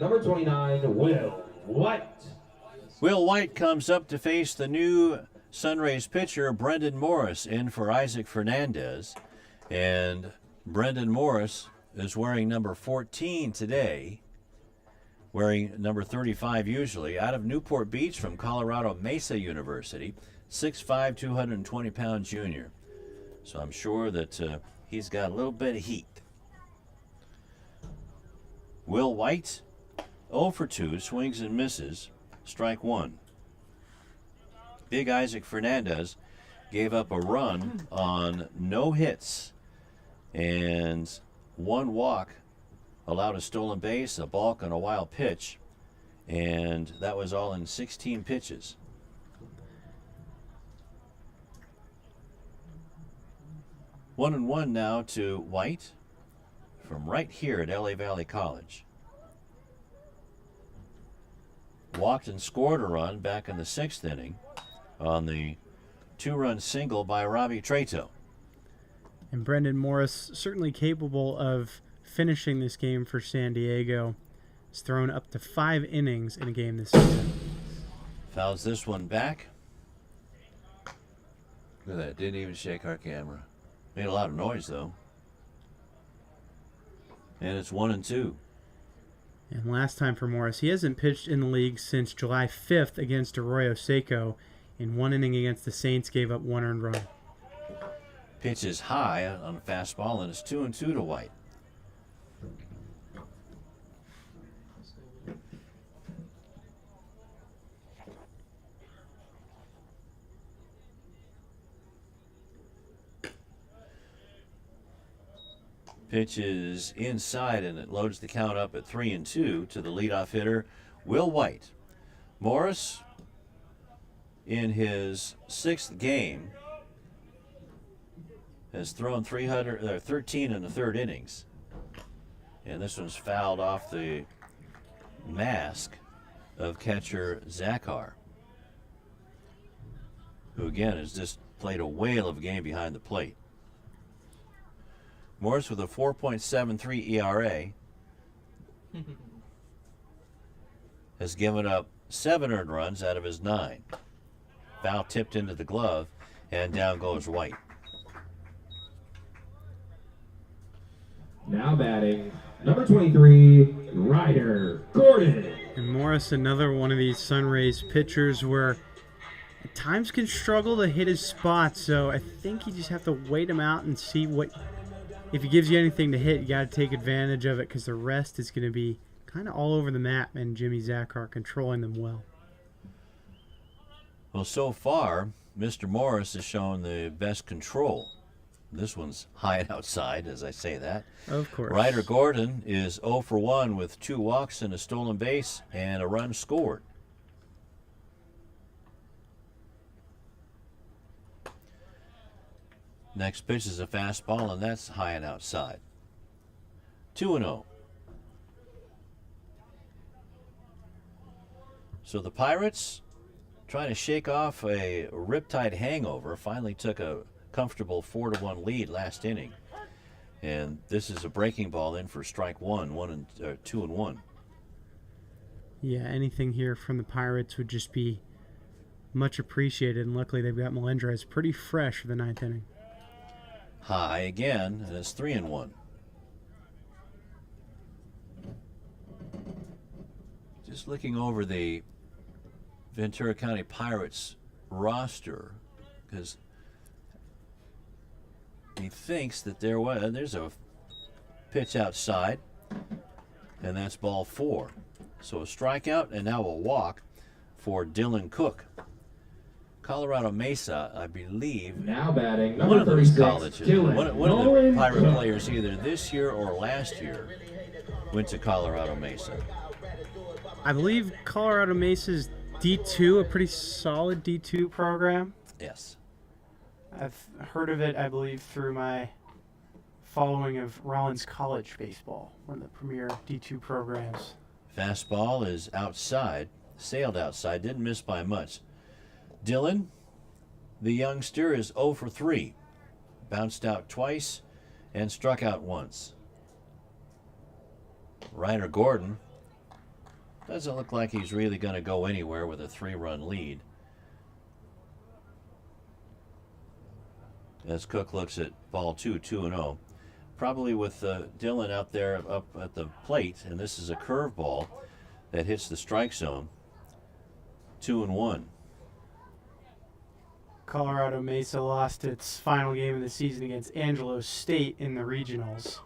number 29, Will White. Will White comes up to face the new Sunrays pitcher, Brendan Morris, in for Isaac Fernandez. And Brendan Morris is wearing number 14 today, wearing number 35 usually, out of Newport Beach from Colorado Mesa University, 6'5", 220-pound junior. So I'm sure that he's got a little bit of heat. Will White, 0 for 2, swings and misses, strike one. Big Isaac Fernandez gave up a run on no hits and one walk, allowed a stolen base, a balk, and a wild pitch, and that was all in 16 pitches. 1-1 now to White from right here at LA Valley College. Walked and scored a run back in the 6th inning on the 2-run single by Robbie Treto. And Brendan Morris, certainly capable of finishing this game for San Diego. He's thrown up to 5 innings in a game this season. Fouls this one back. Look at that, didn't even shake our camera. Made a lot of noise though. And it's 1-2. And last time for Morris, he hasn't pitched in the league since July 5th against Arroyo Seco. In one inning against the Saints, gave up 1 earned run. Pitch is high on a fastball, and it's 2-2 to White. Pitch is inside, and it loads the count up at 3-2 to the leadoff hitter, Will White. Morris, in his 6th game, has thrown 13 in the 3rd innings. And this one's fouled off the mask of catcher Zachar, who again has just played a whale of a game behind the plate. Morris with a 4.73 ERA has given up 7 earned runs out of his 9. Foul tipped into the glove, and down goes White. Now batting, number 23, Ryder Gordon. And Morris, another one of these Sunrays pitchers where at times can struggle to hit his spots, so I think you just have to wait him out and see what, if he gives you anything to hit, you got to take advantage of it, because the rest is going to be kind of all over the map, and Jimmy Zachar controlling them well. Well, so far, Mr. Morris has shown the best control. This one's high and outside, as I say that. Of course. Ryder Gordon is 0 for 1 with 2 walks and a stolen base and a run scored. Next pitch is a fastball, and that's high and outside. 2-0. So the Pirates, trying to shake off a riptide hangover, finally took a comfortable 4-1 lead last inning. And this is a breaking ball in for strike 2-1. Yeah, anything here from the Pirates would just be much appreciated, and luckily they've got Melendrez pretty fresh for the 9th inning. High again, and it's 3-1. Just looking over the Ventura County Pirates roster, because he thinks that there's a pitch outside, and that's ball 4. So a strikeout and now a walk for Dylan Cook. Colorado Mesa, I believe, Now batting, one number of those 36, colleges, Dylan one of the Nolan Pirate Cook. players either this year or last year went to Colorado Mesa. I believe Colorado Mesa's D2, a pretty solid D2 program. Yes. I've heard of it, I believe, through my following of Rollins College baseball, one of the premier D2 programs. Fastball is outside, sailed outside, didn't miss by much. Dylan, the youngster, is 0 for 3. Bounced out twice and struck out once. Ryder Gordon Doesn't look like he's really going to go anywhere with a 3-run lead. As Cook looks at ball 2, 2-0. Probably with Dillon out there up at the plate, and this is a curveball that hits the strike zone. 2-1. Colorado Mesa lost its final game of the season against Angelo State in the regionals.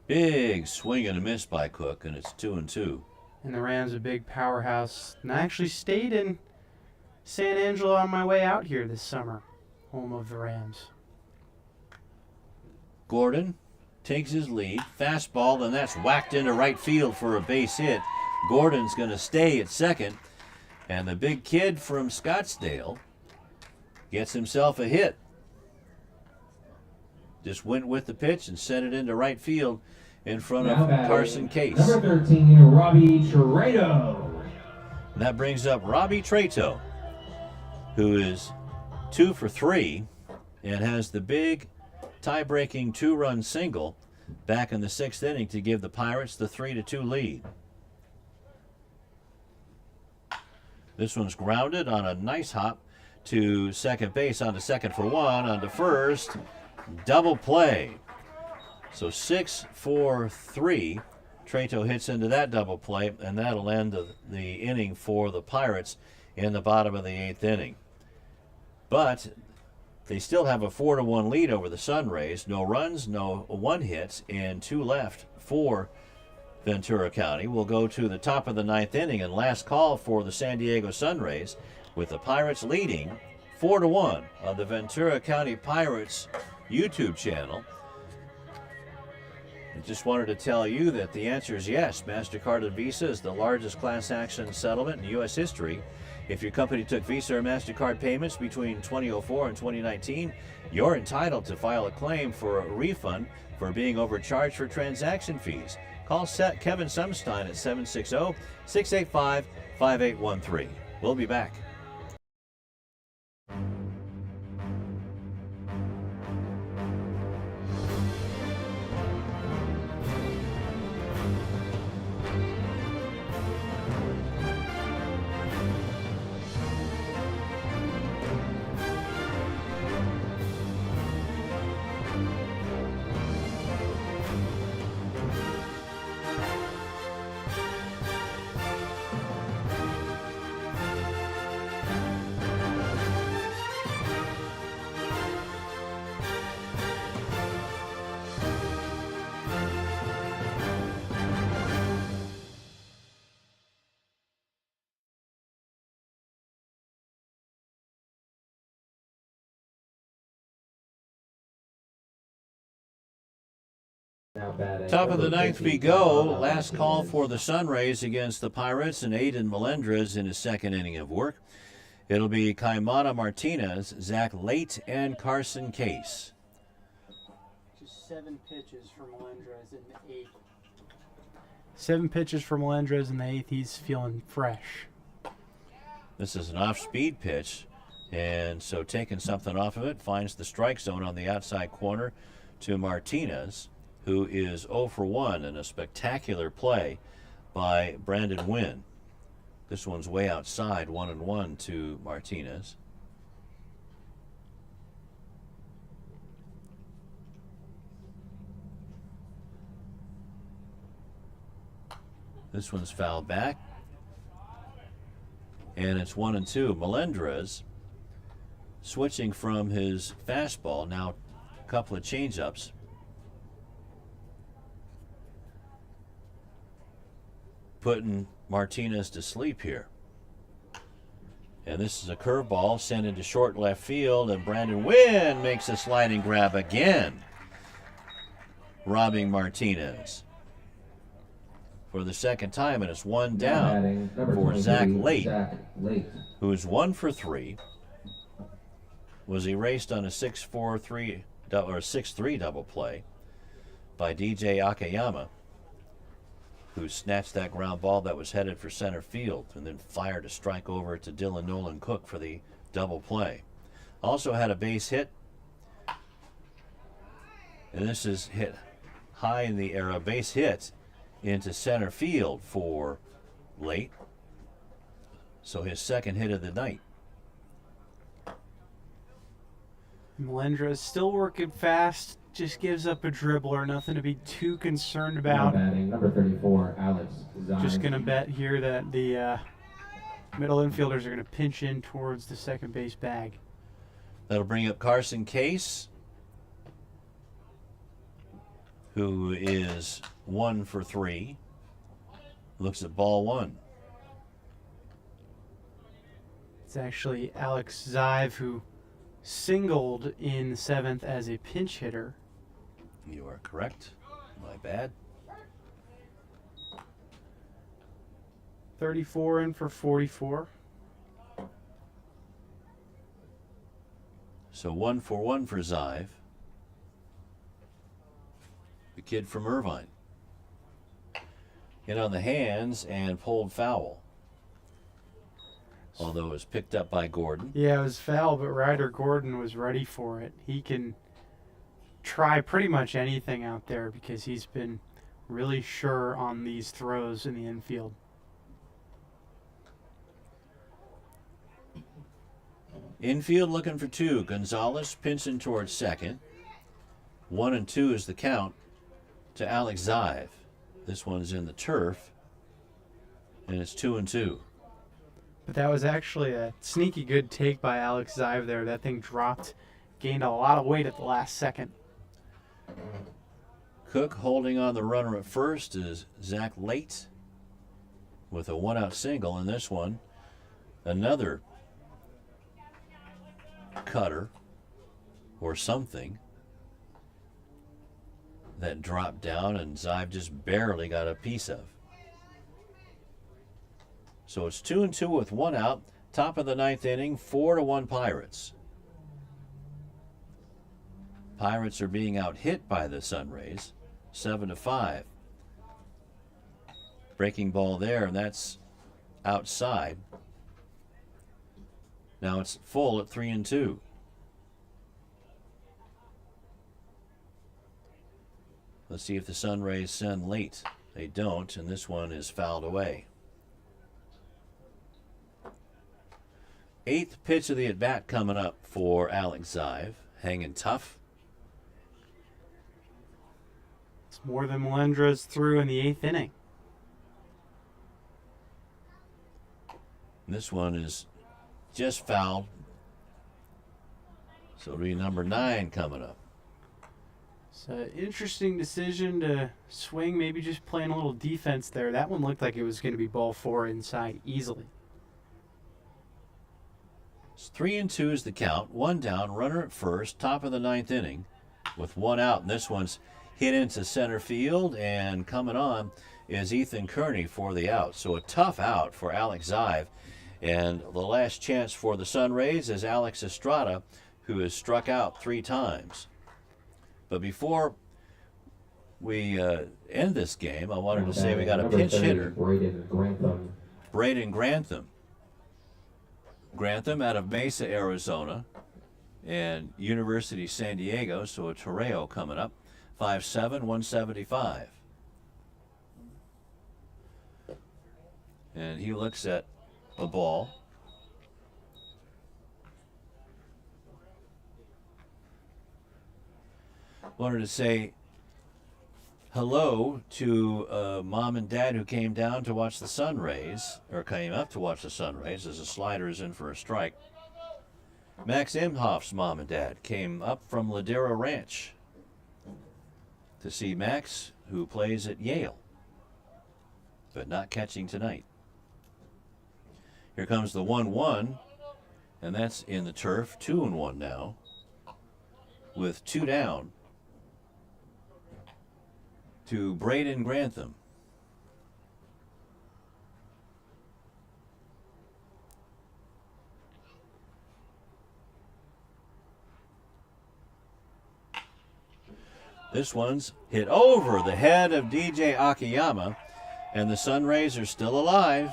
Big swing and a miss by Cook, and it's 2-2. And the Rams, a big powerhouse. And I actually stayed in San Angelo on my way out here this summer, home of the Rams. Gordon takes his lead. Fastball, and that's whacked into right field for a base hit. Gordon's going to stay at second. And the big kid from Scottsdale gets himself a hit. Just went with the pitch and sent it into right field in front of Carson Case. Number 13, Robbie Treto. And that brings up Robbie Treto, who is 2 for 3 and has the big tie-breaking 2-run single back in the 6th inning to give the Pirates the 3-2 lead. This one's grounded on a nice hop to second base, onto second for 1, onto first. Double play. So 6 for 3. Treto hits into that double play, and that'll end the inning for the Pirates in the bottom of the 8th inning. But they still have a 4-1 lead over the Sunrays. No runs, no 1 hits, and 2 left for Ventura County. We'll go to the top of the 9th inning and last call for the San Diego Sunrays, with the Pirates leading 4-1 on the Ventura County Pirates YouTube channel. I just wanted to tell you that the answer is yes. MasterCard and Visa is the largest class action settlement in U.S. history. If your company took Visa or MasterCard payments between 2004 and 2019, you're entitled to file a claim for a refund for being overcharged for transaction fees. Call Kevin Sumstein at 760-685-5813. We'll be back. Top of the 9th we go. Last call for the Sunrays against the Pirates, and Aiden Melendrez in his 2nd inning of work. It'll be Caimana Martinez, Zach Late, and Carson Case. Just 7 pitches for Melendrez in the 8th. 7 pitches for Melendrez in the 8th. He's feeling fresh. This is an off-speed pitch, and so taking something off of it, finds the strike zone on the outside corner to Martinez, who is 0 for 1 in a spectacular play by Brandon Wynn. This one's way outside, 1-1 to Martinez. This one's fouled back, and it's 1-2. Melendrez switching from his fastball, now a couple of changeups. Putting Martinez to sleep here. And this is a curveball sent into short left field, and Brandon Wynn makes a sliding grab again, robbing Martinez for the 2nd time, and it's 1 down for Zach Late, who is 1 for 3. Was erased on a 6-4-3 or 6-3 double play by DJ Akayama, who snatched that ground ball that was headed for center field and then fired a strike over to Dylan Nolan Cook for the double play. Also had a base hit, and this is hit high in the air, a base hit into center field for late. So his second hit of the night. Melendra is still working fast, just gives up a dribbler, nothing to be too concerned Now about. batting number 34, Alex Zive. Just going to bet here that the middle infielders are going to pinch in towards the second base bag. That'll bring up Carson Case, who is 1 for 3. Looks at ball 1. It's actually Alex Zive who singled in 7th as a pinch hitter. You are correct. My bad. 34 in for 44. So 1 for 1 for Zive. The kid from Irvine. Hit on the hands and pulled foul. Although it was picked up by Gordon. Yeah, it was foul, but Ryder Gordon was ready for it. He can try pretty much anything out there because he's been really sure on these throws in the infield. Infield looking for 2. Gonzalez pinching towards second. 1 and 2 is the count to Alex Zive. This one's in the turf, and it's 2 and 2. But that was actually a sneaky good take by Alex Zive there. That thing dropped, gained a lot of weight at the last second. Cook holding on the runner at first is Zach Late with a 1-out single. And this one, another cutter or something that dropped down and Zive just barely got a piece of. So it's 2 and 2 with 1 out. Top of the 9th inning, 4-1 Pirates. Pirates are being out hit by the Sunrays, 7-5. Breaking ball there, and that's outside. Now it's full at 3 and 2. Let's see if the Sunrays send Late. They don't, and this one is fouled away. 8th pitch of the at-bat coming up for Alex Zive. Hanging tough. It's more than Melendra's through in the 8th inning. And this one is just fouled. So it'll be number 9 coming up. It's an interesting decision to swing, maybe just playing a little defense there. That one looked like it was going to be ball 4 inside easily. It's 3 and 2 is the count. 1 down, runner at first, top of the 9th inning with 1 out. And this one's hit into center field, and coming on is Ethan Kearney for the out. So a tough out for Alex Zive. And the last chance for the Sunrays is Alex Estrada, who has struck out 3 times. But before we end this game, I wanted to say we got a pinch hitter. Braden Grantham. Grantham out of Mesa, Arizona, and University San Diego, so a Torreo coming up. 5'7", 175. And he looks at a ball. Wanted to say hello to Mom and Dad who came down to watch the Sunrays, or came up to watch the Sunrays as the slider is in for a strike. Max Imhoff's mom and dad came up from Ladera Ranch to see Max, who plays at Yale, but not catching tonight. Here comes the 1-1, and that's in the turf. 2 and 1 now, with 2 down to Braden Grantham. This one's hit over the head of DJ Akiyama, and the Sunrays are still alive.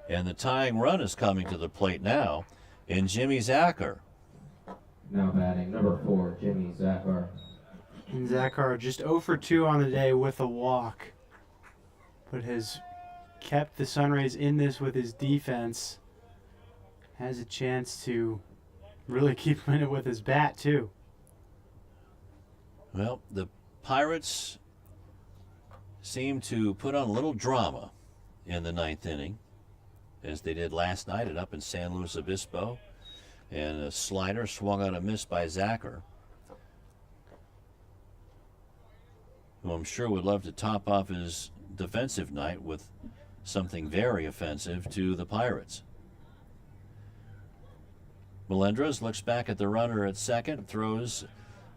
And the tying run is coming to the plate now in Jimmy Zacher. Now batting number 4, Jimmy Zacher. And Zachar just 0 for 2 on the day with a walk, but has kept the Sunrays in this with his defense. Has a chance to really keep him in it with his bat, too. Well, the Pirates seem to put on a little drama in the ninth inning, as they did last night up in San Luis Obispo. And a slider swung on a miss by Zachar, who I'm sure would love to top off his defensive night with something very offensive to the Pirates. Melendrez looks back at the runner at second, throws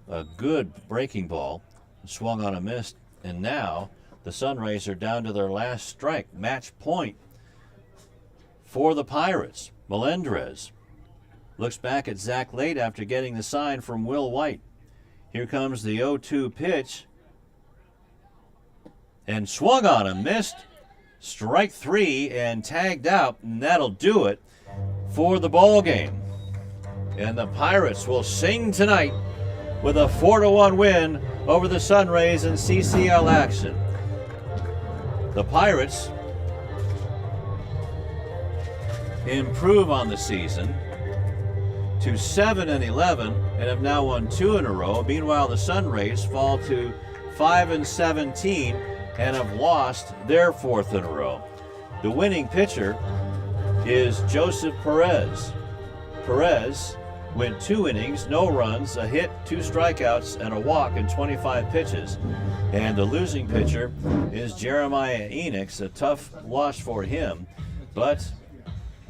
a good breaking ball, swung on a miss, and now the Sunrays are down to their last strike. Match point for the Pirates. Melendrez looks back at Zach Late after getting the sign from Will White. Here comes the 0-2 pitch. And swung on him, missed. Strike 3 and tagged out, and that'll do it for the ball game. And the Pirates will sing tonight with a 4-1 win over the Sunrays in CCL action. The Pirates improve on the season to 7-11 and have now won 2 in a row. Meanwhile, the Sunrays fall to 5-17 and have lost their 4th in a row. The winning pitcher is Joseph Perez. Perez went 2 innings, no runs, a hit, 2 strikeouts, and a walk in 25 pitches. And the losing pitcher is Jeremiah Enix. A tough loss for him, but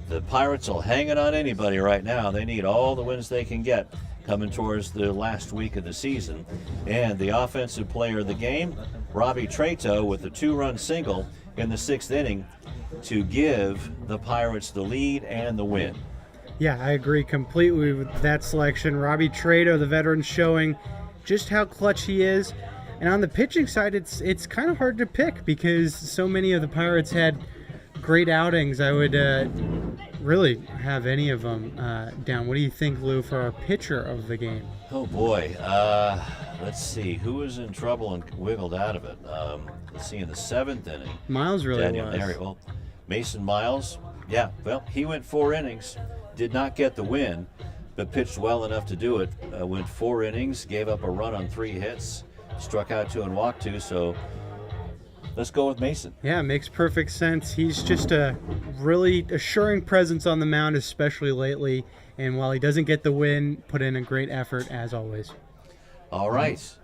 the Pirates will hang it on anybody right now. They need all the wins they can get coming towards the last week of the season. And the offensive player of the game, Robbie Trato, with a 2-run single in the 6th inning to give the Pirates the lead and the win. Yeah, I agree completely with that selection. Robbie Trato, the veteran, showing just how clutch he is. And on the pitching side, it's kind of hard to pick because so many of the Pirates had great outings. I would really have any of them down. What do you think, Lou, for our pitcher of the game? Oh boy, let's see who was in trouble and wiggled out of it. Let's see, in the 7th inning, Miles really Daniel was. Neri, well, Mason Miles, yeah, well, he went 4 innings, did not get the win, but pitched well enough to do it. Went 4 innings, gave up a run on 3 hits, struck out 2 and walked 2. So let's go with Mason. Yeah, makes perfect sense. He's just a really assuring presence on the mound, especially lately. And while he doesn't get the win, put in a great effort as always. All right.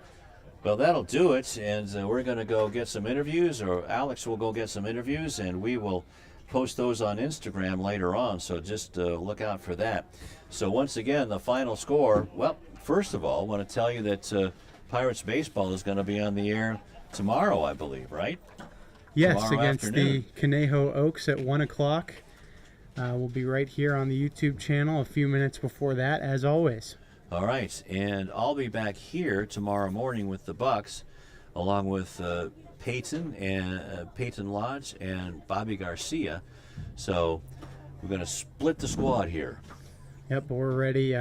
Well, that'll do it. And we're going to go get some interviews, or Alex will go get some interviews, and we will post those on Instagram later on. So just look out for that. So once again, the final score. Well, first of all, I want to tell you that Pirates baseball is going to be on the air tomorrow, I believe, right? Yes, Tomorrow against afternoon. the Conejo Oaks at 1 o'clock. We'll be right here on the YouTube channel a few minutes before that, as always. All right, and I'll be back here tomorrow morning with the Bucks, along with Peyton and Peyton Lodge and Bobby Garcia. So we're going to split the squad here. Yep, but we're ready.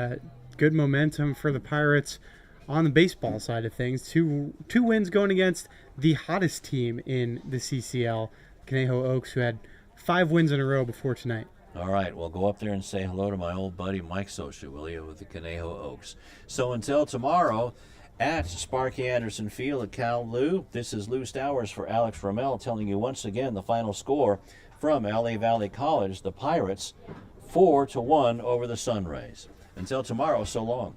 Good momentum for the Pirates on the baseball side of things. Two wins going against the hottest team in the CCL, Conejo Oaks, who had 5 wins in a row before tonight. All right, well, go up there and say hello to my old buddy Mike Socha, will you, with the Conejo Oaks. So until tomorrow at Sparky Anderson Field at Cal Lou, this is Lou Stowers for Alex Ramel telling you once again the final score from LA Valley College, the Pirates 4-1 over the Sunrays. Until tomorrow, so long.